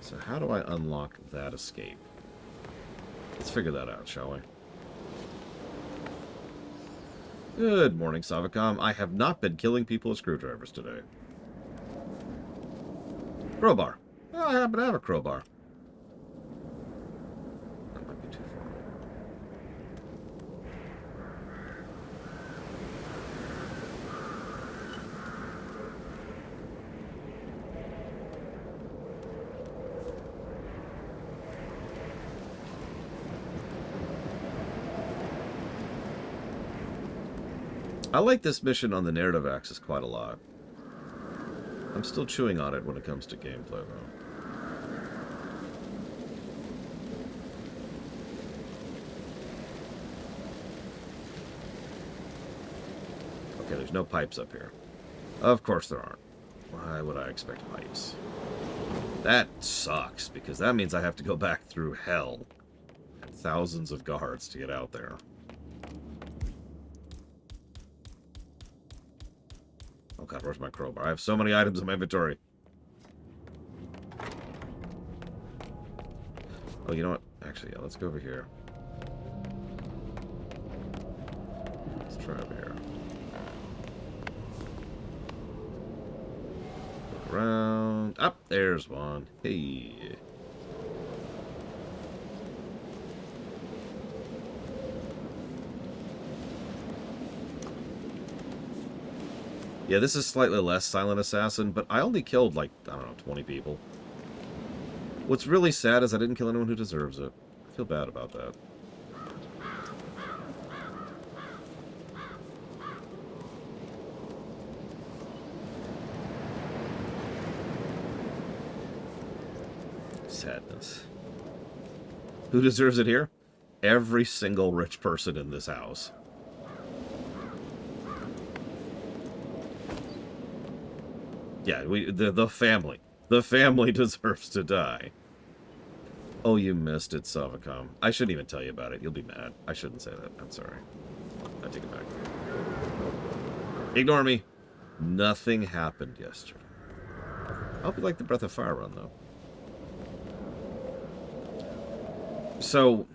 S1: So how do I unlock that escape? Let's figure that out, shall we? Good morning, Savicom. I have not been killing people with screwdrivers today. Crowbar. Well, I happen to have a crowbar. That might be too far. I like this mission on the narrative axis quite a lot. I'm still chewing on it when it comes to gameplay, though. Okay, there's no pipes up here. Of course there aren't. Why would I expect pipes? That sucks, because that means I have to go back through hell. Thousands of guards to get out there. Oh god, where's my crowbar? I have so many items in my inventory. Oh, you know what? Actually, yeah, let's go over here. Let's try over here. Look around. Up, there's one. Hey. Yeah, this is slightly less Silent Assassin, but I only killed, like, I don't know, 20 people. What's really sad is I didn't kill anyone who deserves it. I feel bad about that. Sadness. Who deserves it here? Every single rich person in this house. Yeah, the family. The family deserves to die. Oh, you missed it, Savacom. I shouldn't even tell you about it. You'll be mad. I shouldn't say that. I'm sorry. I take it back. Ignore me. Nothing happened yesterday. I hope you like the Breath of Fire run, though. So,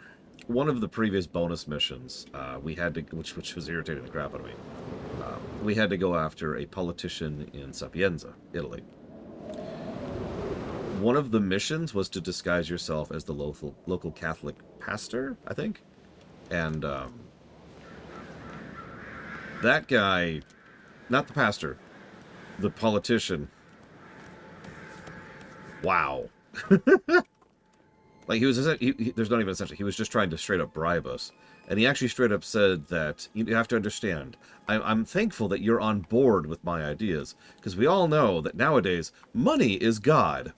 S1: one of the previous bonus missions, we had to, which was irritating the crap out of me. We had to go after a politician in Sapienza, Italy. One of the missions was to disguise yourself as the local Catholic pastor, I think. And that guy, not the pastor, the politician. Wow. Like, there's not even essentially, he was just trying to straight up bribe us. And he actually straight up said that, you have to understand, I'm thankful that you're on board with my ideas, because we all know that nowadays, money is God.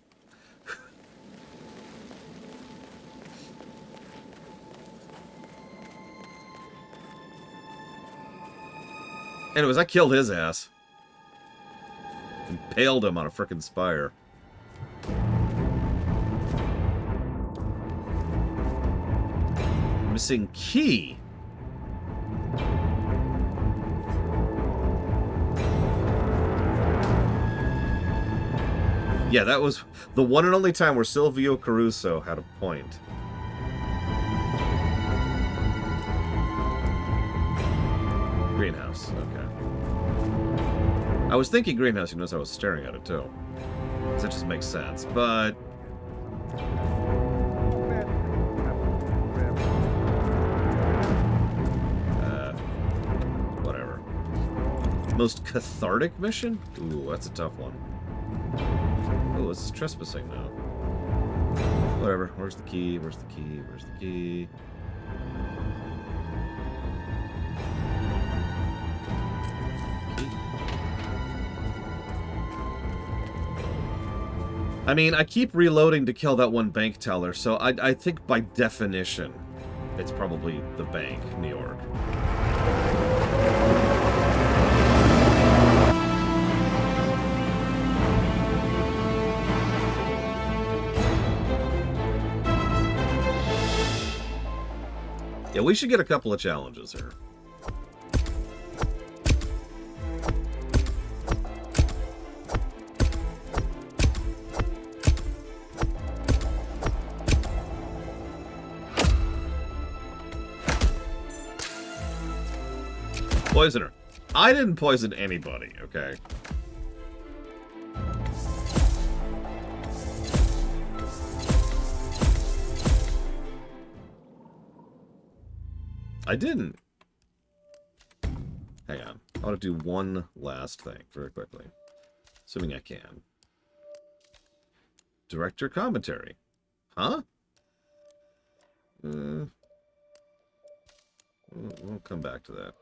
S1: Anyways, I killed his ass. Impaled him on a frickin' spire. Missing key. Yeah, that was the one and only time where Silvio Caruso had a point. Greenhouse, okay. I was thinking greenhouse, you notice I was staring at it too. That just makes sense, but... whatever. Most cathartic mission? Ooh, that's a tough one. Oh, this is trespassing now. Whatever, where's the key, where's the key, where's the key? I mean, I keep reloading to kill that one bank teller, so I think by definition, it's probably the bank, New York. Yeah, we should get a couple of challenges here. Poisoner. I didn't poison anybody, okay? I didn't. Hang on. I want to do one last thing very quickly. Assuming I can. Director commentary. Huh? We'll come back to that.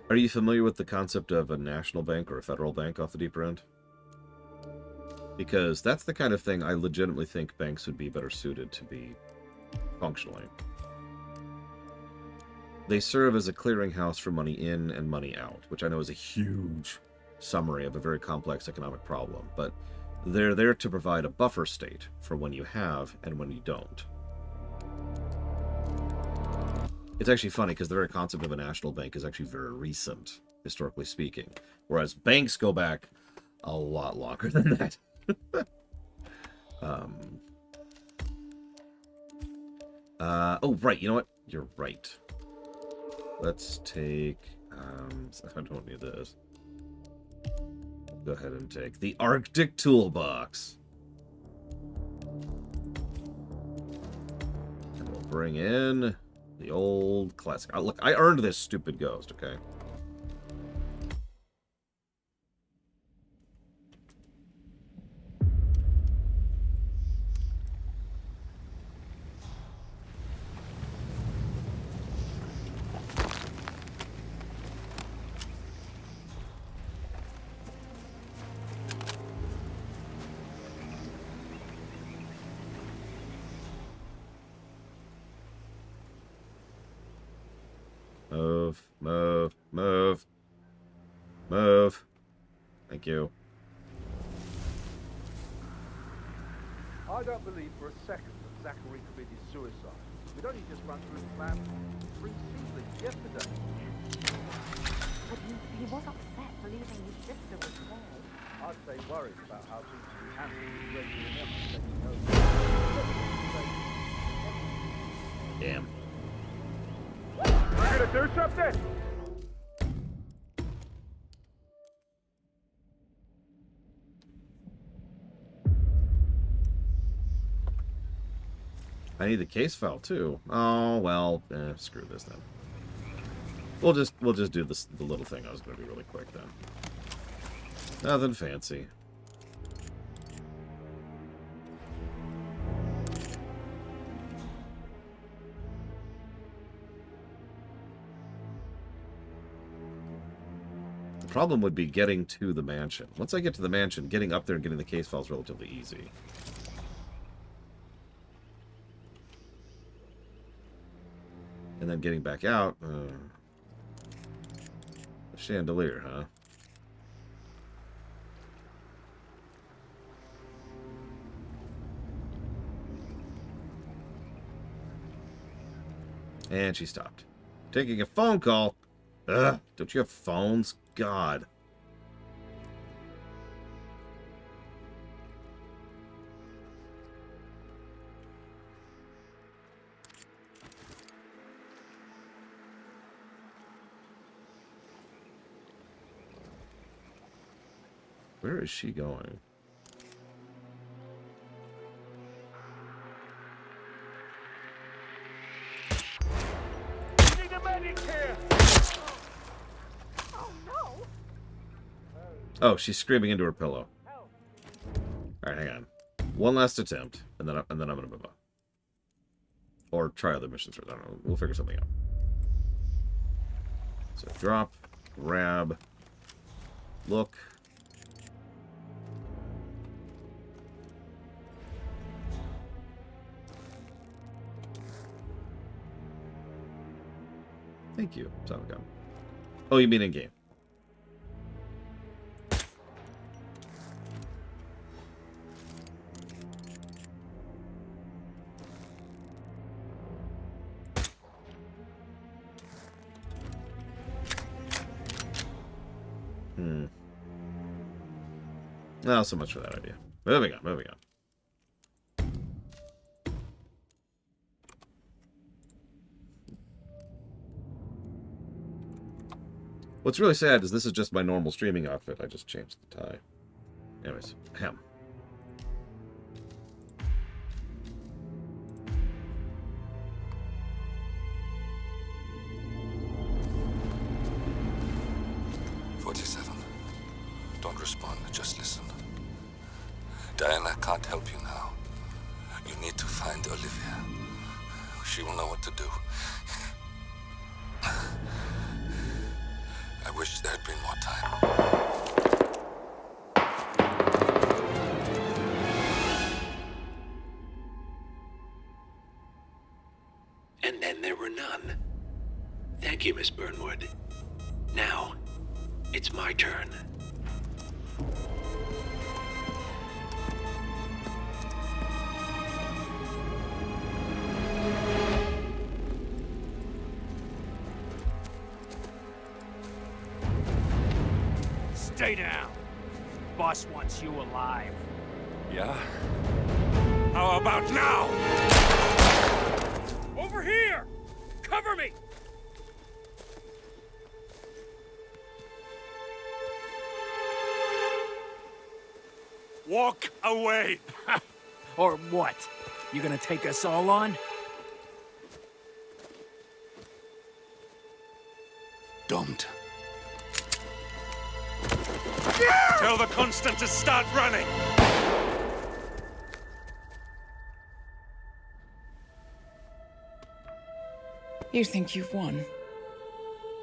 S1: Are you familiar with the concept of a national bank or a federal bank off the deeper end? Because that's the kind of thing I legitimately think banks would be better suited to be functionally. They serve as a clearinghouse for money in and money out, which I know is a huge summary of a very complex economic problem, but they're there to provide a buffer state for when you have and when you don't. It's actually funny because the very concept of a national bank is actually very recent, historically speaking, whereas banks go back a lot longer than that. Oh, right, you know what? You're right. Let's take... I don't need this. Go ahead and take the Arctic Toolbox. And we'll bring in the old classic. Oh, look, I earned this stupid ghost, okay? Move. Move. Move. Move. Thank you.
S22: I don't believe for a second that Zachary committed suicide. We'd only just run through the plan 3 seedlings yesterday.
S3: But he was upset believing his sister was dead.
S22: I'd say worried about how things would be handled with regular enough to let you know.
S1: Damn.
S21: You gonna do something?
S1: I need the case file too. Oh well, screw this then. We'll just do this the little thing I was going to do really quick then. Nothing fancy. The problem would be getting to the mansion. Once I get to the mansion, getting up there and getting the case file is relatively easy. And then getting back out. The chandelier, huh? And she stopped. Taking a phone call. Ugh, don't you have phones? God. Where is she going?
S21: Need a medic here!
S3: Oh no!
S1: Oh, she's screaming into her pillow. Alright, hang on. One last attempt, and then I'm gonna move on. Or try other missions first. I don't know. We'll figure something out. So drop, grab, look. Thank you, Samicom. Oh, you mean in game? Not so much for that idea. Moving on, moving on. What's really sad is this is just my normal streaming outfit. I just changed the tie. Anyways, ham.
S12: Don't respond, just listen. Diana can't help you now. You need to find Olivia. She will know what to do. I wish there had been more time.
S17: And then there were none. Thank you, Miss Burnwood. Now, it's my turn.
S20: Stay down. Boss wants you alive.
S9: Yeah? How about now?
S20: Over here! Cover me!
S9: Walk away!
S20: Or what? You gonna take us all on?
S12: Don't.
S9: Tell the Constant to start running!
S4: You think you've won?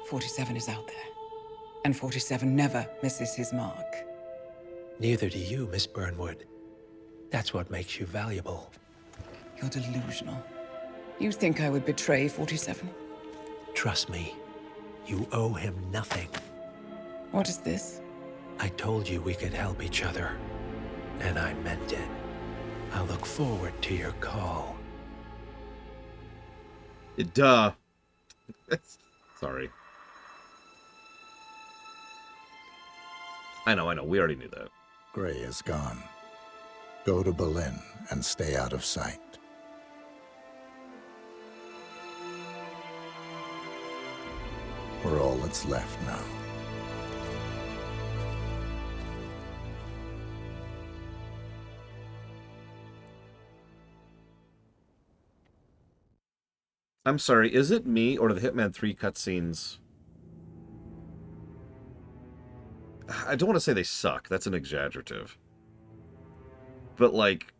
S4: 47 is out there. And 47 never misses his mark.
S17: Neither do you, Miss Burnwood. That's what makes you valuable.
S4: You're delusional. You think I would betray 47?
S17: Trust me, You owe him nothing.
S4: What is this?
S17: I told you we could help each other, and I meant it. I look forward to your call.
S1: Duh. Sorry. I know. We already knew that.
S2: Gray is gone. Go to Berlin and stay out of sight. We're all that's left now.
S1: I'm sorry, is it me or do the Hitman 3 cutscenes... I don't want to say they suck, that's an exaggerative. But, like...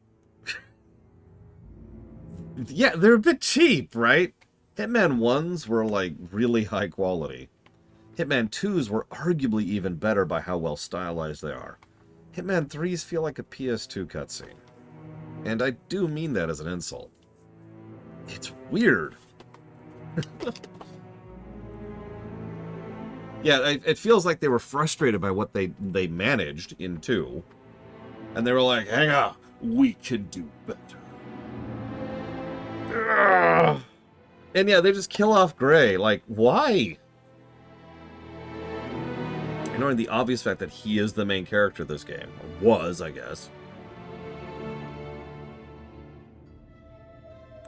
S1: yeah, they're a bit cheap, right? Hitman 1s were, like, really high quality. Hitman 2s were arguably even better by how well stylized they are. Hitman 3s feel like a PS2 cutscene. And I do mean that as an insult. It's weird. Yeah, it feels like they were frustrated by what they managed in 2. And they were like, hang on, we can do better. Ugh. And yeah, they just kill off Gray. Like, why? Ignoring the obvious fact that he is the main character of this game. Or was, I guess.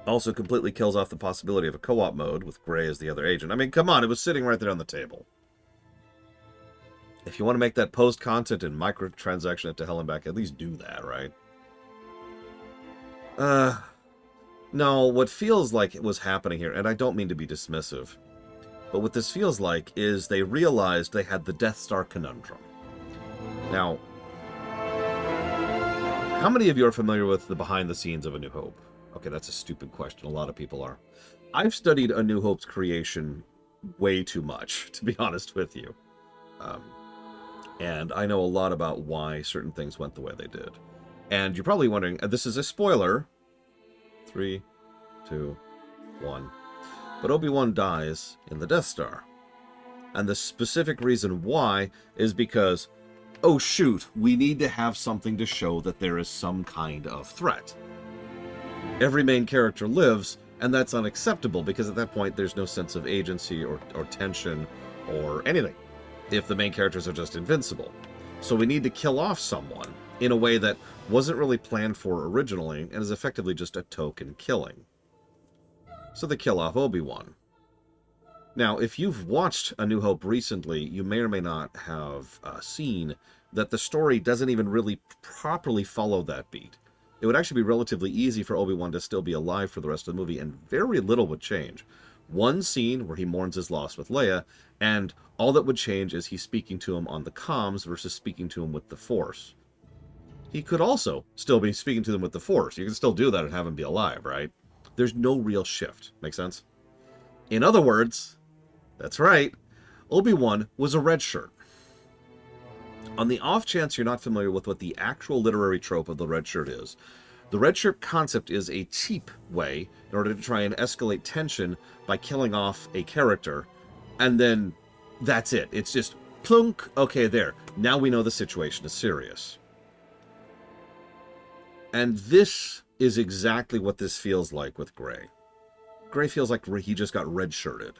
S1: Also completely kills off the possibility of a co-op mode with Gray as the other agent. I mean, come on, it was sitting right there on the table. If you want to make that post-content and microtransaction it to hell and back, at least do that, right? No, what feels like it was happening here, and I don't mean to be dismissive, but what this feels like is they realized they had the Death Star conundrum. Now, how many of you are familiar with the behind the scenes of A New Hope? Okay, that's a stupid question. A lot of people are. I've studied A New Hope's creation way too much, to be honest with you. And I know a lot about why certain things went the way they did. And you're probably wondering, this is a spoiler. 3, 2, 1. But Obi-Wan dies in the Death Star. And the specific reason why is because, oh shoot, we need to have something to show that there is some kind of threat. Every main character lives, and that's unacceptable because at that point there's no sense of agency or tension or anything if the main characters are just invincible. So we need to kill off someone in a way that wasn't really planned for originally and is effectively just a token killing. So they kill off Obi-Wan. Now, if you've watched A New Hope recently, you may or may not have seen that the story doesn't even really properly follow that beat. It would actually be relatively easy for Obi-Wan to still be alive for the rest of the movie, and very little would change. One scene where he mourns his loss with Leia, and all that would change is he's speaking to him on the comms versus speaking to him with the Force. He could also still be speaking to them with the Force. You can still do that and have him be alive, right? There's no real shift. Make sense? In other words, that's right, Obi-Wan was a red shirt. On the off chance you're not familiar with what the actual literary trope of the red shirt is, the red shirt concept is a cheap way in order to try and escalate tension by killing off a character, and then that's it. It's just plunk, okay, there. Now we know the situation is serious. And this is exactly what this feels like with Gray. Gray feels like he just got red-shirted.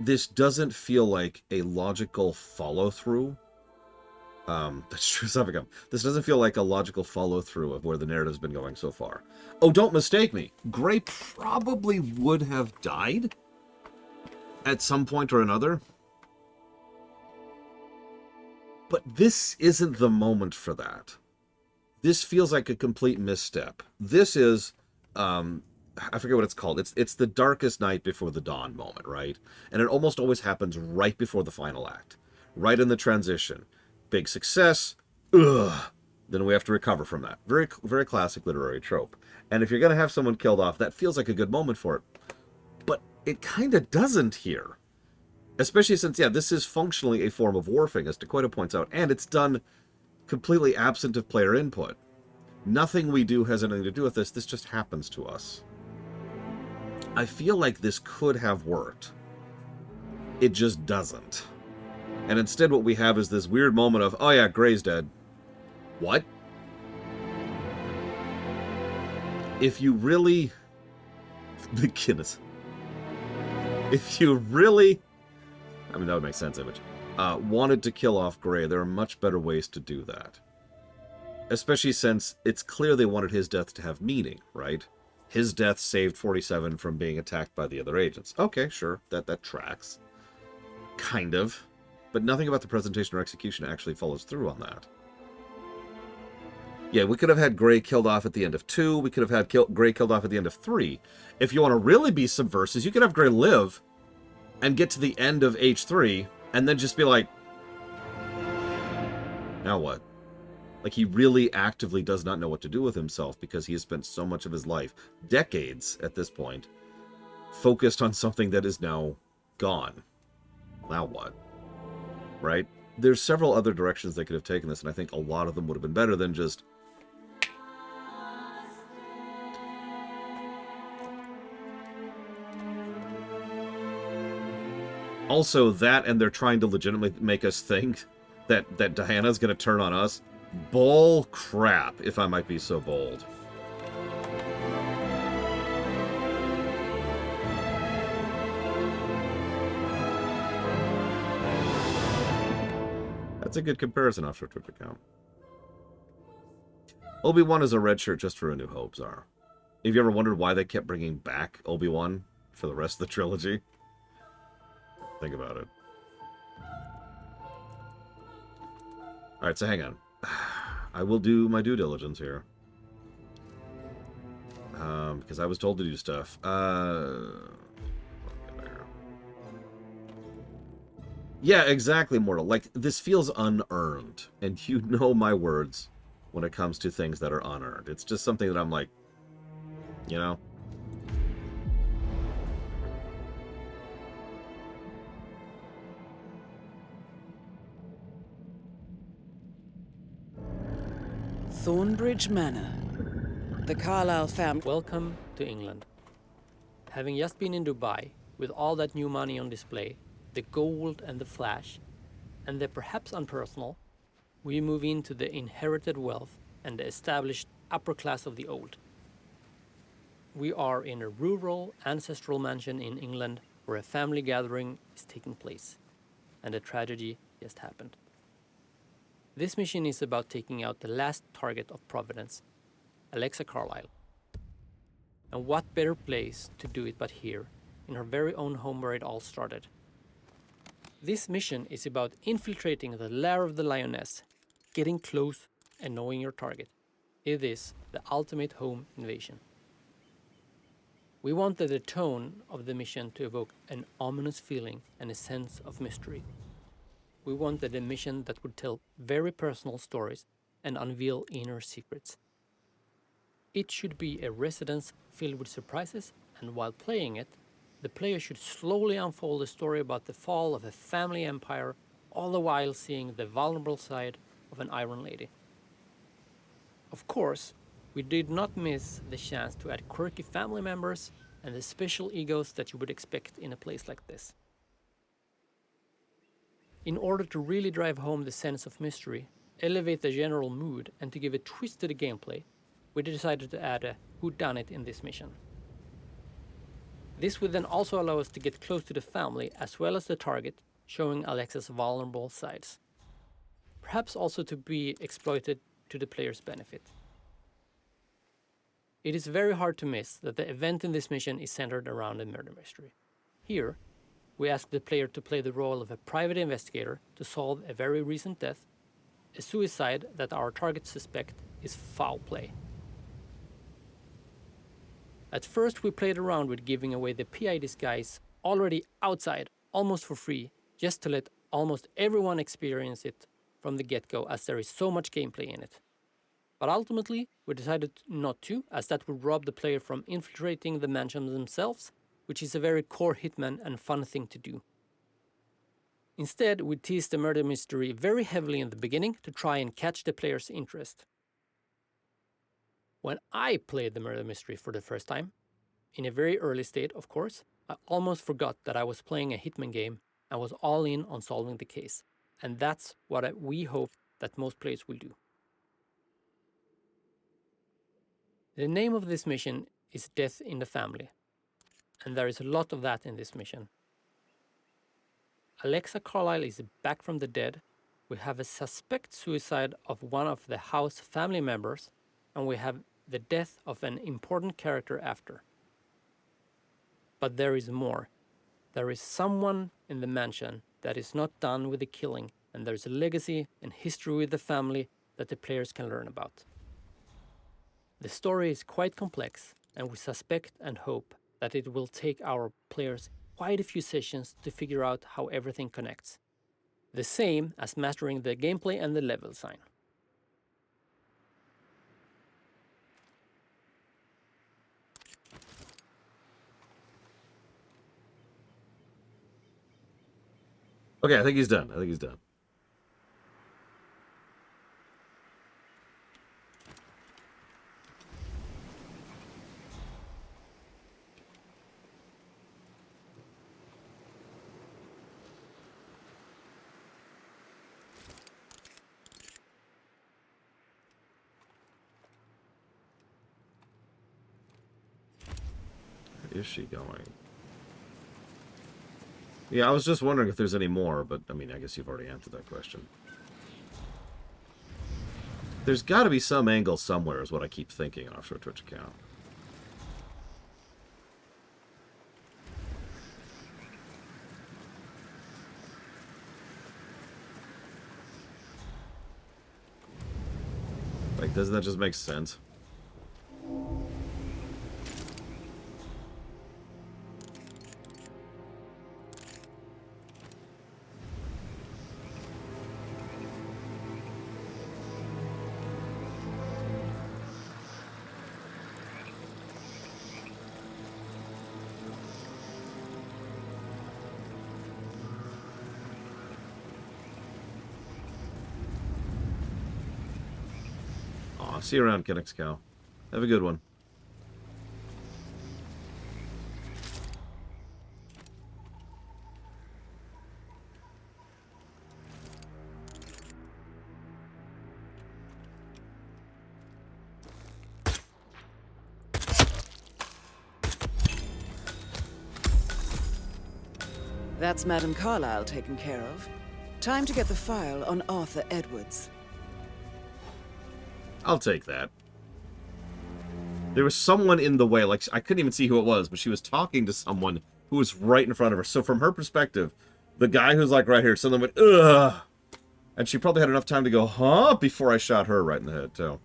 S1: This doesn't feel like a logical follow-through. That's true, Suffocum. This doesn't feel like a logical follow-through of where the narrative's been going so far. Oh, don't mistake me. Gray probably would have died at some point or another. But this isn't the moment for that. This feels like a complete misstep. This is, I forget what it's called. It's the darkest night before the dawn moment, right? And it almost always happens right before the final act. Right in the transition. Big success. Ugh. Then we have to recover from that. Very, very classic literary trope. And if you're going to have someone killed off, that feels like a good moment for it. But it kind of doesn't here. Especially since, yeah, this is functionally a form of warfing, as Dakota points out. And it's done completely absent of player input. Nothing we do has anything to do with this. This just happens to us. I feel like this could have worked. it just doesn't. And instead what we have is this weird moment of, oh yeah, Gray's dead. What? If you really... Goodness. If you really... I mean, that would make sense, Image. Wanted to kill off Gray, there are much better ways to do that. Especially since it's clear they wanted his death to have meaning, right? His death saved 47 from being attacked by the other agents. Okay, sure, that tracks. Kind of. But nothing about the presentation or execution actually follows through on that. Yeah, we could have had Gray killed off at the end of 2. We could have had Gray killed off at the end of 3. If you want to really be subversive, you could have Gray live and get to the end of H3 and then just be like, now what? Like, he really actively does not know what to do with himself because he has spent so much of his life, decades at this point, focused on something that is now gone. Now what? Right? There's several other directions they could have taken this, and I think a lot of them would have been better than just... Also, that and they're trying to legitimately make us think that Diana's going to turn on us. Bull crap, if I might be so bold. That's a good comparison off your Twitter account. Obi-Wan is a red shirt just for A New Hope, Czar. Have you ever wondered why they kept bringing back Obi-Wan for the rest of the trilogy? Think about it. Alright, so hang on. I will do my due diligence here. Because I was told to do stuff. Yeah, exactly, Mortal. Like, this feels unearned. And you know my words when it comes to things that are unearned. It's just something that I'm like, you know?
S4: Thornbridge Manor. The Carlyle family...
S5: Welcome to England. Having just been in Dubai, with all that new money on display, the gold and the flash, and the perhaps unpersonal, we move into the inherited wealth and the established upper class of the old. We are in a rural, ancestral mansion in England where a family gathering is taking place, and a tragedy just happened. This mission is about taking out the last target of Providence, Alexa Carlyle. And what better place to do it but here, in her very own home where it all started. This mission is about infiltrating the lair of the Lioness, getting close and knowing your target. It is the ultimate home invasion. We wanted the tone of the mission to evoke an ominous feeling and a sense of mystery. We wanted a mission that would tell very personal stories and unveil inner secrets. It should be a residence filled with surprises, and while playing it, the player should slowly unfold a story about the fall of a family empire, all the while seeing the vulnerable side of an Iron Lady. Of course, we did not miss the chance to add quirky family members and the special egos that you would expect in a place like this. In order to really drive home the sense of mystery, elevate the general mood, and to give a twist to the gameplay, we decided to add a whodunit in this mission. This would then also allow us to get close to the family as well as the target, showing Alexa's vulnerable sides. Perhaps also to be exploited to the player's benefit. It is very hard to miss that the event in this mission is centered around a murder mystery. Here, we ask the player to play the role of a private investigator to solve a very recent death, a suicide that our target suspect is foul play. At first, we played around with giving away the PI disguise already outside, almost for free, just to let almost everyone experience it from the get-go, as there is so much gameplay in it. But ultimately, we decided not to, as that would rob the player from infiltrating the mansion themselves, which is a very core Hitman and fun thing to do. Instead, we teased the murder mystery very heavily in the beginning to try and catch the player's interest. When I played the murder mystery for the first time, in a very early state of course, I almost forgot that I was playing a Hitman game and was all in on solving the case. And that's what we hope that most players will do. The name of this mission is Death in the Family, and there is a lot of that in this mission. Alexa Carlyle is back from the dead. We have a suspect suicide of one of the house family members, and we have the death of an important character after. But there is more. There is someone in the mansion that is not done with the killing, and there's a legacy and history with the family that the players can learn about. The story is quite complex, and we suspect and hope that it will take our players quite a few sessions to figure out how everything connects. The same as mastering the gameplay and the level design.
S1: Okay, I think he's done. I think he's done. Where is she going? Yeah, I was just wondering if there's any more, but I mean, I guess you've already answered that question. There's got to be some angle somewhere, is what I keep thinking on Offshore Twitch account. Like, doesn't that just make sense? See you around, Kennex Cow. Have a good one.
S4: That's Madame Carlyle taken care of. Time to get the file on Arthur Edwards.
S1: I'll take that. There was someone in the way, like, I couldn't even see who it was, but she was talking to someone who was right in front of her. So from her perspective, the guy who's, like, right here, suddenly went, ugh! And she probably had enough time to go, huh? Before I shot her right in the head, too.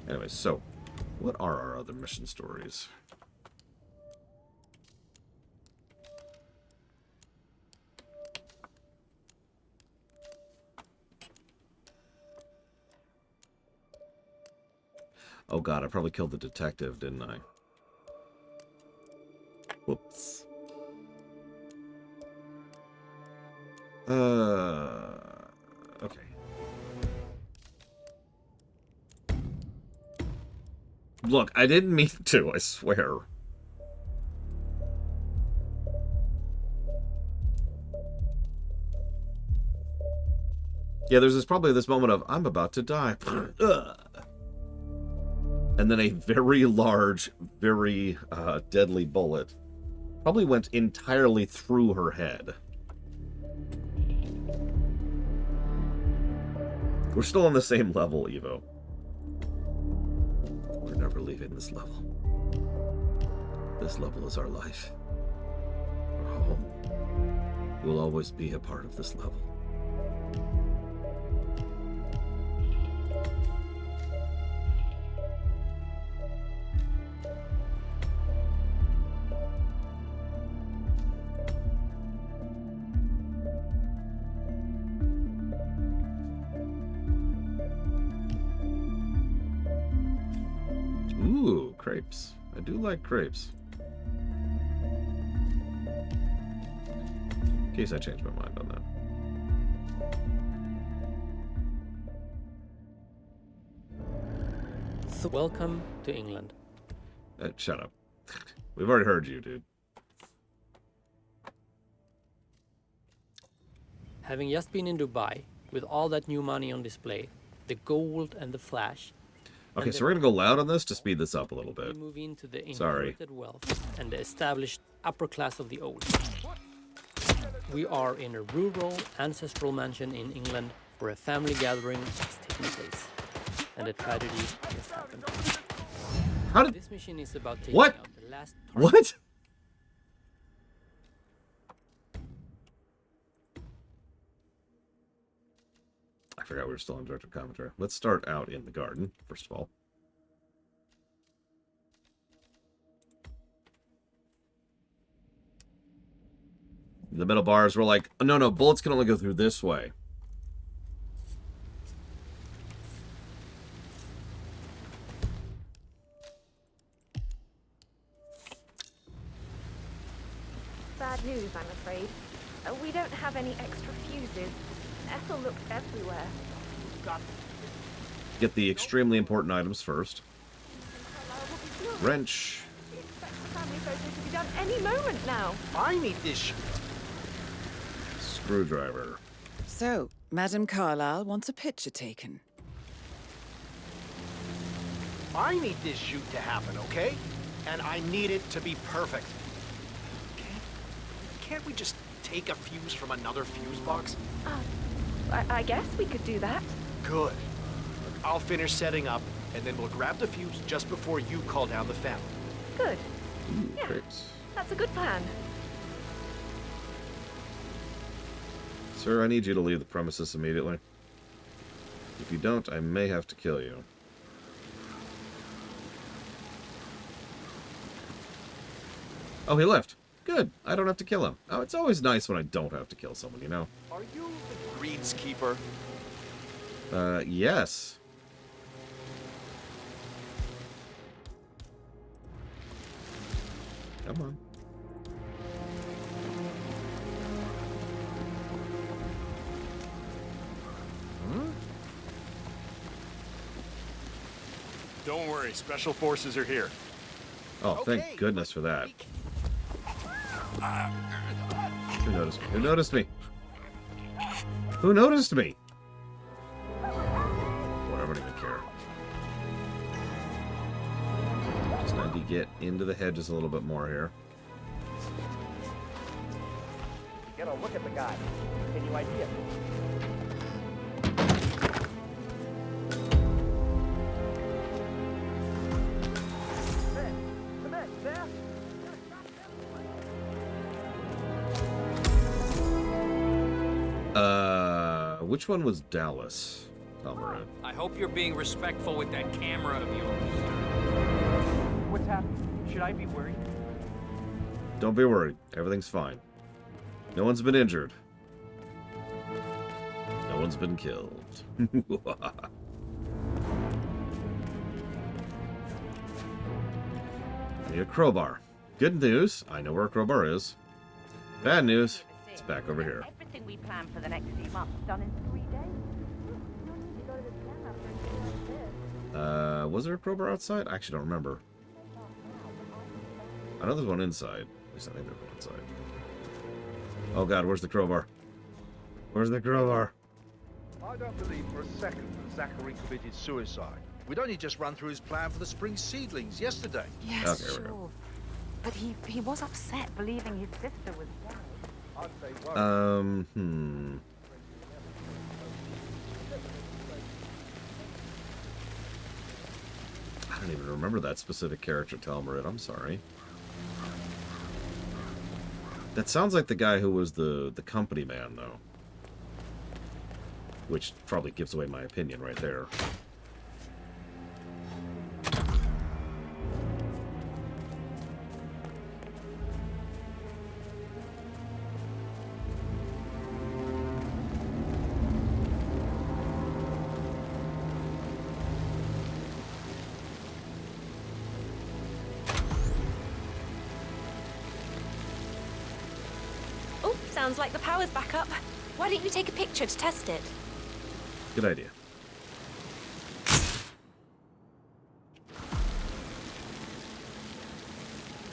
S1: Anyways, so, what are our other mission stories? Oh god, I probably killed the detective, didn't I? Whoops. Okay. Look, I didn't mean to, I swear. Yeah, there's probably this moment of, I'm about to die. And then a very large, very deadly bullet probably went entirely through her head. We're still on the same level, Evo. We're never leaving this level. This level is our life. Our home. We'll always be a part of this level. Ooh, crepes. I do like crepes. In case I change my mind on that.
S5: Welcome to England.
S1: Shut up. We've already heard you, dude.
S5: Having just been in Dubai, with all that new money on display, the gold and the flash.
S1: Okay, so we're gonna go loud on this to speed this up a little bit.
S5: We move into the
S1: Sorry.
S5: inherited wealth and the established upper class of the old. We are in a rural, ancestral mansion in England where a family gathering is taking place. And a tragedy has happened.
S1: How did...
S5: This mission is about taking
S1: What?
S5: out the last target.
S1: What? I forgot we were still on directed commentary. Let's start out in the garden, first of all. The middle bars were like, oh, no, bullets can only go through this way.
S3: Bad news, I'm afraid. We don't have any extra fuses. Ethel looked everywhere.
S1: Get the extremely important items first. Wrench.
S3: We expect the family photo to be done any moment now.
S13: I need this.
S1: Screwdriver.
S4: So, Madame Carlyle wants a picture taken.
S13: I need this shoot to happen, okay? And I need it to be perfect. Can't we just take a fuse from another fuse box?
S3: I guess we could do that.
S13: Good. I'll finish setting up, and then we'll grab the fuse just before you call down the family.
S3: Good.
S1: Yeah, great.
S3: That's a good plan.
S1: Sir, I need you to leave the premises immediately. If you don't, I may have to kill you. Oh, he left. Good. I don't have to kill him. Oh, it's always nice when I don't have to kill someone, you know?
S13: Are you the greenskeeper?
S1: Yes. Come on.
S18: Don't worry, special forces are here.
S1: Oh, thank goodness for that. Who noticed me? Who noticed me? Who noticed me? Whatever, I don't even care. Just need to get into the hedges a little bit more here.
S21: Get a look at the guy. Any idea?
S1: Which one was Dallas? Talmaran.
S20: I hope you're being respectful with that camera of yours.
S21: What's happening? Should I be worried?
S1: Don't be worried. Everything's fine. No one's been injured. No one's been killed. I need a crowbar. Good news. I know where a crowbar is. Bad news. It's back over here.
S14: Everything we planned for the next few months done in 3 days.
S1: Was there a crowbar outside? I actually don't remember. I know there's one inside. At least I think there's one inside. Oh god, where's the crowbar? Where's the crowbar?
S22: I don't believe for a second that Zachary committed suicide. We'd only just run through his plan for the spring seedlings yesterday.
S8: Yes,
S1: Okay,
S8: sure. But he was upset believing his sister was dead.
S22: I'd say worried.
S1: I don't even remember that specific character, Talmarid. I'm sorry. That sounds like the guy who was the company man, though. Which probably gives away my opinion right there.
S7: Oh, sounds like the power's back up. Why don't you take a picture to test it?
S1: Good idea.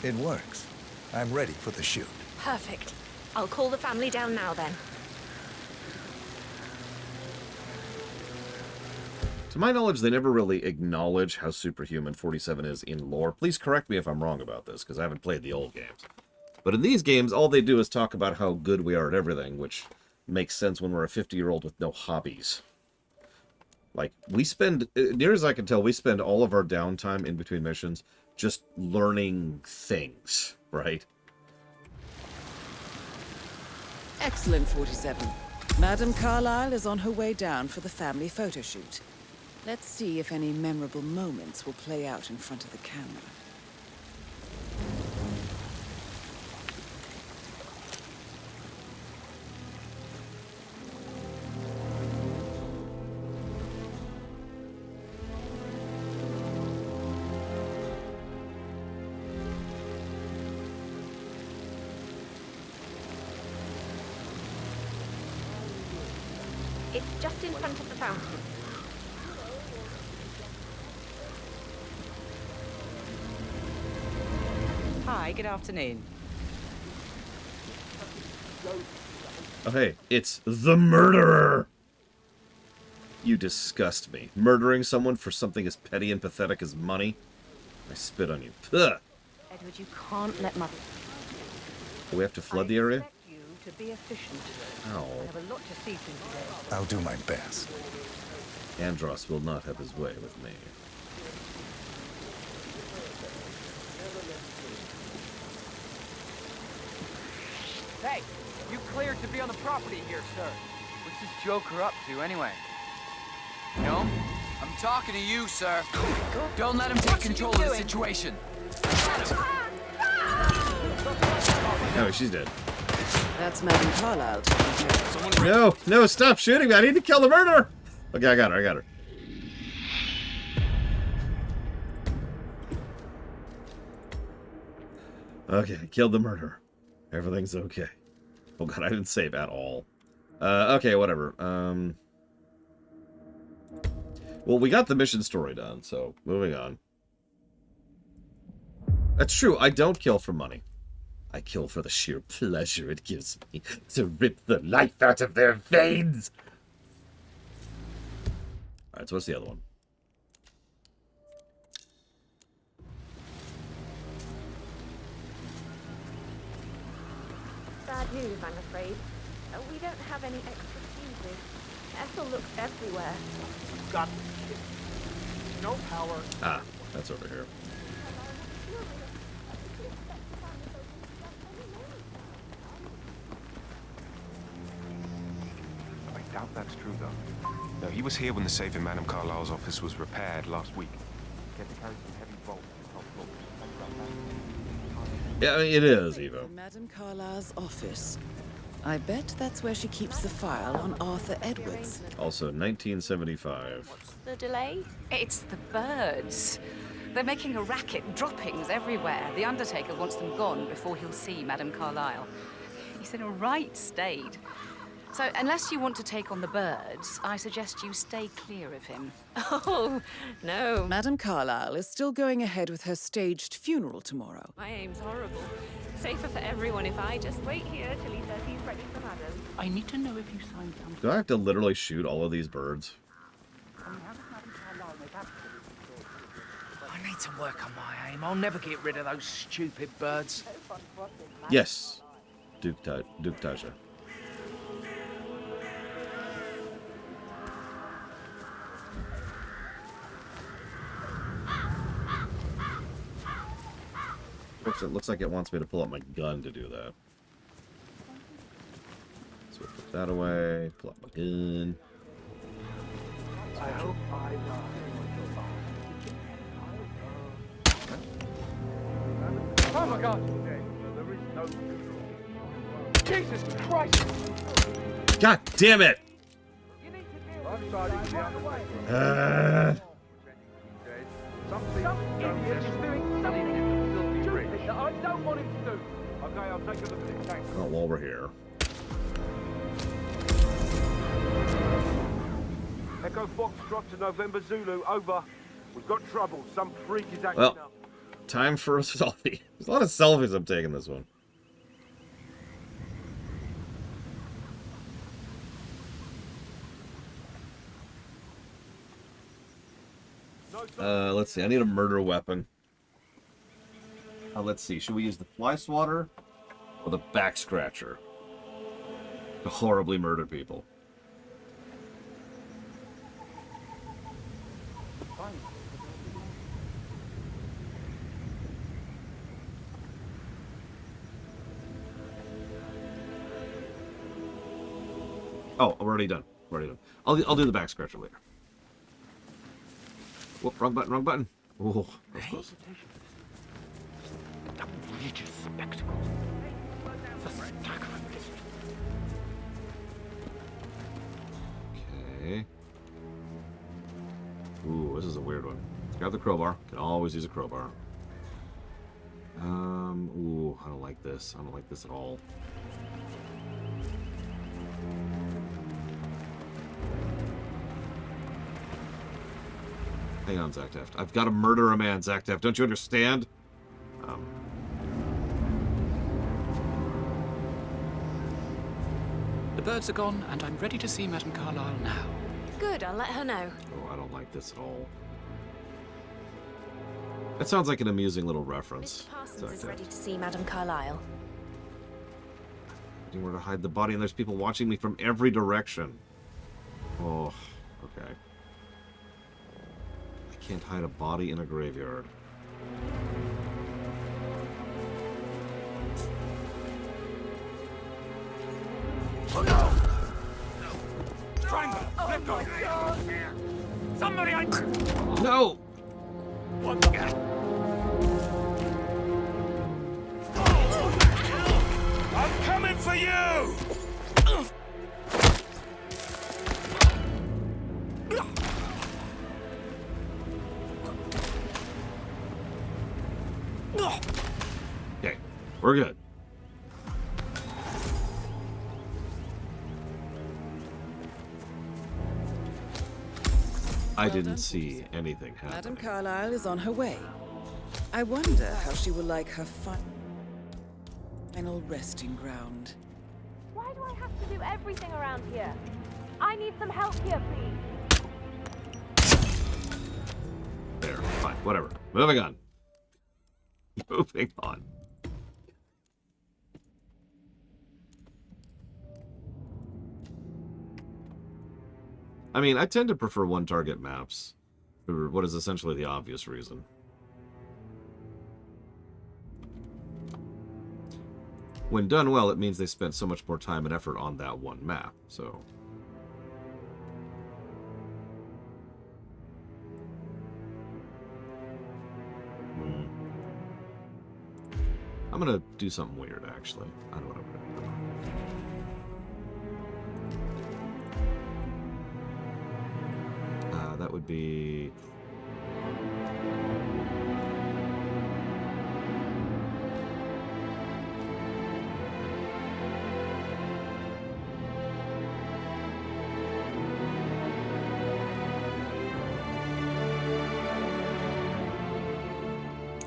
S2: It works. I'm ready for the shoot.
S7: Perfect. I'll call the family down now then.
S1: To my knowledge, they never really acknowledge how superhuman 47 is in lore. Please correct me if I'm wrong about this, because I haven't played the old games. But in these games, all they do is talk about how good we are at everything, which makes sense when we're a 50-year-old with no hobbies. Like, we spend, near as I can tell, we spend all of our downtime in between missions just learning things, right?
S4: Excellent, 47. Madame Carlyle is on her way down for the family photo shoot. Let's see if any memorable moments will play out in front of the camera.
S3: It's just in front of the fountain.
S14: Hi, good afternoon.
S1: Oh, hey, it's the murderer! You disgust me. Murdering someone for something as petty and pathetic as money? I spit on you. Ugh.
S8: Edward, you can't let Mother...
S1: Do we have to flood the area?
S8: you to be efficient.
S1: Ow.
S8: I have a lot to see to today.
S2: I'll do my best.
S1: Andros will not have his way with me.
S6: Hey, you cleared to be on the property here, sir. What's this joker up to, anyway? No? I'm talking to you, sir. Don't let him take control of the situation.
S1: No, she's dead.
S4: That's Madame Carlyle taking care of.
S1: No, no, stop shooting me. I need to kill the murderer. Okay, I got her. Okay, I killed the murderer. Everything's okay. Oh god, I didn't save at all. Okay, whatever. Well, we got the mission story done, so moving on. That's true, I don't kill for money. I kill for the sheer pleasure it gives me to rip the life out of their veins. Alright, so what's the other one?
S3: Bad news, I'm afraid. We don't have any extra fuses. Ethel looks everywhere.
S21: Got this. No power.
S1: Ah, that's over here.
S10: I doubt that's true, though. No, he was here when the safe in Madame Carlyle's office was repaired last week. He had to carry some heavy bolts to top floors.
S1: Yeah, I mean, it is, Evo.
S4: Madame Carlyle's office. I bet that's where she keeps the file on Arthur Edwards.
S1: Also, 1975.
S7: The delay?
S8: It's the birds. They're making a racket, droppings everywhere. The Undertaker wants them gone before he'll see Madame Carlyle. He's in a right state. So, unless you want to take on the birds, I suggest you stay clear of him.
S7: Oh, no.
S4: Madame Carlyle is still going ahead with her staged funeral tomorrow.
S7: My aim's horrible. Safer for everyone if I just wait here till he says he's ready for Madam.
S23: I need to know if you signed something.
S1: Do I have to literally shoot all of these birds?
S13: I need to work on my aim. I'll never get rid of those stupid birds.
S1: Yes. Duke Taja. It looks like it wants me to pull out my gun to do that. So we'll put that away, pull out my gun.
S21: I hope I Oh my God! There is no Jesus Christ!
S1: God damn it!
S21: I'm sorry. Some idiot is doing something stupid that I don't want him to do. Okay, I'll take a look at it. Thanks.
S1: Oh, while we're here.
S21: Echo Foxtrot to November Zulu, over. We've got trouble. Some freak is acting
S1: Well,
S21: up.
S1: time for a selfie. There's a lot of selfies I'm taking this one. Let's see. I need a murder weapon. Let's see. Should we use the fly swatter or the back scratcher to horribly murder people? Oh, we're already done. We're already done. I'll do the back scratcher later. Whoop, wrong button, wrong button. Oh, that's close.
S21: Outrageous spectacle. The staggering history.
S1: Okay. Ooh, this is a weird one. Grab the crowbar. Can always use a crowbar. Ooh, I don't like this. I don't like this at all. Hang on, Zach Taft. I've got to murder a man, Zach Taft. Don't you understand?
S11: The birds are gone, and I'm ready to see Madame Carlyle now.
S7: Good, I'll let her know.
S1: Oh, I don't like this at all. That sounds like an amusing little reference.
S7: Mr. Parsons is ready to see Madame Carlyle.
S1: Anywhere to hide the body, and there's people watching me from every direction. Oh, okay. I can't hide a body in a graveyard.
S9: Oh no! Triangle! Let go! Somebody
S1: No!
S9: What the hell? I'm coming for you!
S1: Okay, we're good. I didn't see anything happen.
S4: Madame Carlyle is on her way. I wonder how she will like her final resting ground.
S3: Why do I have to do everything around here? I need some help here, please.
S1: There, fine, whatever. Moving on. Moving on. I mean, I tend to prefer one-target maps for what is essentially the obvious reason. When done well, it means they spent so much more time and effort on that one map, so... I'm gonna do something weird, actually. I know what I'm gonna do. That would be...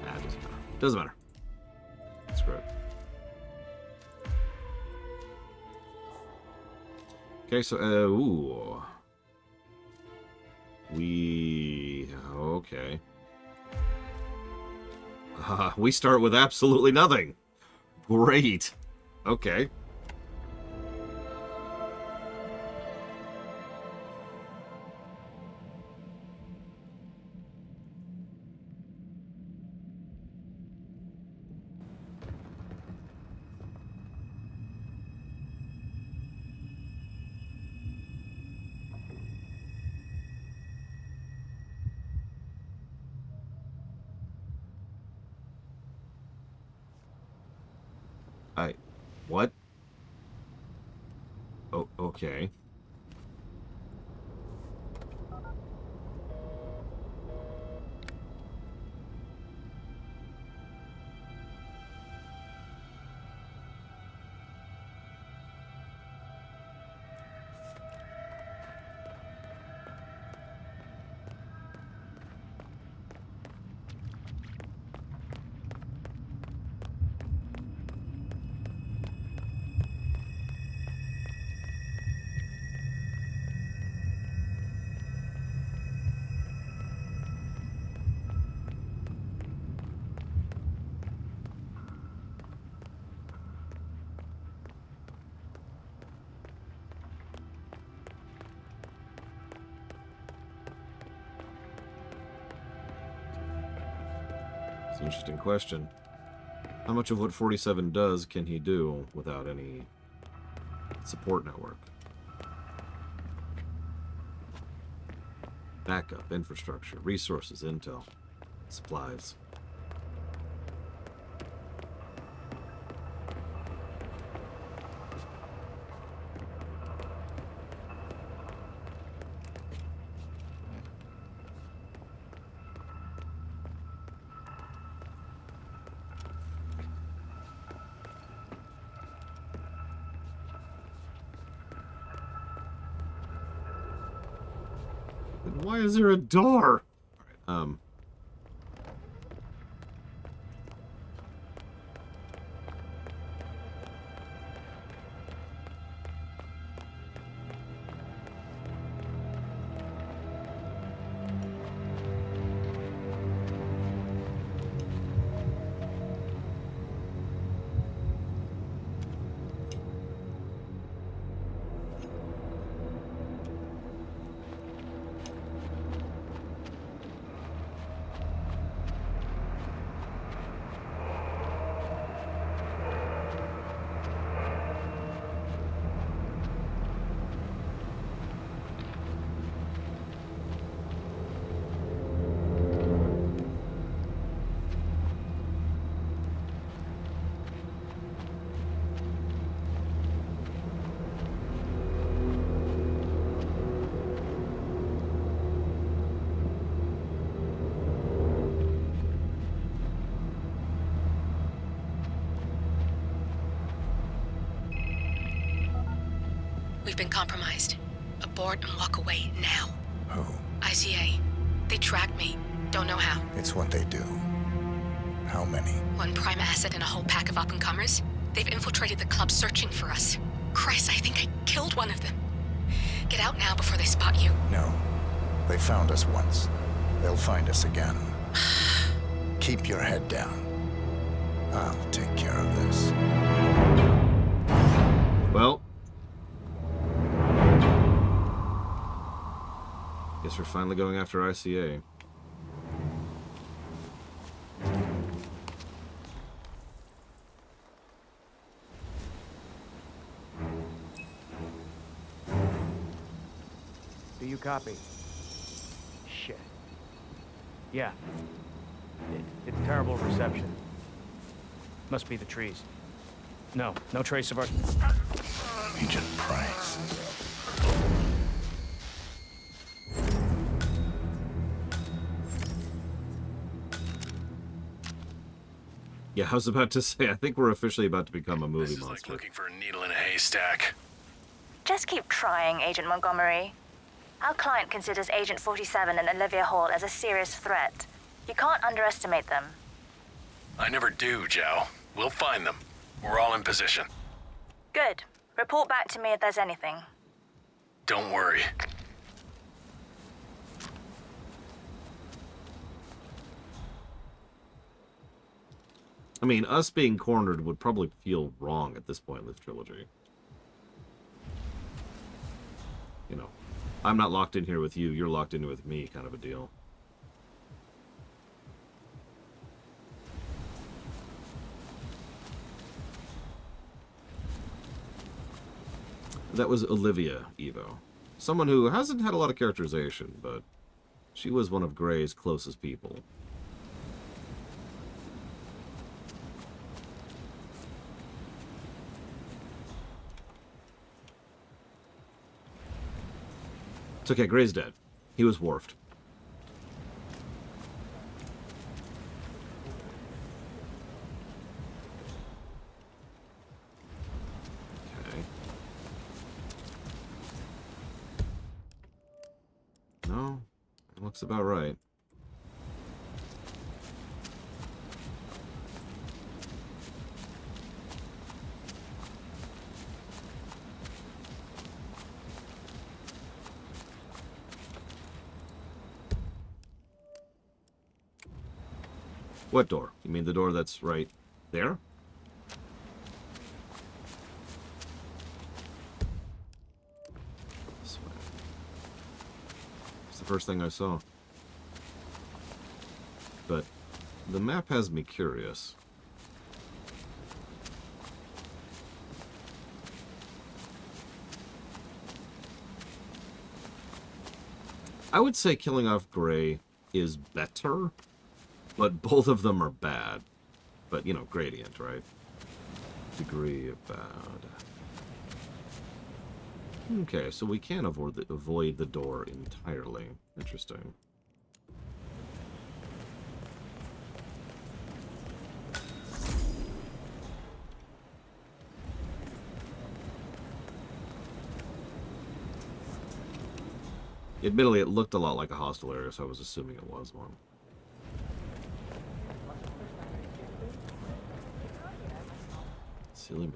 S1: doesn't matter. Doesn't matter. Screw it. Okay, so, ooh. Okay. We start with absolutely nothing. Great. Okay. What? Oh, okay. It's an interesting question. How much of what 47 does can he do without any support network? Backup, infrastructure, resources, intel, supplies. Why is there a door? All right,
S15: We've been compromised. Abort and walk away now.
S2: Who?
S15: ICA. They tracked me. Don't know how.
S2: It's what they do. How many?
S15: One prime asset and a whole pack of up-and-comers. They've infiltrated the club searching for us. Christ, I think I killed one of them. Get out now before they spot you.
S2: No. They found us once. They'll find us again. Keep your head down. I'll take care of this.
S1: well, guess we're finally going after ICA.
S13: Do you copy? Shit. Yeah. It's terrible reception. Must be the trees. No trace of our...
S2: Agent Price.
S1: Yeah, I was about to say, I think we're officially about to become a movie
S18: This is
S1: monster.
S18: like looking for a needle in a haystack.
S16: Just keep trying, Agent Montgomery. Our client considers Agent 47 and Olivia Hall as a serious threat. You can't underestimate them.
S18: I never do, Joe. We'll find them. We're all in position.
S16: Good. Report back to me if there's anything.
S18: Don't worry.
S1: I mean, us being cornered would probably feel wrong at this point in this trilogy. You know, I'm not locked in here with you, you're locked in with me kind of a deal. That was Olivia Evo. Someone who hasn't had a lot of characterization, but she was one of Gray's closest people. It's okay, Gray's dead. He was wharfed. Okay. No, it looks about right. What door? You mean the door that's right there? This way. It's the first thing I saw. But The map has me curious. I would say killing off Gray is better, but both of them are bad. But, you know, gradient, right? Degree of bad. Okay, so we can avoid the door entirely. Interesting. Admittedly, it looked a lot like a hostile area, so I was assuming it was one. Silly me.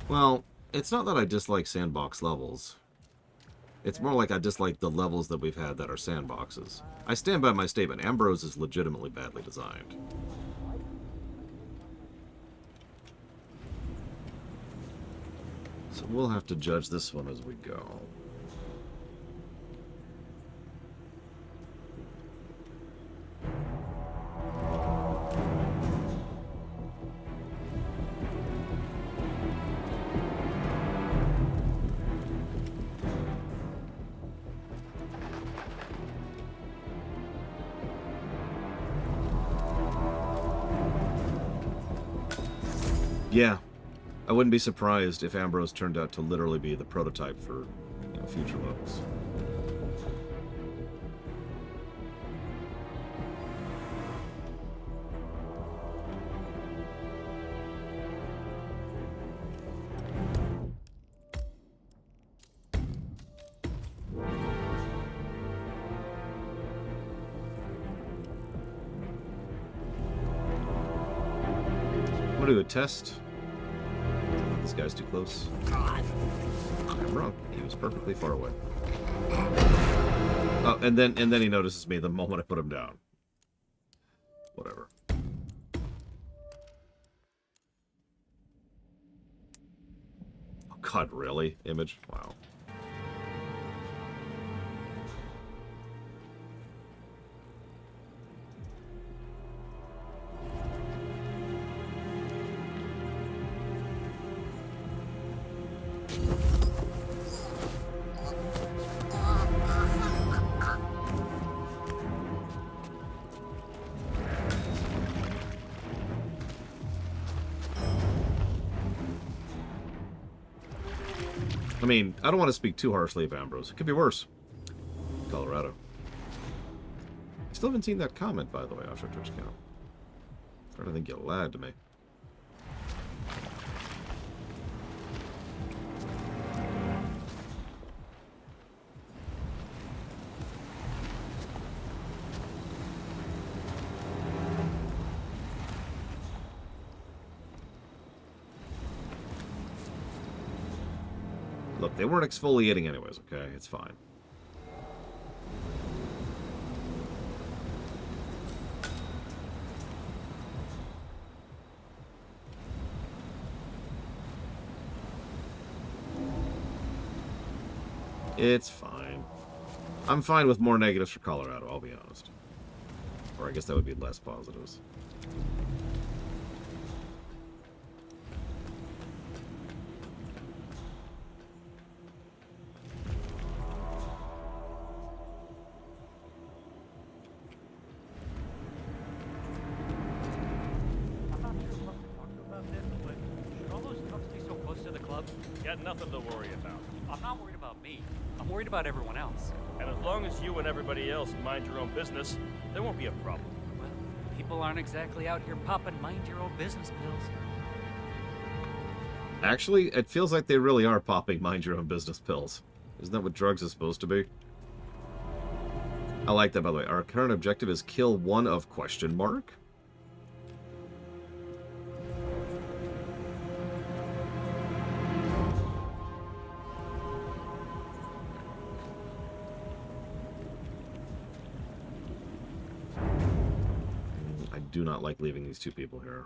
S1: Well, it's not that I dislike sandbox levels. It's more like I dislike the levels that we've had that are sandboxes. I stand by my statement. Ambrose is legitimately badly designed. So we'll have to judge this one as we go. Yeah, I wouldn't be surprised if Ambrose turned out to literally be the prototype for, you know, future levels. I'm gonna do a test. This guy's too close. I'm wrong. He was perfectly far away. Oh, and then he notices me the moment I put him down. Whatever. Oh God, really? Image? Wow. I mean, I don't want to speak too harshly of Ambrose. It could be worse. Colorado. Still haven't seen that comment, by the way, off your Twitch account. I don't think you lied to me. Look, they weren't exfoliating anyways, okay? It's fine. It's fine. I'm fine with more negatives for Colorado, I'll be honest. Or I guess that would be less positives.
S20: Nothing to worry about.
S11: I'm not worried about me. I'm worried about everyone else.
S20: And as long as you and everybody else mind your own business, there won't be a problem.
S11: Well, people aren't exactly out here popping mind-your-own-business pills.
S1: Actually, it feels like they really are popping mind-your-own-business pills. Isn't that what drugs is supposed to be? I like that, by the way. Our current objective is kill one of question mark? I do not like leaving these two people here.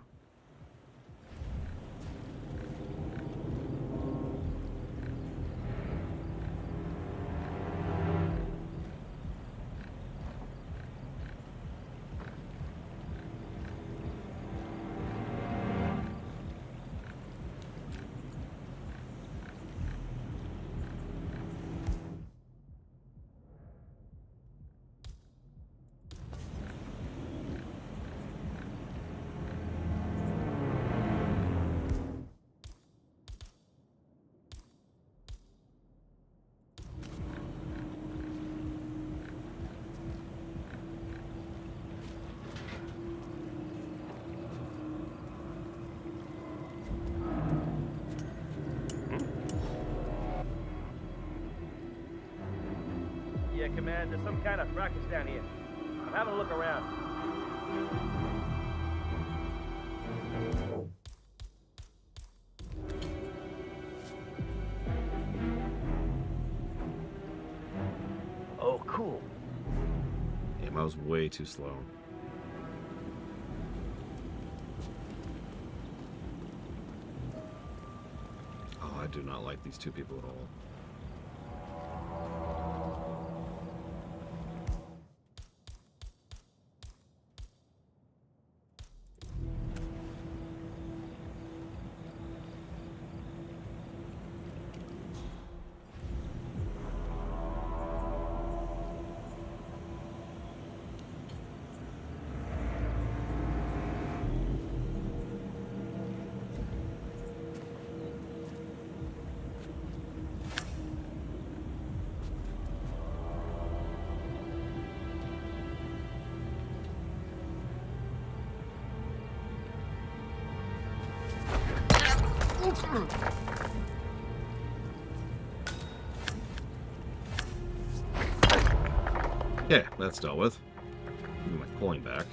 S12: man. There's some kind of ruckus down here. I'm having a look around. Oh, cool.
S1: Damn, I was way too slow. Oh, I do not like these two people at all. Yeah, that's dealt with. Give me my coin back.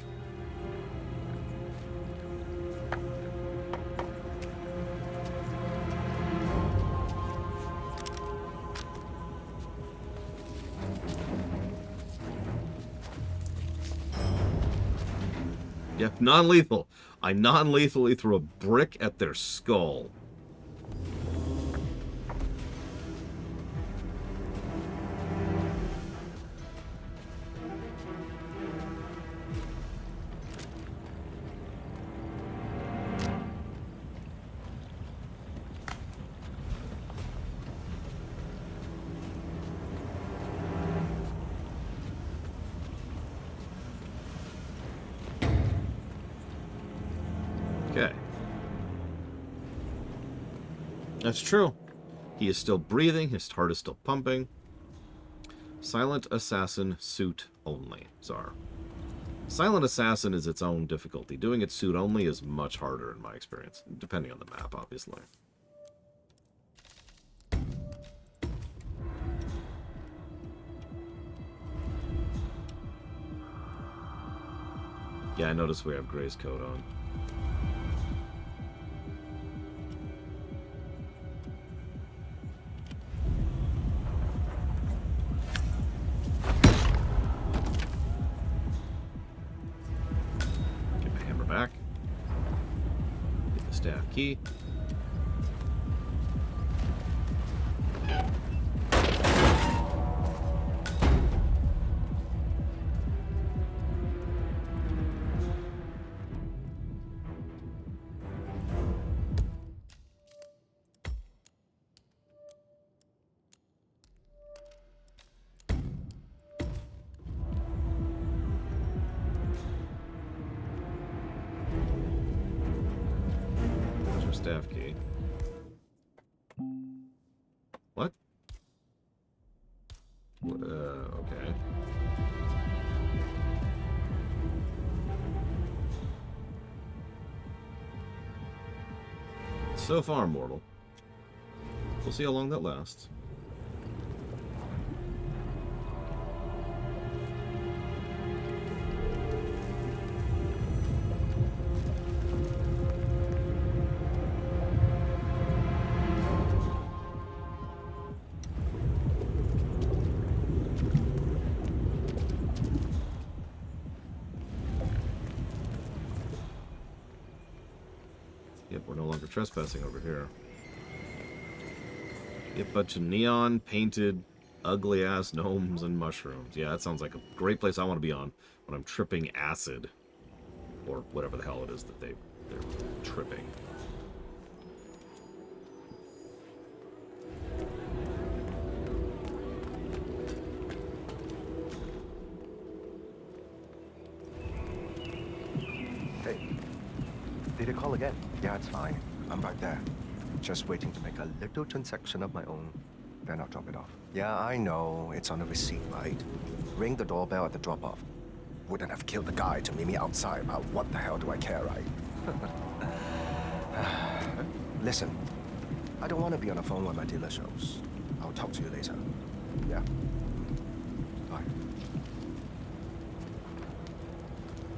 S1: Yep, non-lethal. I non-lethally threw a brick at their skull. Okay. That's true. He is still breathing. His heart is still pumping. Silent Assassin suit only, Czar. Silent Assassin is its own difficulty. Doing it suit only is much harder in my experience, depending on the map, obviously. Yeah, I noticed we have Gray's coat on. Get my hammer back. Get the staff key. Staff key. What? Okay. So far, mortal. We'll see how long that lasts. Yep, we're no longer trespassing over here. Yep, bunch of neon painted ugly ass gnomes and mushrooms. Yeah, that sounds like a great place I want to be on when I'm tripping acid. Or whatever the hell it is that they're tripping.
S10: Hey, did it call again? Yeah, it's fine. I'm right there. Just waiting to make a little transaction of my own. Then I'll drop it off. Yeah, I know. It's on the receipt, right? Ring the doorbell at the drop-off. Wouldn't have killed the guy to meet me outside, but what the hell do I care, right? Listen, I don't want to be on the phone when my dealer shows. I'll talk to you later. Yeah. Bye.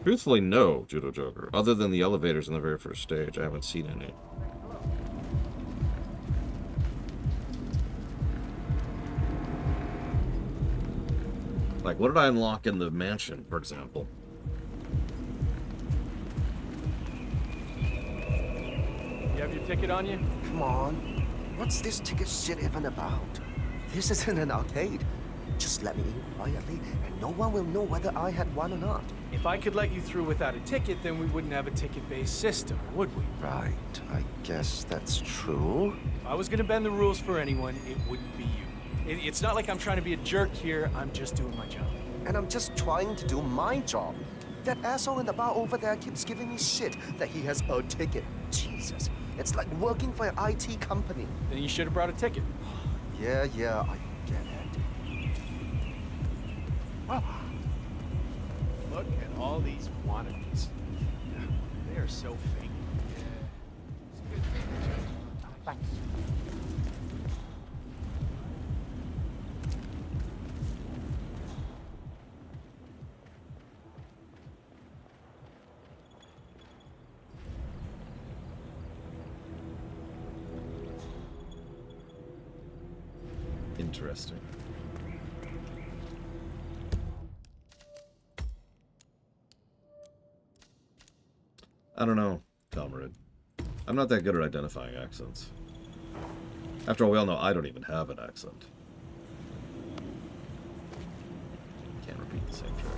S1: Truthfully, no, Judo Joker. Other than the elevators in the very first stage, I haven't seen any. Like, what did I unlock in the mansion, for example?
S13: You have your ticket on you?
S10: Come on. What's this ticket shit even about? This isn't an arcade. Just let me in quietly, and no one will know whether I had one or not.
S13: If I could let you through without a ticket, then we wouldn't have a ticket-based system, would we?
S10: Right. I guess that's true.
S13: If I was gonna bend the rules for anyone, it wouldn't be you. It's not like I'm trying to be a jerk here. I'm just doing my job.
S10: And I'm just trying to do my job. That asshole in the bar over there keeps giving me shit that he has a ticket. Jesus. It's like working for an IT company.
S13: Then you should have brought a ticket.
S10: Yeah, I get it.
S13: Oh. Look at all these wannabes. They are so fake. Thanks.
S1: Interesting. I don't know, comrade. I'm not that good at identifying accents. After all, we all know I don't even have an accent. Can't repeat the same trick.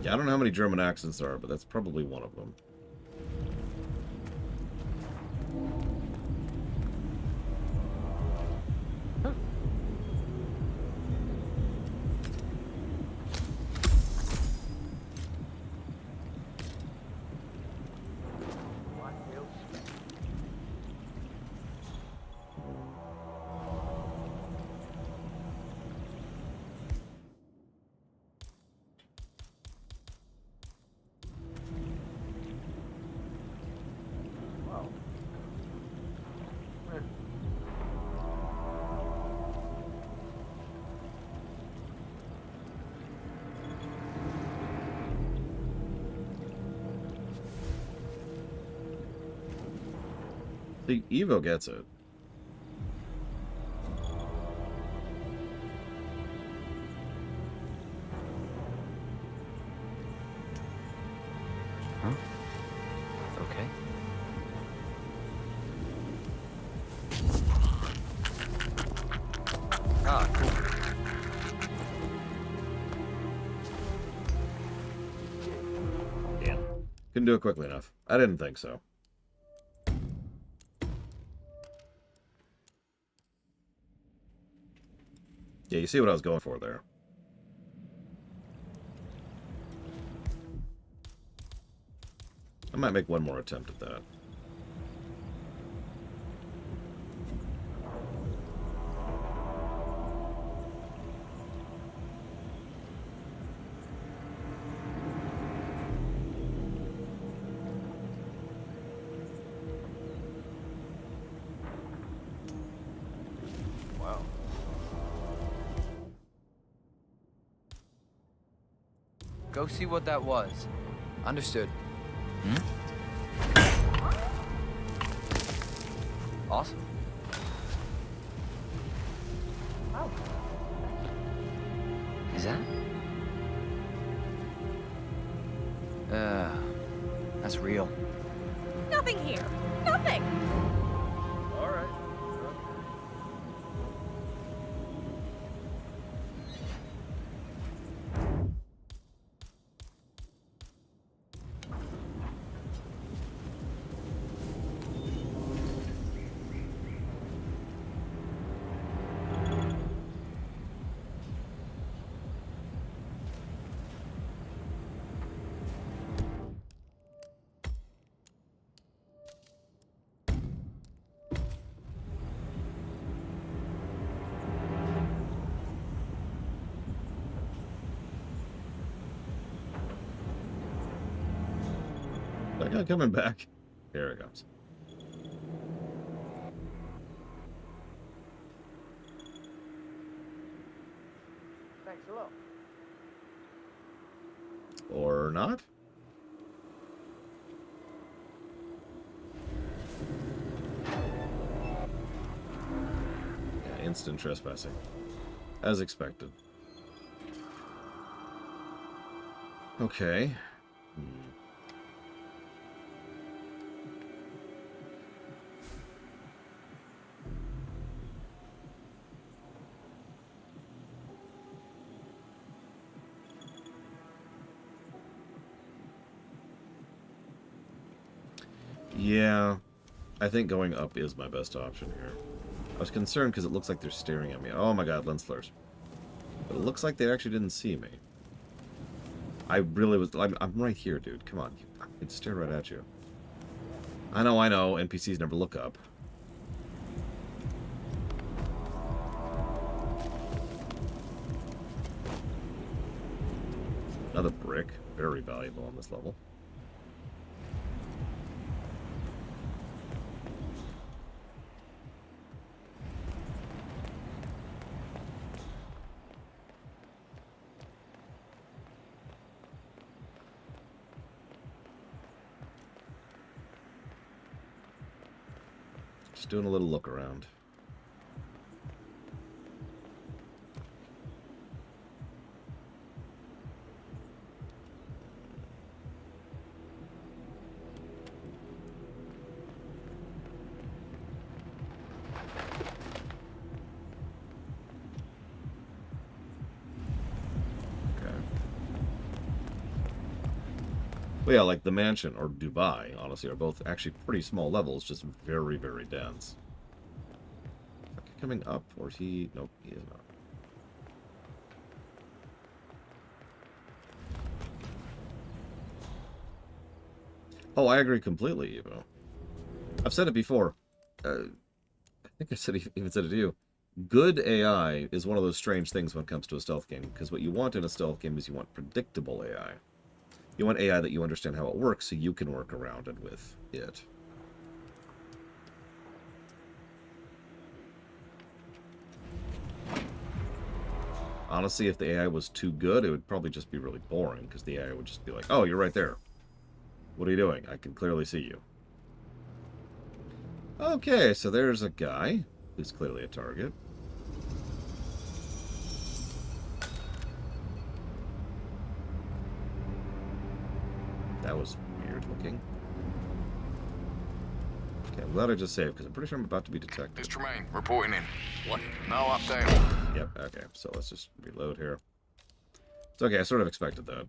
S1: Yeah, I don't know how many German accents there are, but that's probably one of them. The Evo gets it.
S6: Huh? Okay. Ah, cool.
S1: Damn. Couldn't do it quickly enough. I didn't think so. Yeah, you see what I was going for there. I might make one more attempt at that.
S6: Wow. Go see what that was. Understood. Awesome.
S3: Oh.
S6: Is that? That's real.
S3: Nothing here. Nothing.
S21: All right.
S1: That guy coming back. Here it comes.
S12: Thanks a lot.
S1: Or not? Yeah, instant trespassing. As expected. Okay. Yeah, I think going up is my best option here. I was concerned because it looks like they're staring at me. Oh my god, lens flares. But it looks like they actually didn't see me. I really was... I'm right here, dude. Come on. I can stare right at you. I know. NPCs never look up. Another brick. Very valuable on this level. Just doing a little look around. Well, yeah, like the mansion or Dubai, honestly, are both actually pretty small levels, just very, very dense. Is he coming up, or is he... Nope, he is not. Oh, I agree completely, Evo. I've said it before. I think I even said it to you. Good AI is one of those strange things when it comes to a stealth game, because what you want in a stealth game is you want predictable AI. You want AI that you understand how it works so you can work around it with it. Honestly, if the AI was too good, it would probably just be really boring, because the AI would just be like, oh, you're right there. What are you doing? I can clearly see you. Okay, so there's a guy who's clearly a target. That was weird looking. Okay, I'm glad I just saved, because I'm pretty sure I'm about to be detected.
S18: It's Tremaine, reporting in. What? No update.
S1: Yep, okay, so let's just reload here. It's okay, I sort of expected that.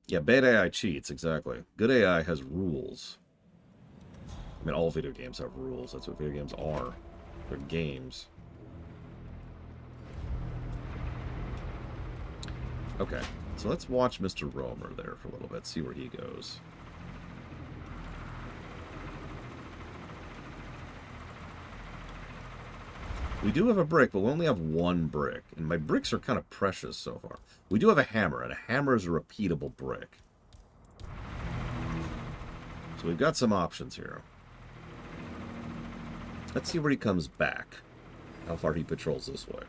S1: Yeah, bad AI cheats, exactly. Good AI has rules. I mean, all video games have rules. That's what video games are. They're games. Okay, so let's watch Mr. Romer there for a little bit, see where he goes. We do have a brick, but we only have one brick. And my bricks are kind of precious so far. We do have a hammer, and a hammer is a repeatable brick. So we've got some options here. Let's see where he comes back. How far he patrols this way.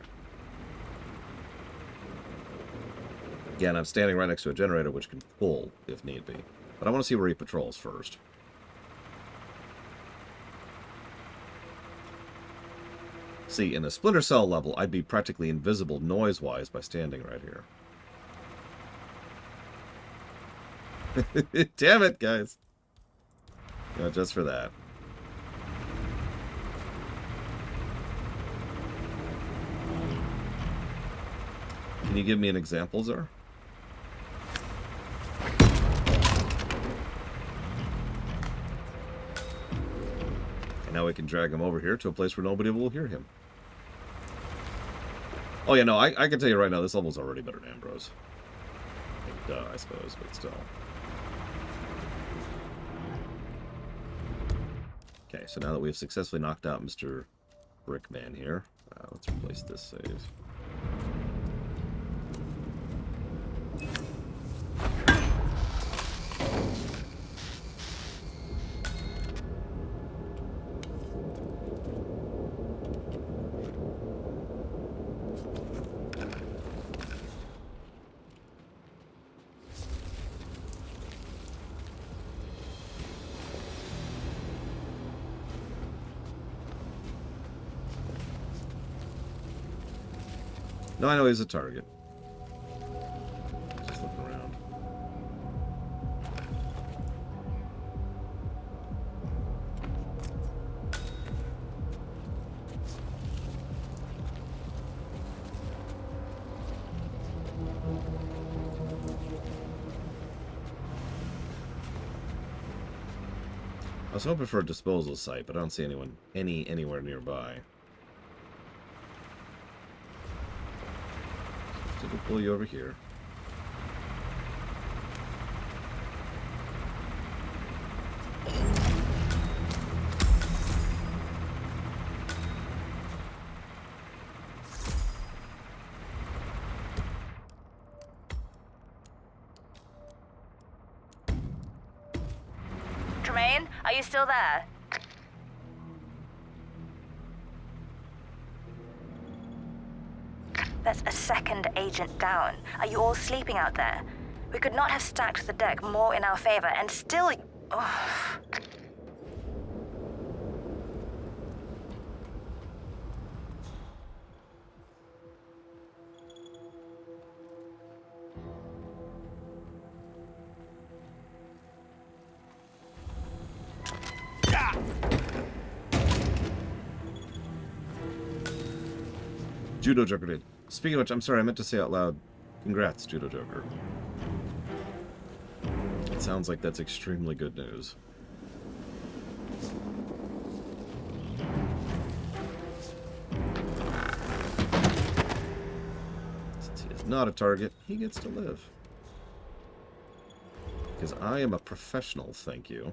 S1: Again, I'm standing right next to a generator, which can pull if need be. But I want to see where he patrols first. See, in the Splinter Cell level, I'd be practically invisible noise-wise by standing right here. Damn it, guys. Yeah, just for that. Can you give me an example, Zer? And now we can drag him over here to a place where nobody will hear him. Oh yeah, no, I can tell you right now, this level's already better than Ambrose. Duh, I suppose, but still. Okay, so now that we've successfully knocked out Mr. Brickman here, let's replace this save. No, I know he's a target. Just looking around. I was hoping for a disposal site, but I don't see anyone anywhere nearby. So we'll pull you over here.
S16: Tremaine, are you still there? That's a second agent down. Are you all sleeping out there? We could not have stacked the deck more in our favor, and still... Oh.
S1: Judo Joker did. Speaking of which, I'm sorry, I meant to say out loud, congrats, Judo Joker. It sounds like that's extremely good news. Since he is not a target, he gets to live. Because I am a professional, thank you.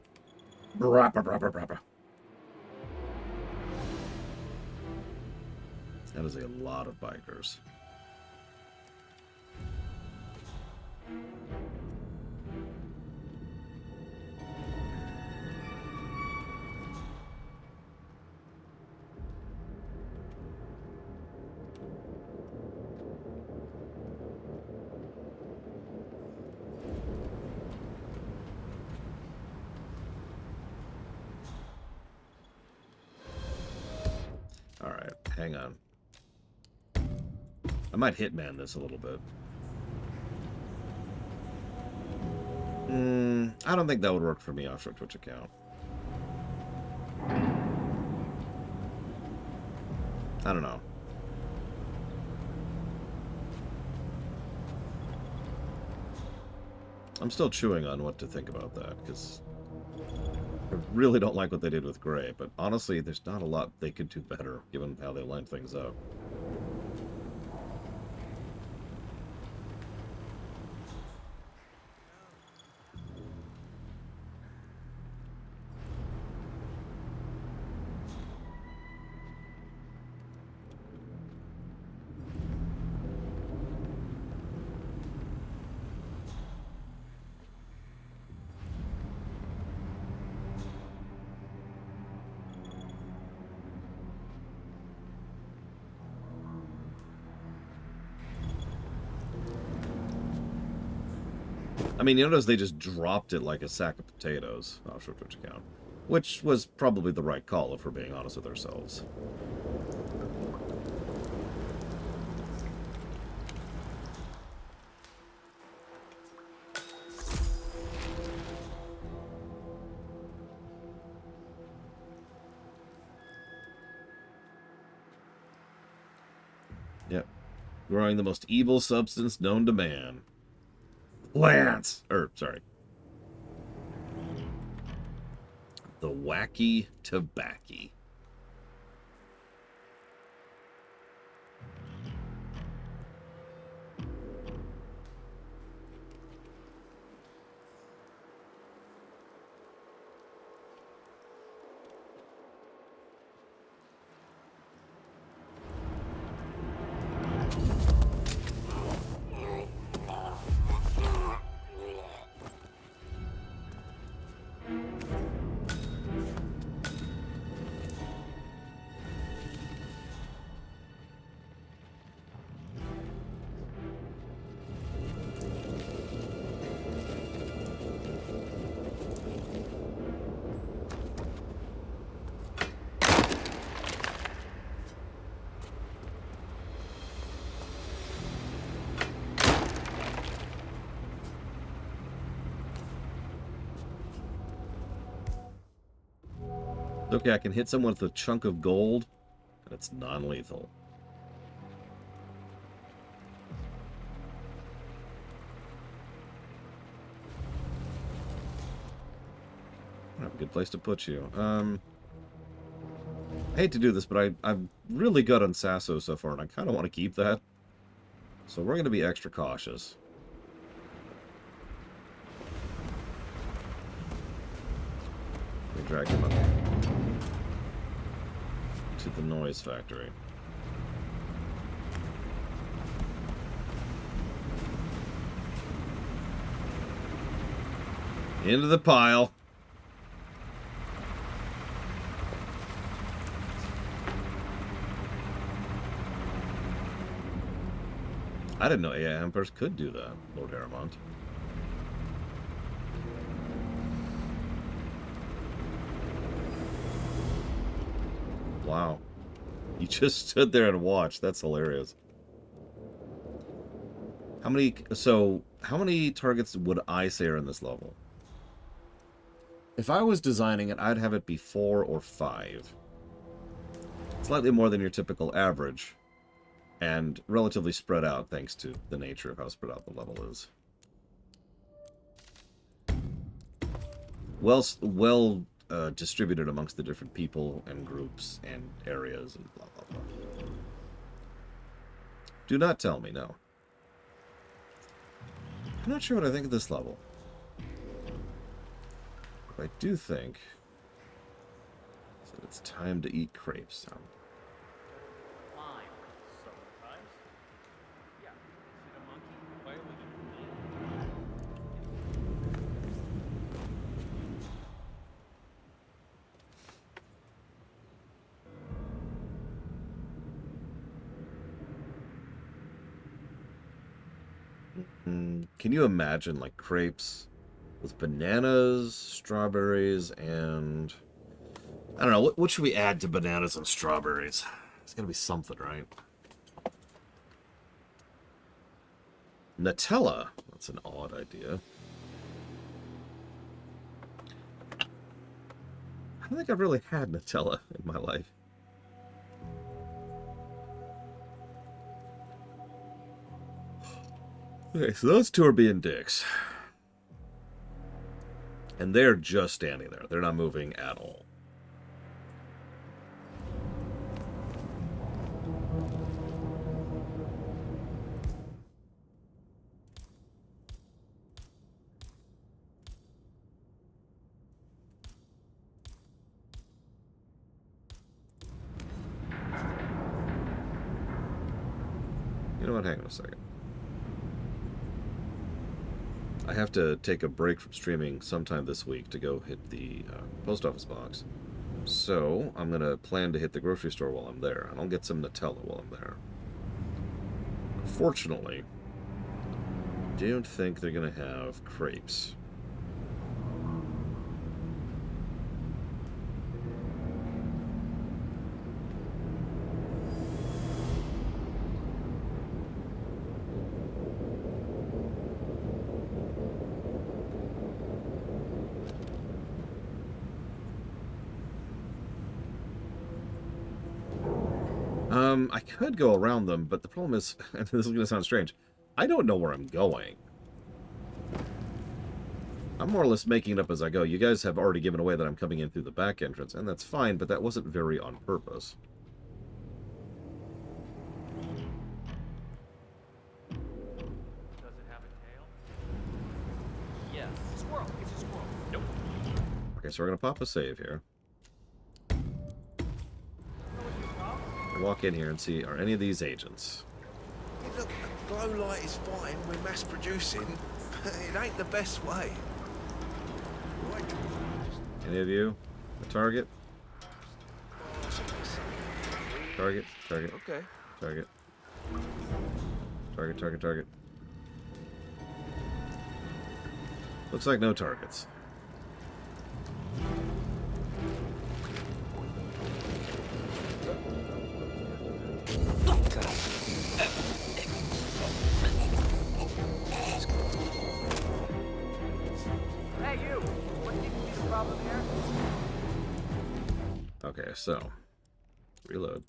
S1: That is a lot of bikers. All right, hang on. I might Hitman this a little bit. I don't think that would work for me off your Twitch account. I don't know. I'm still chewing on what to think about that, because I really don't like what they did with Gray, but honestly, there's not a lot they could do better, given how they lined things up. I mean, you notice they just dropped it like a sack of potatoes off your Twitch account, which was probably the right call if we're being honest with ourselves. Yep. Growing the most evil substance known to man. Plants! Sorry. The wacky tobacco. Okay, I can hit someone with a chunk of gold, and it's non-lethal. I have a good place to put you. I hate to do this, but I'm really good on Sasso so far, and I kind of want to keep that. So we're going to be extra cautious. We drag him up to the noise factory. Into the pile. I didn't know AI Emperors could do that, Lord Haramont. Wow. You just stood there and watched. That's hilarious. How many targets would I say are in this level? If I was designing it, I'd have it be 4 or 5. Slightly more than your typical average. And relatively spread out, thanks to the nature of how spread out the level is. Well distributed amongst the different people and groups and areas and blah, blah, blah. Do not tell me, no. I'm not sure what I think of this level. But I do think that it's time to eat crepes. Can you imagine, like, crepes with bananas, strawberries, and... I don't know, what should we add to bananas and strawberries? It's gotta be something, right? Nutella. That's an odd idea. I don't think I've really had Nutella in my life. Okay, so those two are being dicks. And they're just standing there. They're not moving at all. You know what? Hang on a second. I have to take a break from streaming sometime this week to go hit the post office box. So, I'm going to plan to hit the grocery store while I'm there, and I'll get some Nutella while I'm there. Unfortunately, I don't think they're going to have crepes. I could go around them, but the problem is, and this is going to sound strange, I don't know where I'm going. I'm more or less making it up as I go. You guys have already given away that I'm coming in through the back entrance, and that's fine, but that wasn't very on purpose.
S20: Does it have a tail? Yes. Squirrel. It's a squirrel. Nope.
S1: Okay, so we're going to pop a save here. Walk in here and see, are any of these agents?
S5: Hey, look, the glow light is fine. We're mass producing. It ain't the best way.
S1: Any of you? A target? Target, target.
S5: Okay.
S1: Target. Target, target, target. Looks like no targets.
S20: Hey, you! What seems to be the problem here?
S1: Okay, so reload.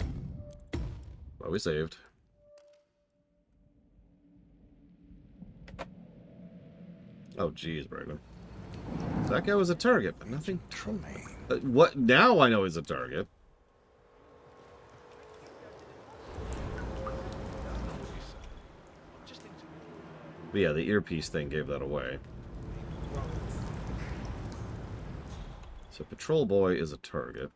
S1: Well, we saved. Oh, geez, Brayden. That guy was a target, but nothing. What? Now I know he's a target. But yeah, the earpiece thing gave that away. So Patrol Boy is a target.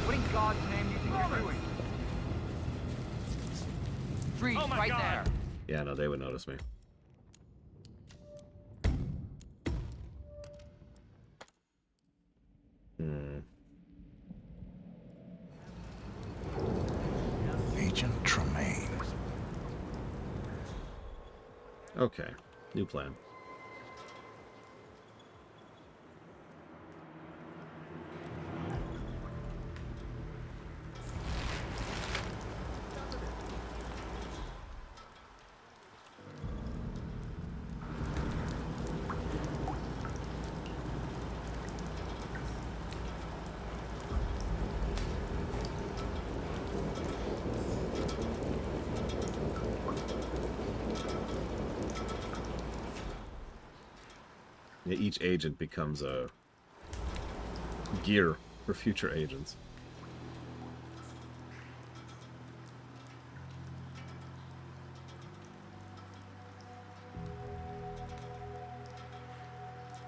S6: What in God's name do you think you're doing? Freeze, right there.
S1: Yeah, no, they would notice me.
S2: Agent Tremaine.
S1: Okay, new plan. Yeah, each agent becomes a gear for future agents.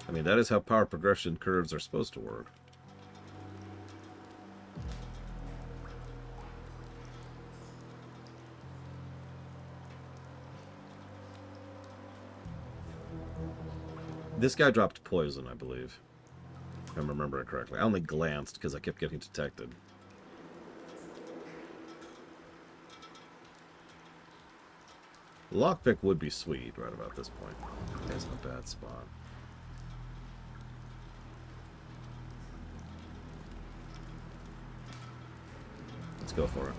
S1: I mean, that is how power progression curves are supposed to work. This guy dropped poison, I believe. If I remember it correctly. I only glanced because I kept getting detected. Lockpick would be sweet right about this point. That's not a bad spot. Let's go for it.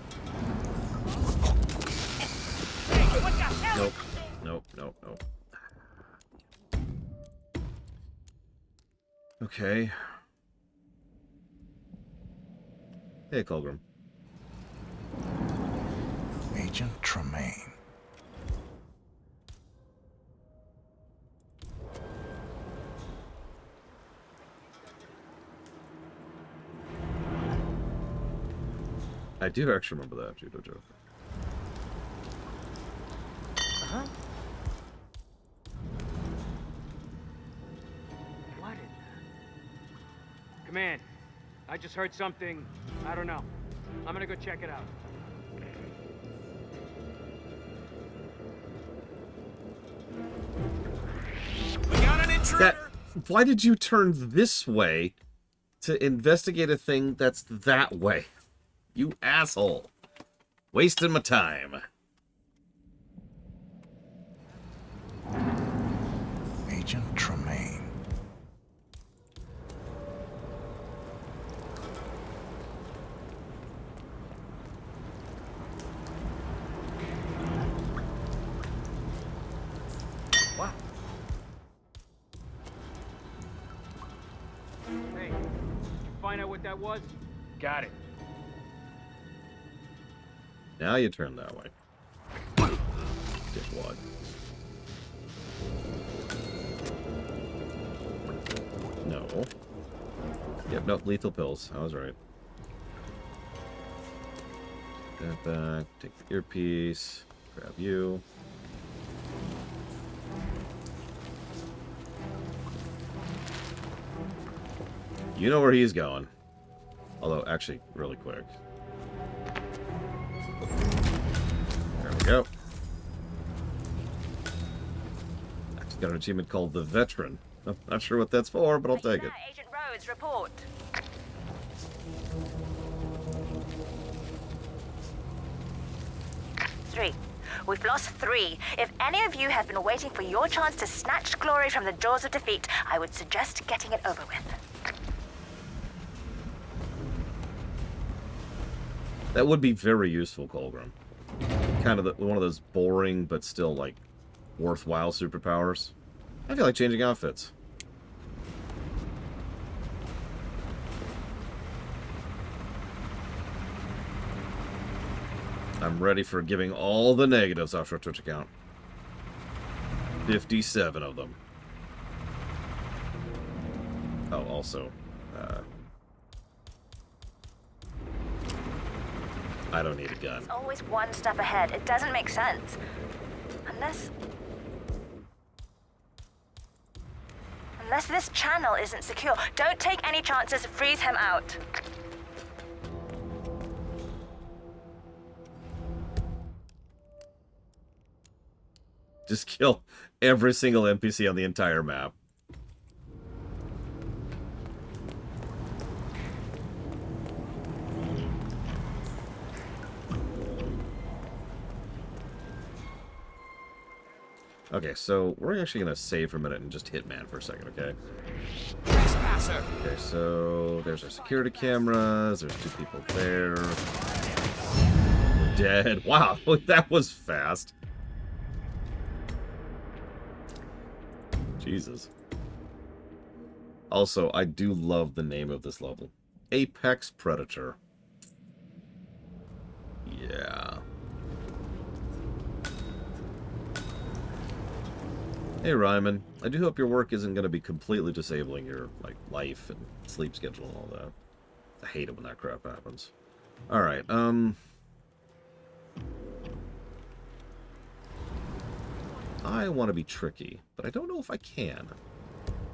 S1: Nope. Nope, nope, nope. Okay. Hey, Colgrim.
S2: Agent Tremaine.
S1: I do actually remember that, Judo Joker.
S20: Uh-huh. What is that? Command, I just heard something. I don't know. I'm gonna go check it out.
S5: We got an intruder!
S1: Why did you turn this way to investigate a thing that's that way? You asshole. Wasting my time.
S2: Agent Tremaine.
S20: What? Hey, did you find out what that was? Got it.
S1: Now you turn that way. Dickwad. No. Yep, nope, lethal pills. I was right. Get back, take the earpiece, grab you. You know where he's going. Although, actually, really quick. There we go. Actually got an achievement called the Veteran. I'm not sure what that's for, but I'll take it.
S16: Agent Rhodes, report. We've lost 3. If any of you have been waiting for your chance to snatch glory from the jaws of defeat, I would suggest getting it over with.
S1: That would be very useful, Colgrim. Kind of one of those boring but still, like, worthwhile superpowers. I feel like changing outfits. I'm ready for giving all the negatives off your Twitch account. 57 of them. Oh, also, I don't need a gun.
S16: It's always one step ahead. It doesn't make sense. Unless this channel isn't secure. Don't take any chances. Freeze him out.
S1: Just kill every single NPC on the entire map. Okay, so we're actually going to save for a minute and just Hitman for a second, okay?
S6: Trespasser!
S1: Okay, so there's our security cameras. There's 2 people there. Dead. Wow, that was fast. Jesus. Also, I do love the name of this level. Apex Predator. Yeah. Hey, Ryman. I do hope your work isn't going to be completely disabling your, like, life and sleep schedule and all that. I hate it when that crap happens. Alright, I want to be tricky, but I don't know if I can.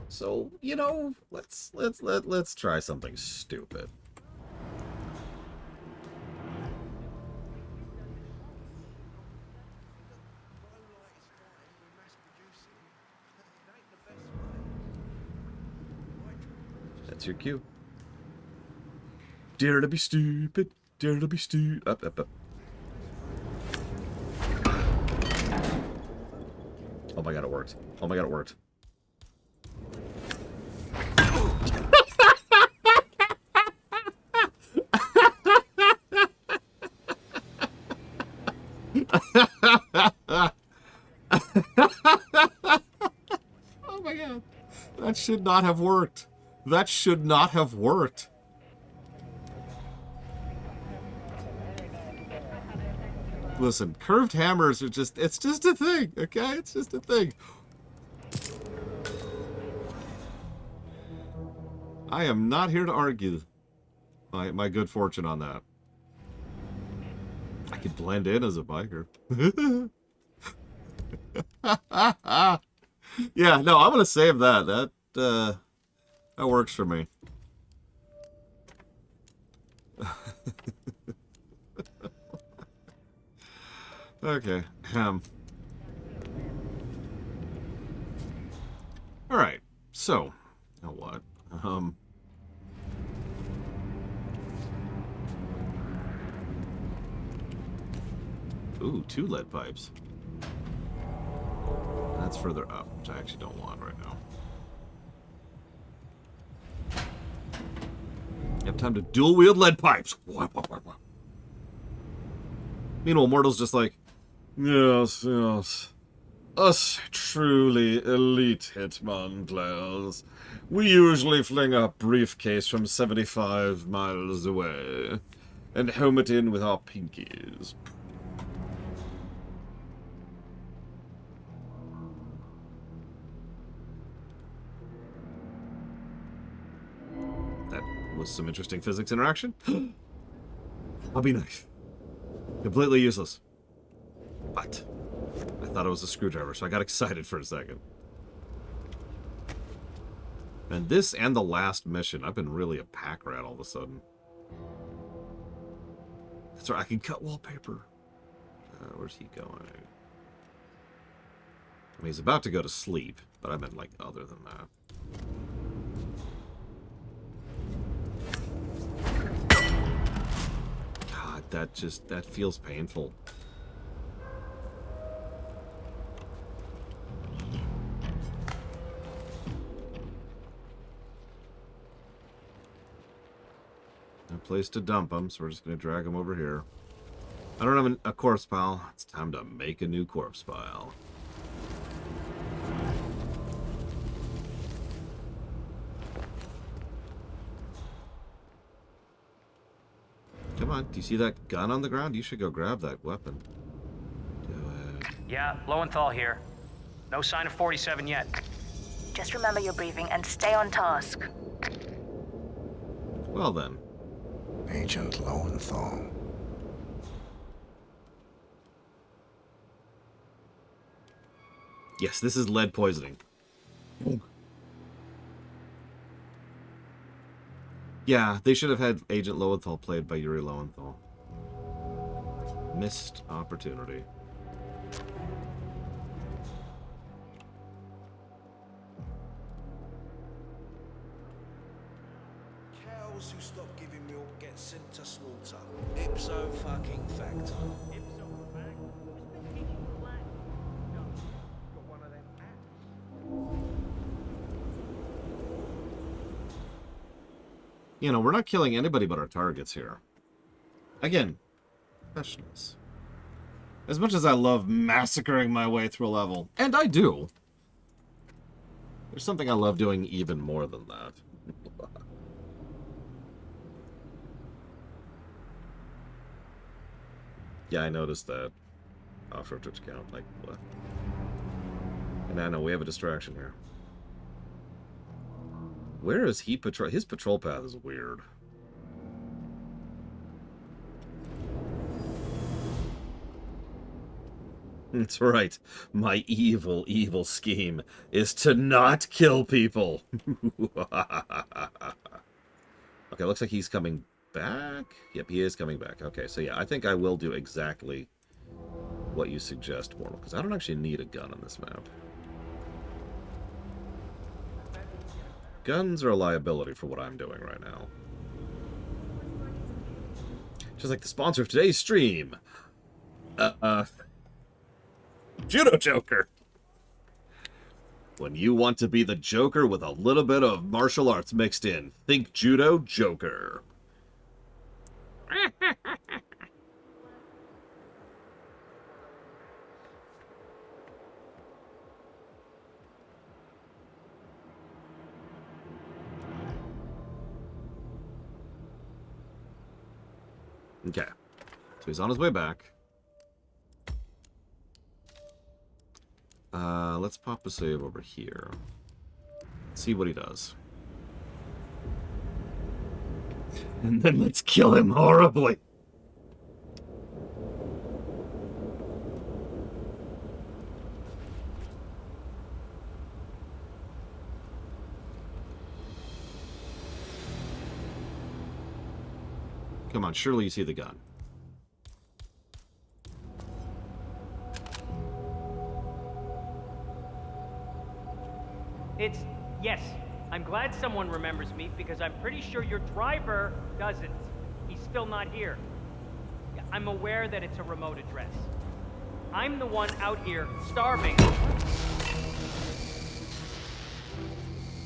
S1: So, you know, let's try something stupid. That's your cue. Dare to be stupid. Dare to be stupid. Up, up, up. Oh my god, it worked. Oh my god, it worked. Oh my god. That should not have worked. That should not have worked. Listen, curved hammers are just, it's just a thing, okay? It's just a thing. I am not here to argue my good fortune on that. I could blend in as a biker. Yeah, no, I'm gonna save that. That works for me. Okay. Alright. So, now what? Ooh, 2 lead pipes. That's further up, which I actually don't want right now. You have time to dual wield lead pipes. Meanwhile, Mortal's just like, yes, yes. Us truly elite Hitman players. We usually fling our briefcase from 75 miles away and home it in with our pinkies. That was some interesting physics interaction. I'll be nice. Completely useless. But I thought it was a screwdriver, so I got excited for a second. And this and the last mission, I've been really a pack rat all of a sudden. That's right, I can cut wallpaper. Where's he going? I mean, he's about to go to sleep, but I meant, like, other than that. God, that feels painful. place to dump them, so we're just going to drag them over here. I don't have a corpse pile. It's time to make a new corpse pile. Come on, do you see that gun on the ground? You should go grab that weapon. Do it.
S12: Yeah, Lowenthal here. No sign of 47 yet.
S16: Just remember your briefing and stay on task.
S1: Well then.
S2: Agent Lowenthal.
S1: Yes, this is lead poisoning. Yeah, they should have had Agent Lowenthal played by Yuri Lowenthal. Missed opportunity.
S5: Cows who stop giving milk get sent to slaughter. Ipso fucking facto. Ipso fact? Who's been teaching you Latin? No, got one of them apps.
S1: You know, we're not killing anybody but our targets here. Again, professionals. As much as I love massacring my way through a level, and I do, there's something I love doing even more than that. Yeah, I noticed that. Offshore Twitch account, like, what? And I know we have a distraction here. Where is he patrol? His patrol path is weird. That's right. My evil, evil scheme is to not kill people. Okay, looks like he's coming back. Yep, he is coming back. Okay, so yeah, I think I will do exactly what you suggest, Mortal, because I don't actually need a gun on this map. Guns are a liability for what I'm doing right now. Just like the sponsor of today's stream. Judo Joker. When you want to be the Joker with a little bit of martial arts mixed in, think Judo Joker. Okay, so he's on his way back. Let's pop a save over here. See what he does. And then let's kill him horribly. Come on, surely you see the gun.
S12: Yes, I'm glad someone remembers me because I'm pretty sure your driver doesn't. He's still not here. I'm aware that it's a remote address. I'm the one out here starving.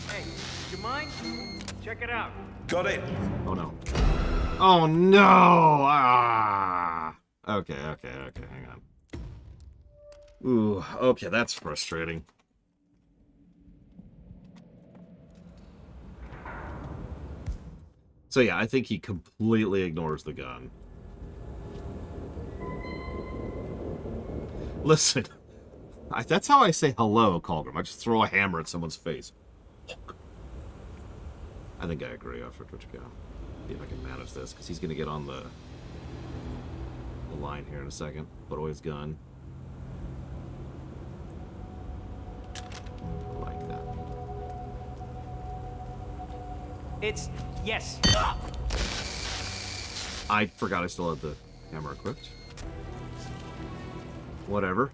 S12: Hey, do you mind? Check it out.
S5: Got it.
S1: Oh no. Oh no! Ah! Okay, hang on. Ooh, okay, that's frustrating. So yeah, I think he completely ignores the gun. Listen, that's how I say hello, Colgrim. I just throw a hammer at someone's face. I think I agree after Twitch account. See if I can manage this, because he's going to get on the line here in a second. Put away his gun. Like that.
S12: Yes.
S1: I forgot I still had the hammer equipped. Whatever.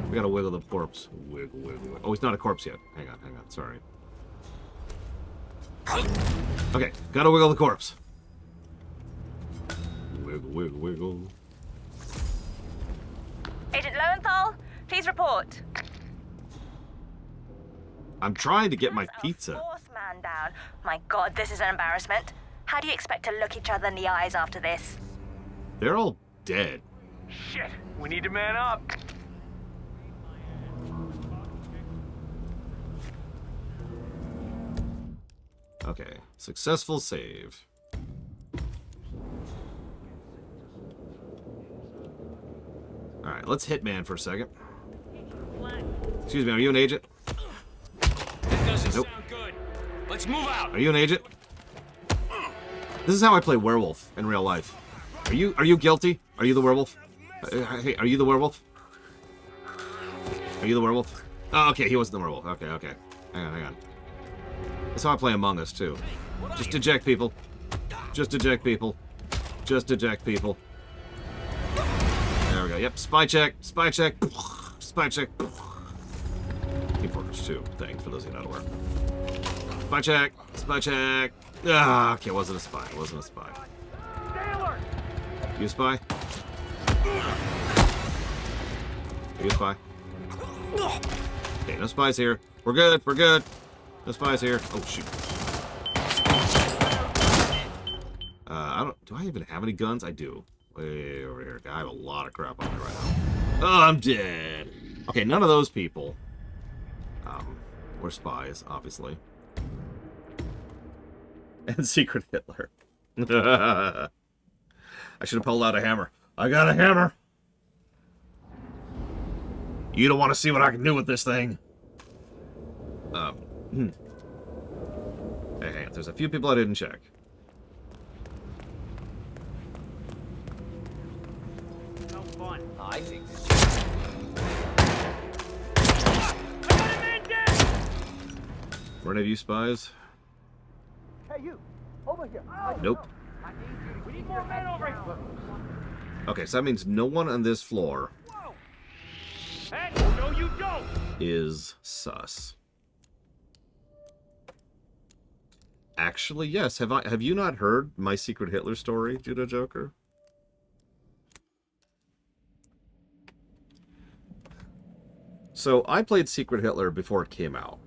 S1: We gotta wiggle the corpse. Wiggle. Oh, he's not a corpse yet. Hang on. Sorry. Okay, gotta wiggle the corpse. Wiggle.
S16: Lowenthal, please report.
S1: I'm trying to get my pizza.
S16: Fourth man down. My God, this is an embarrassment. How do you expect to look each other in the eyes after this?
S1: They're all dead.
S20: Shit, we need to man up.
S1: Okay, successful save. Alright, let's Hitman for a second. Excuse me, are you an agent?
S20: That doesn't
S1: Nope.
S20: sound good. Let's move out.
S1: Are you an agent? This is how I play werewolf in real life. Are you guilty? Are you the werewolf? Hey, are you the werewolf? Are you the werewolf? Oh, okay, he wasn't the werewolf. Okay, okay. Hang on. That's how I play Among Us, too. Just eject people. Just eject people. Just eject people. There we go. Yep, spy check. Spy check. Spy check. Team Fortress 2 thing, for those of you not aware. Spy check. Spy check. Ah, okay, it wasn't a spy. It wasn't a spy. You a spy? You a spy? Okay, no spies here. We're good. We're good. No spies here. Oh, shoot. Do I even have any guns? I do. Way over here. I have a lot of crap on me right now. Oh, I'm dead. Okay, none of those people. Were spies, obviously. And Secret Hitler. I should have pulled out a hammer. I got a hammer. You don't want to see what I can do with this thing. Hey, there's a few people I didn't check.
S12: No fun.
S20: I think this
S1: Were any of you spies?
S5: Hey, you! Over here!
S1: Nope.
S12: We need more men over here.
S1: Okay, so that means no one on this floor
S12: Hey, no, you don't.
S1: is sus. Actually, yes. Have you not heard my Secret Hitler story, Judo Joker? So I played Secret Hitler before it came out.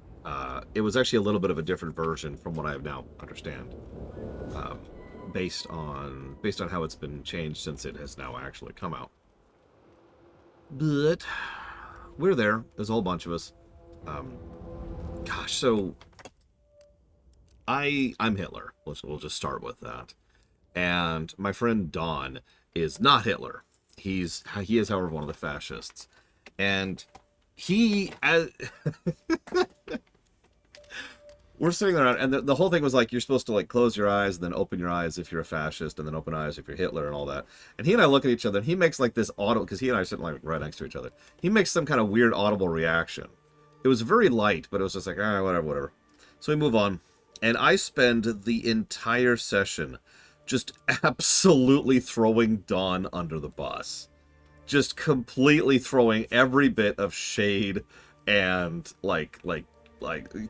S1: It was actually a little bit of a different version from what I now understand, based on how it's been changed since it has now actually come out. But we're there. There's a whole bunch of us. Gosh, so I'm Hitler. We'll just start with that. And my friend Don is not Hitler. He is, however, one of the fascists. And he, we're sitting around, and the whole thing was like, you're supposed to like close your eyes and then open your eyes if you're a fascist, and then open eyes if you're Hitler and all that. And he and I look at each other, and he makes like this audible, because he and I are sitting like right next to each other. He makes some kind of weird audible reaction. It was very light, but it was just like, all right, whatever. So we move on, and I spend the entire session just absolutely throwing Don under the bus. Just completely throwing every bit of shade and like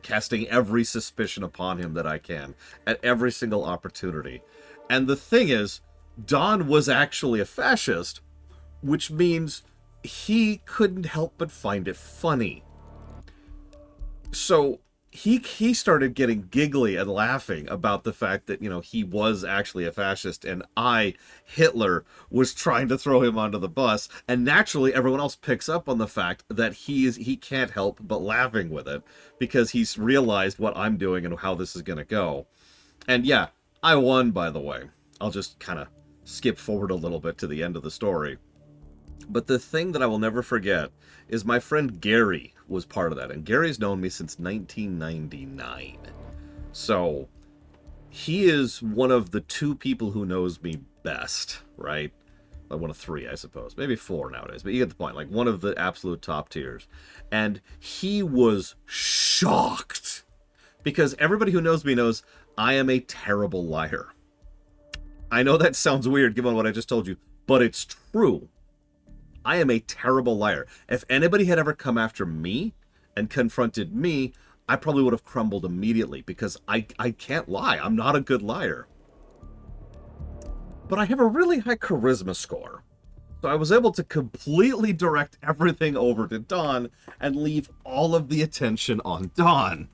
S1: casting every suspicion upon him that I can at every single opportunity. And the thing is, Don was actually a fascist, which means he couldn't help but find it funny. So he started getting giggly and laughing about the fact that, you know, he was actually a fascist, and I, Hitler, was trying to throw him onto the bus. And naturally, everyone else picks up on the fact that he can't help but laughing with it, because he's realized what I'm doing and how this is going to go. And yeah, I won, by the way. I'll just kind of skip forward a little bit to the end of the story. But the thing that I will never forget is my friend Gary was part of that. And Gary's known me since 1999. So he is one of the two people who knows me best, right? Like one of three, I suppose. Maybe four nowadays. But you get the point. Like one of the absolute top tiers. And he was shocked. Because everybody who knows me knows I am a terrible liar. I know that sounds weird given what I just told you. But it's true. I am a terrible liar. If anybody had ever come after me and confronted me, I probably would have crumbled immediately, because I can't lie. I'm not a good liar. But I have a really high charisma score. So I was able to completely direct everything over to Don and leave all of the attention on Don.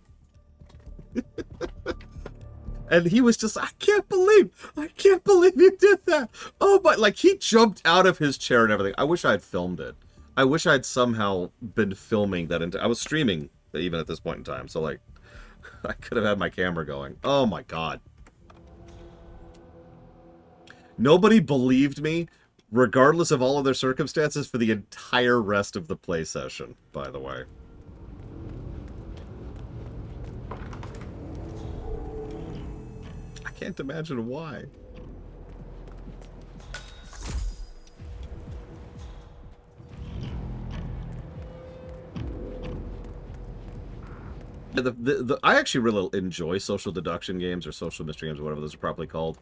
S1: And he was just, I can't believe you did that. Oh, but like he jumped out of his chair and everything. I wish I had filmed it. I wish I'd somehow been filming that. I was streaming even at this point in time. So like, I could have had my camera going. Oh my God. Nobody believed me, regardless of all of their circumstances, for the entire rest of the play session, by the way. I can't imagine why. I actually really enjoy social deduction games or social mystery games or whatever those are properly called.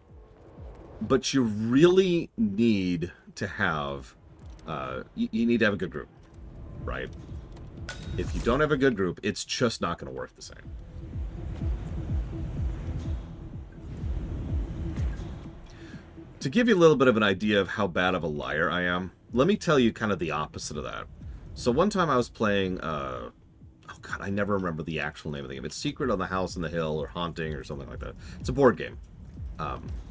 S1: But you really need to have, you need to have a good group, right? If you don't have a good group, it's just not going to work the same. To give you a little bit of an idea of how bad of a liar I am, let me tell you kind of the opposite of that. So one time I was playing, oh God, I never remember the actual name of the game. It's Secret on the House on the Hill or Haunting or something like that. It's a board game.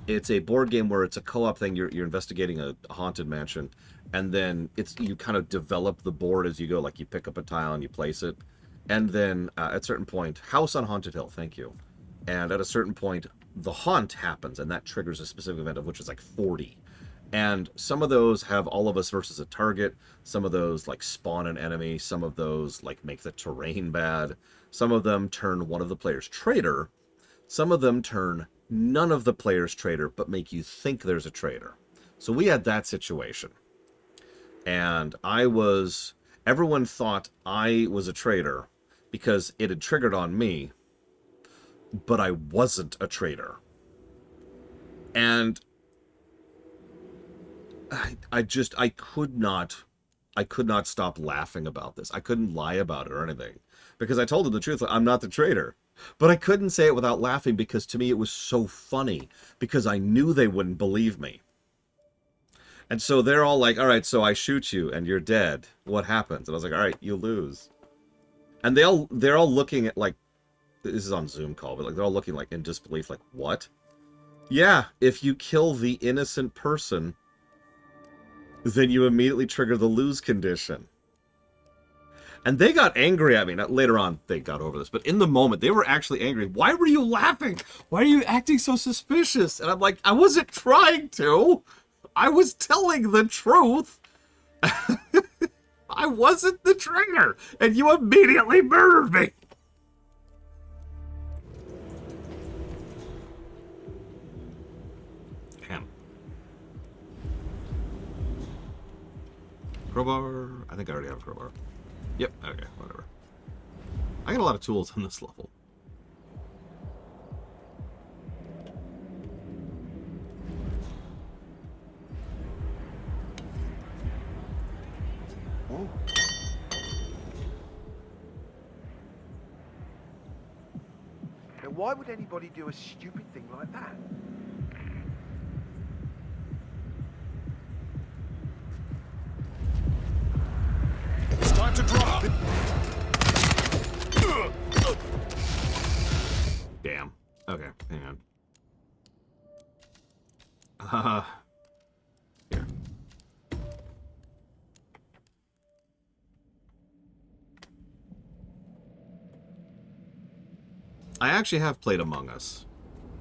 S1: It's a board game where it's a co-op thing. You're investigating a haunted mansion, and then you kind of develop the board as you go. Like you pick up a tile and you place it, and then at a certain point, House on Haunted Hill. Thank you. And at a certain point, the haunt happens, and that triggers a specific event of which is like 40. And some of those have all of us versus a target. Some of those like spawn an enemy. Some of those like make the terrain bad. Some of them turn one of the players traitor. Some of them turn none of the players traitor, but make you think there's a traitor. So we had that situation. And everyone thought I was a traitor because it had triggered on me, but I wasn't a traitor. And I could not stop laughing about this. I couldn't lie about it or anything because I told them the truth. I'm not the traitor. But I couldn't say it without laughing because to me it was so funny because I knew they wouldn't believe me. And so they're all like, all right, so I shoot you and you're dead. What happens? And I was like, all right, you lose. And they're all looking at like, this is on Zoom call, but like they're all looking like in disbelief, like, what? Yeah, if you kill the innocent person, then you immediately trigger the lose condition. And they got angry at me. Now, later on, they got over this. But in the moment, they were actually angry. Why were you laughing? Why are you acting so suspicious? And I'm like, I wasn't trying to. I was telling the truth. I wasn't the traitor. And you immediately murdered me. Damn. Crowbar. I think I already have a crowbar. Yep, okay, whatever. I got a lot of tools on this level.
S5: Oh. Now, why would anybody do a stupid thing like that?
S17: It's time to drop.
S1: Damn. Okay, hang on. Here. I actually have played Among Us.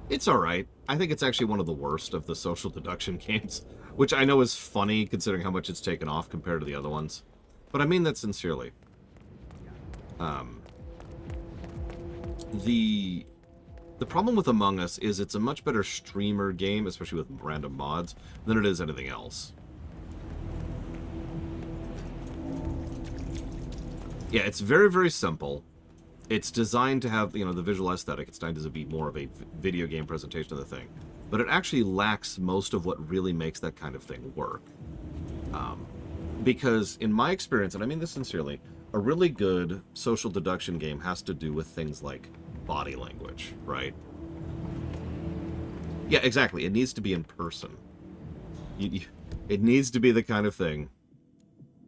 S1: It's alright. I think it's actually one of the worst of the social deduction games, which I know is funny considering how much it's taken off compared to the other ones. But I mean that sincerely. The problem with Among Us is it's a much better streamer game, especially with random mods, than it is anything else. Yeah, it's very, very simple. It's designed to have, you know, the visual aesthetic. It's designed to be more of a video game presentation of the thing. But it actually lacks most of what really makes that kind of thing work. Because in my experience, and I mean this sincerely, a really good social deduction game has to do with things like body language, right? Yeah, exactly. It needs to be in person. It needs to be the kind of thing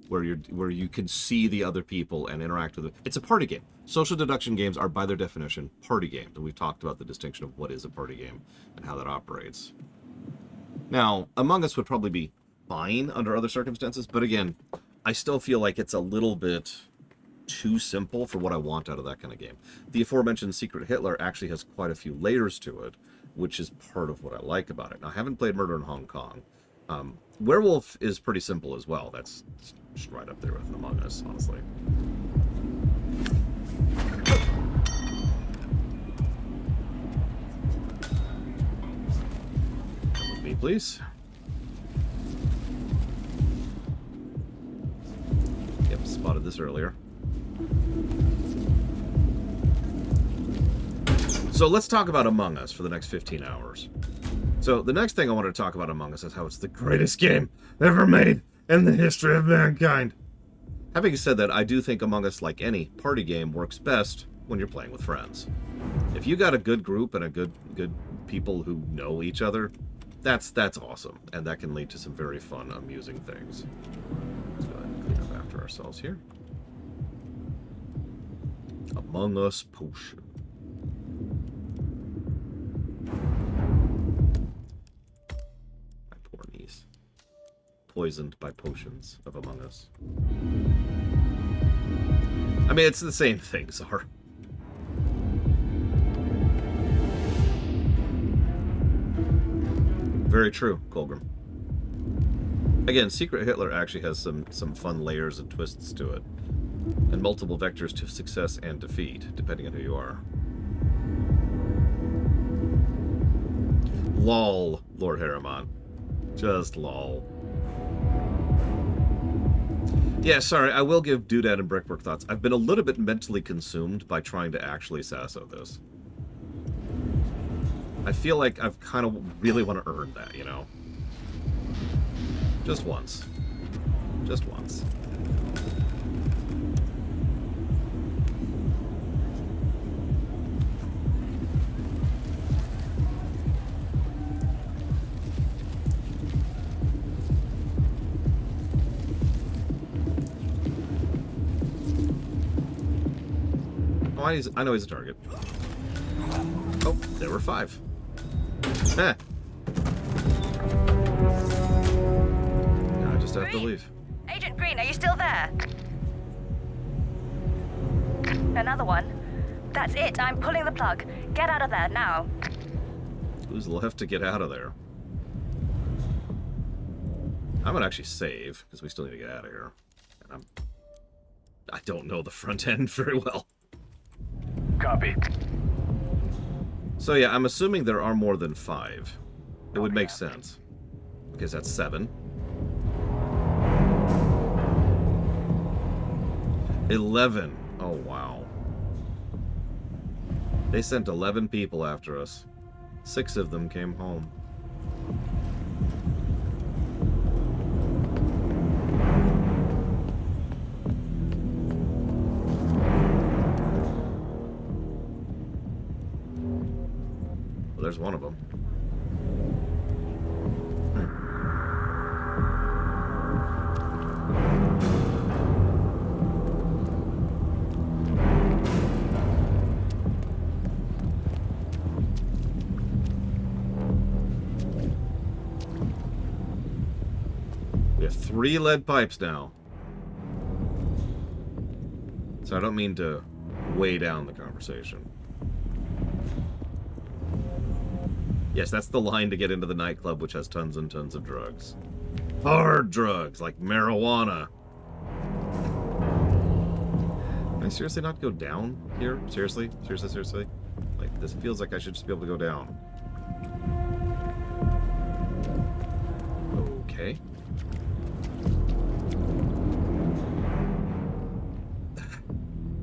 S1: where you can see the other people and interact with it. It's a party game. Social deduction games are, by their definition, party games. And we've talked about the distinction of what is a party game and how that operates. Now, Among Us would probably be fine under other circumstances, but again, I still feel like it's a little bit too simple for what I want out of that kind of game. The aforementioned Secret Hitler actually has quite a few layers to it, which is part of what I like about it. Now, I haven't played Murder in Hong Kong. Werewolf is pretty simple as well. That's just right up there with Among Us, honestly. Come with me, please. Yep, spotted this earlier. So let's talk about Among Us for the next 15 hours. So the next thing I want to talk about Among Us is how it's the greatest game ever made in the history of mankind. Having said that, I do think Among Us, like any party game, works best when you're playing with friends. If you got a good group and a good people who know each other, that's awesome, and that can lead to some very fun, amusing things. Let's go ahead and clean up after ourselves here. Among Us potion. Poisoned by potions of Among Us. I mean, it's the same thing, Czar. Very true, Colgrim. Again, Secret Hitler actually has some fun layers and twists to it, and multiple vectors to success and defeat, depending on who you are. Lol, Lord Harriman. Just lol. Yeah, sorry, I will give Doodad and Brickwork thoughts. I've been a little bit mentally consumed by trying to actually sasso this. I feel like I've kind of really want to earn that, you know? Just once. Just once. I know he's a target. Oh, there were 5. Now I just have to leave.
S16: Agent Green, are you still there? Another one. That's it. I'm pulling the plug. Get out of there now.
S1: Who's left to get out of there? I'm gonna actually save because we still need to get out of here. And I don't know the front end very well.
S18: Copy.
S1: So yeah, I'm assuming there are more than 5. It would make sense. Because that's 7. 11. Oh, wow. They sent 11 people after us. 6 of them came home. There's one of them. We have 3 lead pipes now. So I don't mean to weigh down the conversation. Yes, that's the line to get into the nightclub, which has tons and tons of drugs. Hard drugs, like marijuana. Can I seriously not go down here? Seriously? Seriously, seriously? Like, this feels like I should just be able to go down. Okay.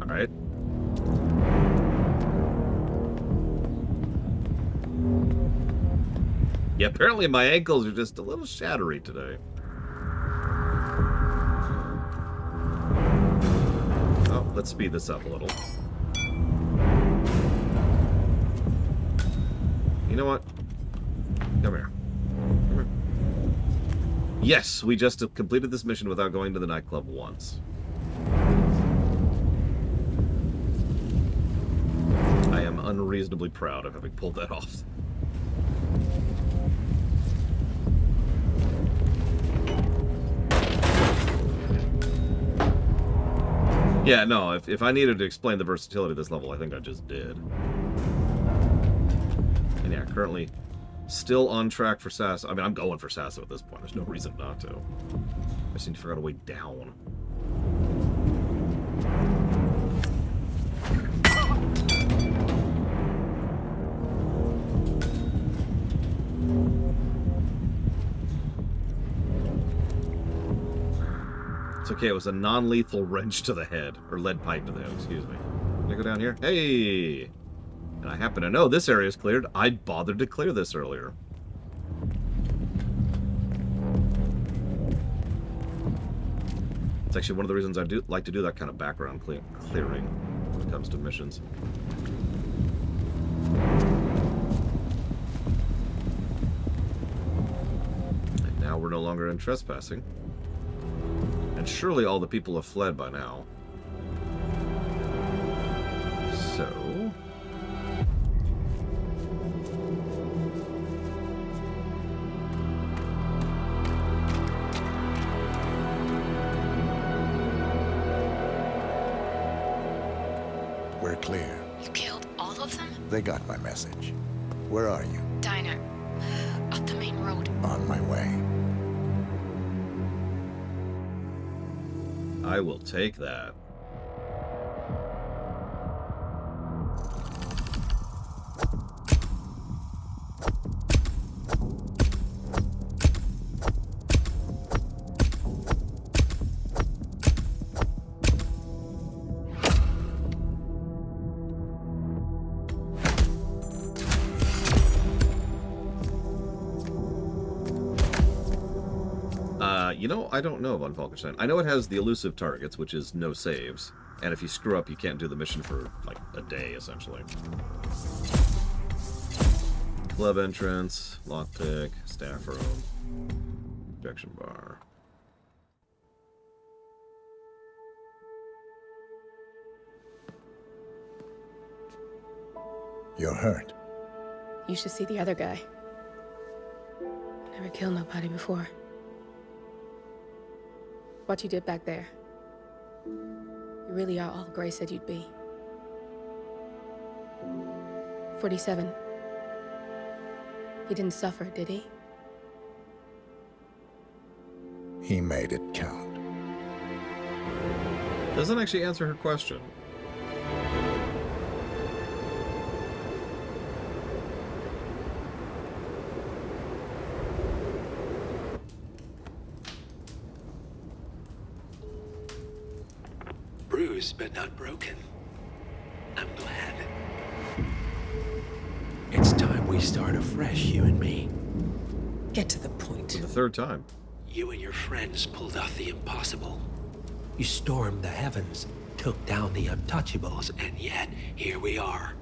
S1: Alright. Yeah, apparently my ankles are just a little shattery today. Oh, let's speed this up a little. You know what? Come here. Come here. Yes, we just completed this mission without going to the nightclub once. I am unreasonably proud of having pulled that off. Yeah, no, if I needed to explain the versatility of this level, I think I just did. And yeah, currently still on track for Sasso. I mean, I'm going for Sasso at this point. There's no reason not to. I just need to figure out a way down. It's okay, it was a non-lethal wrench to the head. Or lead pipe to the head, excuse me. Can I go down here? Hey! And I happen to know this area is cleared. I bothered to clear this earlier. It's actually one of the reasons I do like to do that kind of background clearing when it comes to missions. And now we're no longer in trespassing. And surely all the people have fled by now. So...
S2: We're clear.
S15: You killed all of them?
S2: They got my message. Where are you?
S15: Diner. Up the main road.
S2: On my way.
S1: I will take that. You know, I don't know about Falkenstein. I know it has the elusive targets, which is no saves. And if you screw up, you can't do the mission for, like, a day, essentially. Club entrance, lockpick, staff room, projection bar.
S2: You're hurt.
S14: You should see the other guy. Never killed nobody before. What you did back there. You really are all Gray said you'd be. 47. He didn't suffer, did he?
S2: He made it count.
S1: Doesn't actually answer her question.
S19: Bruised but not broken. I'm glad.
S22: It's time we start afresh, you and me.
S14: Get to the point.
S1: For the third time.
S19: You and your friends pulled off the impossible.
S22: You stormed the heavens, took down the untouchables,
S19: And yet, here we are.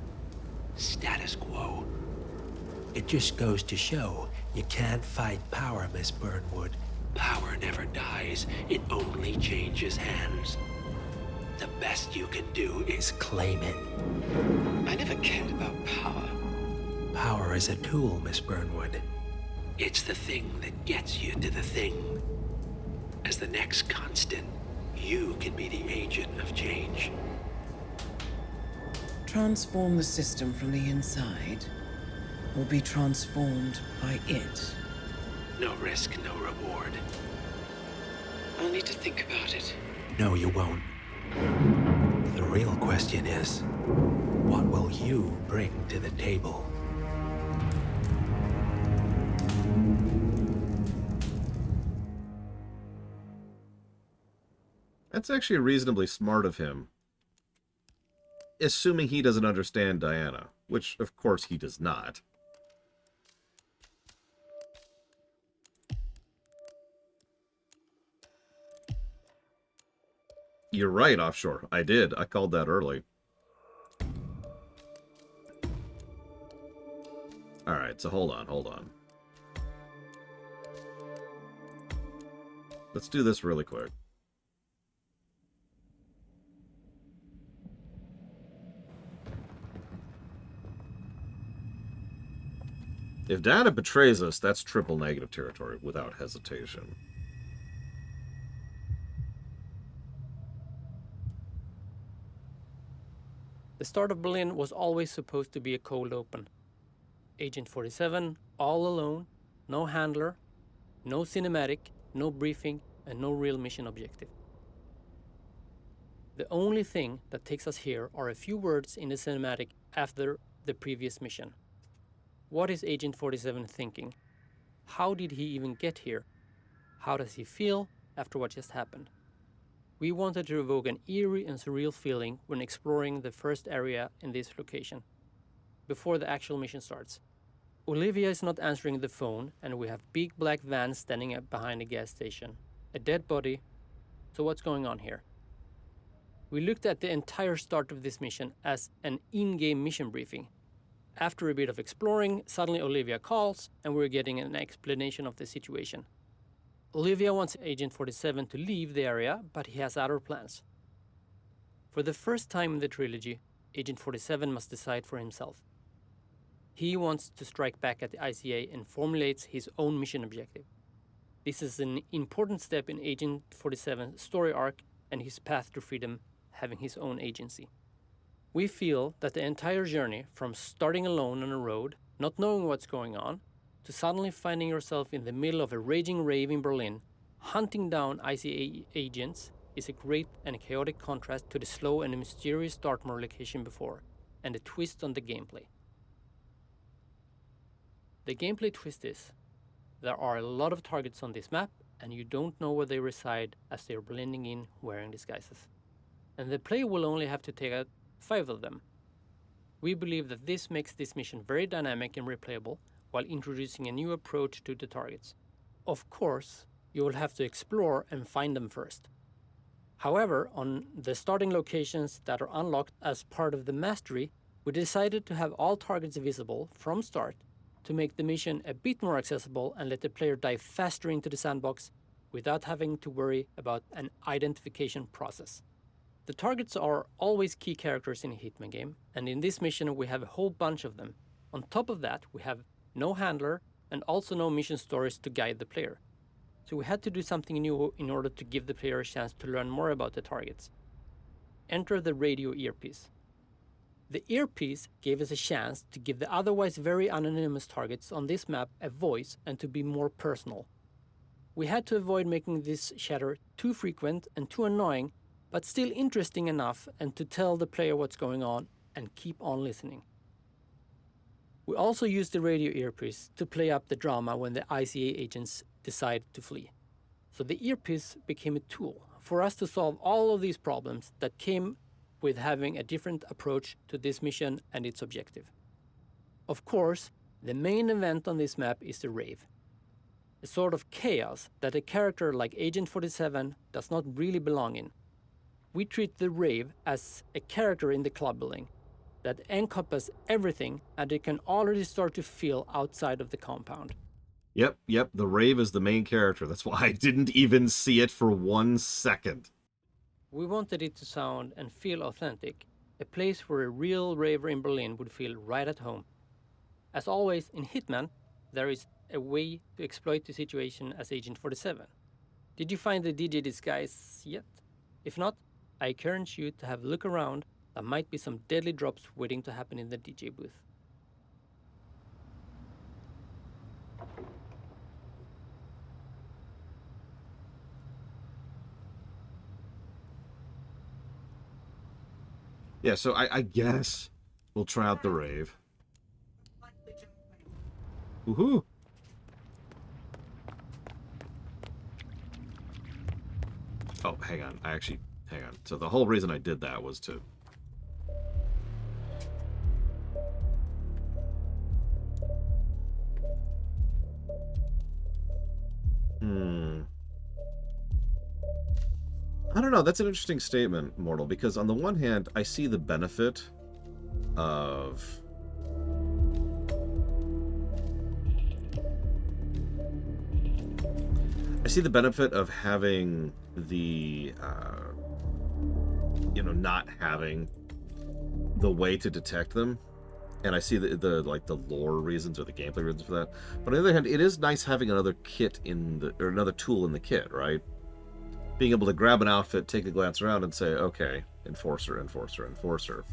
S19: Status quo.
S22: it just goes to show you can't fight power, Miss Burnwood.
S19: Power never dies, it only changes hands. The best you can do is
S22: claim it.
S19: I never cared about power.
S22: Power is a tool, Miss Burnwood.
S19: It's the thing that gets you to the thing. As the next constant, you can be the agent of change.
S4: Transform the system from the inside, or be transformed by it.
S19: No risk, no reward. I'll need to think about it.
S22: No, you won't. The real question is, what will you bring to the table?
S1: That's actually reasonably smart of him. Assuming he doesn't understand Diana, which of course he does not. You're right, Offshore. I did. I called that early. Alright, so hold on. Let's do this really quick. If data betrays us, that's triple negative territory without hesitation.
S7: The start of Berlin was always supposed to be a cold open. Agent 47, all alone, no handler, no cinematic, no briefing, and no real mission objective. The only thing that takes us here are a few words in the cinematic after the previous mission. What is Agent 47 thinking? How did he even get here? How does he feel after what just happened? We wanted to evoke an eerie and surreal feeling when exploring the first area in this location, before the actual mission starts. Olivia is not answering the phone, and we have big black vans standing up behind a gas station. A dead body. So what's going on here? We looked at the entire start of this mission as an in-game mission briefing. After a bit of exploring, suddenly Olivia calls, and we're getting an explanation of the situation. Olivia wants Agent 47 to leave the area, but he has other plans. For the first time in the trilogy, Agent 47 must decide for himself. He wants to strike back at the ICA and formulates his own mission objective. This is an important step in Agent 47's story arc and his path to freedom, having his own agency. We feel that the entire journey, from starting alone on a road, not knowing what's going on, to suddenly finding yourself in the middle of a raging rave in Berlin, hunting down ICA agents, is a great and chaotic contrast to the slow and mysterious Dartmoor location before, and a twist on the gameplay. The gameplay twist is, there are a lot of targets on this map, and you don't know where they reside as they are blending in wearing disguises. And the player will only have to take out 5 of them. We believe that this makes this mission very dynamic and replayable, while introducing a new approach to the targets. Of course, you will have to explore and find them first. However, on the starting locations that are unlocked as part of the mastery, we decided to have all targets visible from start to make the mission a bit more accessible and let the player dive faster into the sandbox without having to worry about an identification process. The targets are always key characters in a Hitman game, and in this mission we have a whole bunch of them. On top of that, we have no handler and also no mission stories to guide the player. So we had to do something new in order to give the player a chance to learn more about the targets. Enter the radio earpiece. The earpiece gave us a chance to give the otherwise very anonymous targets on this map a voice and to be more personal. We had to avoid making this chatter too frequent and too annoying, but still interesting enough and to tell the player what's going on and keep on listening. We also used the radio earpiece to play up the drama when the ICA agents decide to flee. So the earpiece became a tool for us to solve all of these problems that came with having a different approach to this mission and its objective. Of course, the main event on this map is the rave. A sort of chaos that a character like Agent 47 does not really belong in. We treat the rave as a character in the club building that encompasses everything, and it can already start to feel outside of the compound.
S1: Yep, the rave is the main character. That's why I didn't even see it for 1 second.
S7: We wanted it to sound and feel authentic, a place where a real raver in Berlin would feel right at home. As always, in Hitman, there is a way to exploit the situation as Agent 47. Did you find the DJ disguise yet? If not, I encourage you to have a look around. There might be some deadly drops waiting to happen in the DJ booth.
S1: Yeah, so I guess we'll try out the rave. Woohoo! Oh, hang on. Hang on. So the whole reason I did that was to... I don't know. That's an interesting statement, Mortal, because on the one hand, I see the benefit of... I see the benefit of having the, you know, not having the way to detect them. And I see the like the lore reasons or the gameplay reasons for that. But on the other hand, it is nice having another kit in the, or another tool in the kit, right? Being able to grab an outfit, take a glance around, and say, okay, enforcer, enforcer, enforcer.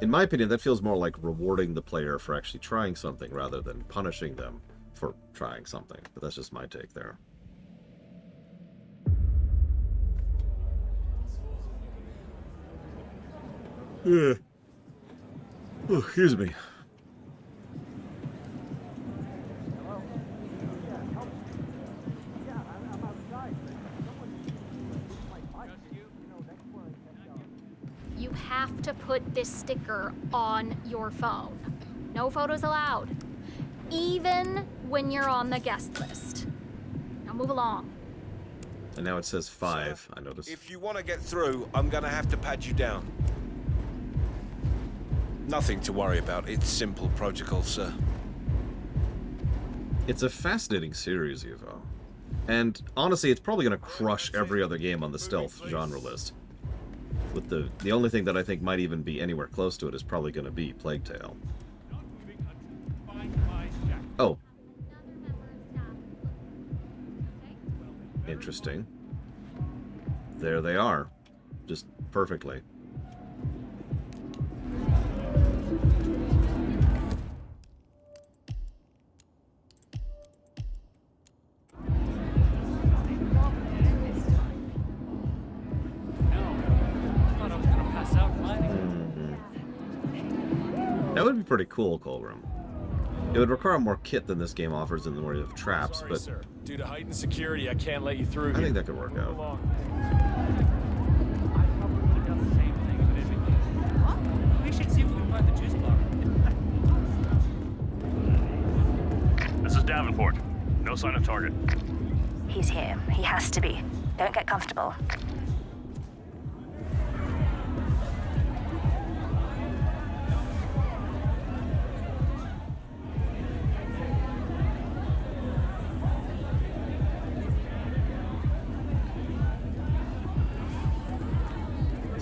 S1: In my opinion, that feels more like rewarding the player for actually trying something rather than punishing them for trying something. But that's just my take there. Yeah. Oh, excuse me.
S8: You have to put this sticker on your phone. No photos allowed. Even when you're on the guest list. Now move along.
S1: And now it says 5, I noticed.
S5: If you want to get through, I'm gonna have to pad you down. Nothing to worry about. It's simple protocol, sir.
S1: It's a fascinating series, Evo. And honestly, it's probably going to crush every other game on the stealth genre list. With the only thing that I think might even be anywhere close to it is probably going to be Plague Tale. Oh. Interesting. There they are. Just perfectly. That would be pretty cool, Colbram. It would require more kit than this game offers in the way of traps,
S13: Sorry,
S1: but
S13: sir. Due to heightened security, I can't let you through
S1: I
S13: here.
S1: think that could work out.
S11: We should see if we can find the juice bar.
S9: This is Davenport. No sign of target.
S16: He's here. He has to be. Don't get comfortable.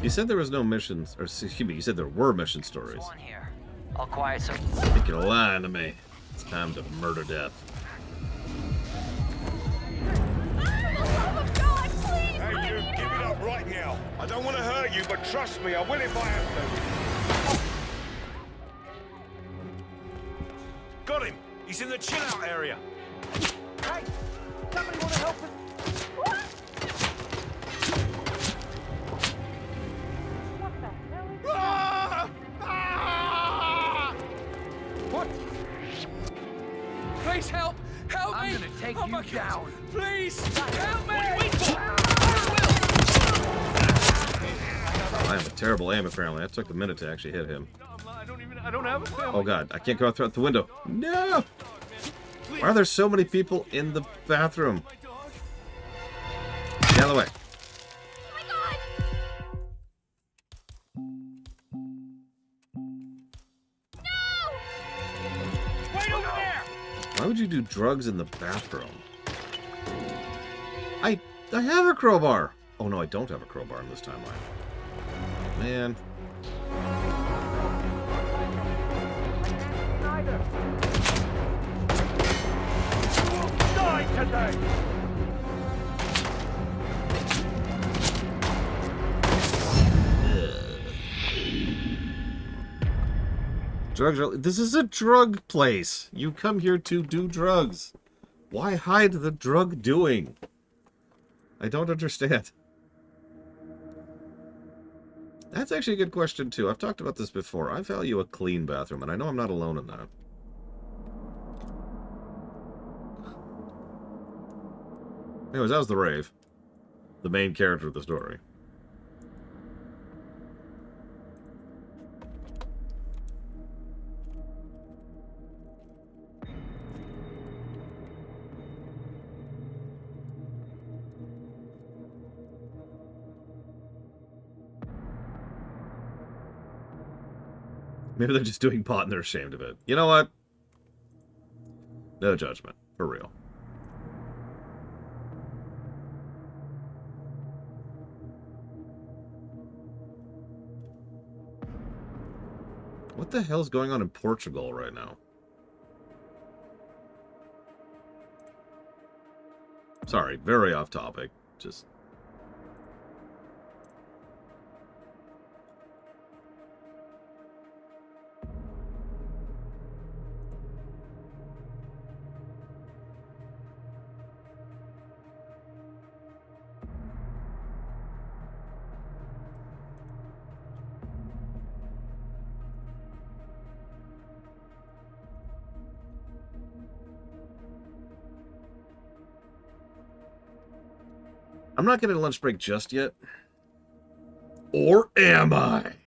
S1: You said there was no missions, or excuse me, you said there were mission stories.
S6: Here. All quiet, so.
S1: I think you're lying to me. It's time to murder death.
S5: Hey, you, give it up right now. I don't want to hurt you, but trust me, I will if I have to. Got him. He's in the chill-out area.
S12: Hey, somebody want to help us?
S6: What? Please help! Help me! I'm gonna take you down. Please help me!
S1: I am a terrible aim, apparently. That took a minute to actually hit him.
S20: I don't have a family.
S1: Oh god, I can't go out the window. No! Why are there so many people in the bathroom? Get out of the way.
S20: Wait over there!
S1: Why would you do drugs in the bathroom? I have a crowbar! Oh no, I don't have a crowbar in this timeline. Man.
S5: Die today!
S1: Drugs are... This is a drug place. You come here to do drugs. Why hide the drug doing? I don't understand. That's actually a good question, too. I've talked about this before. I value a clean bathroom, and I know I'm not alone in that. Anyways, that was the rave. The main character of the story. Maybe they're just doing pot and they're ashamed of it. You know what? No judgment. For real. the hell's going on in Portugal right now? Sorry, very off topic. Just... I'm not getting a lunch break just yet. Or am I?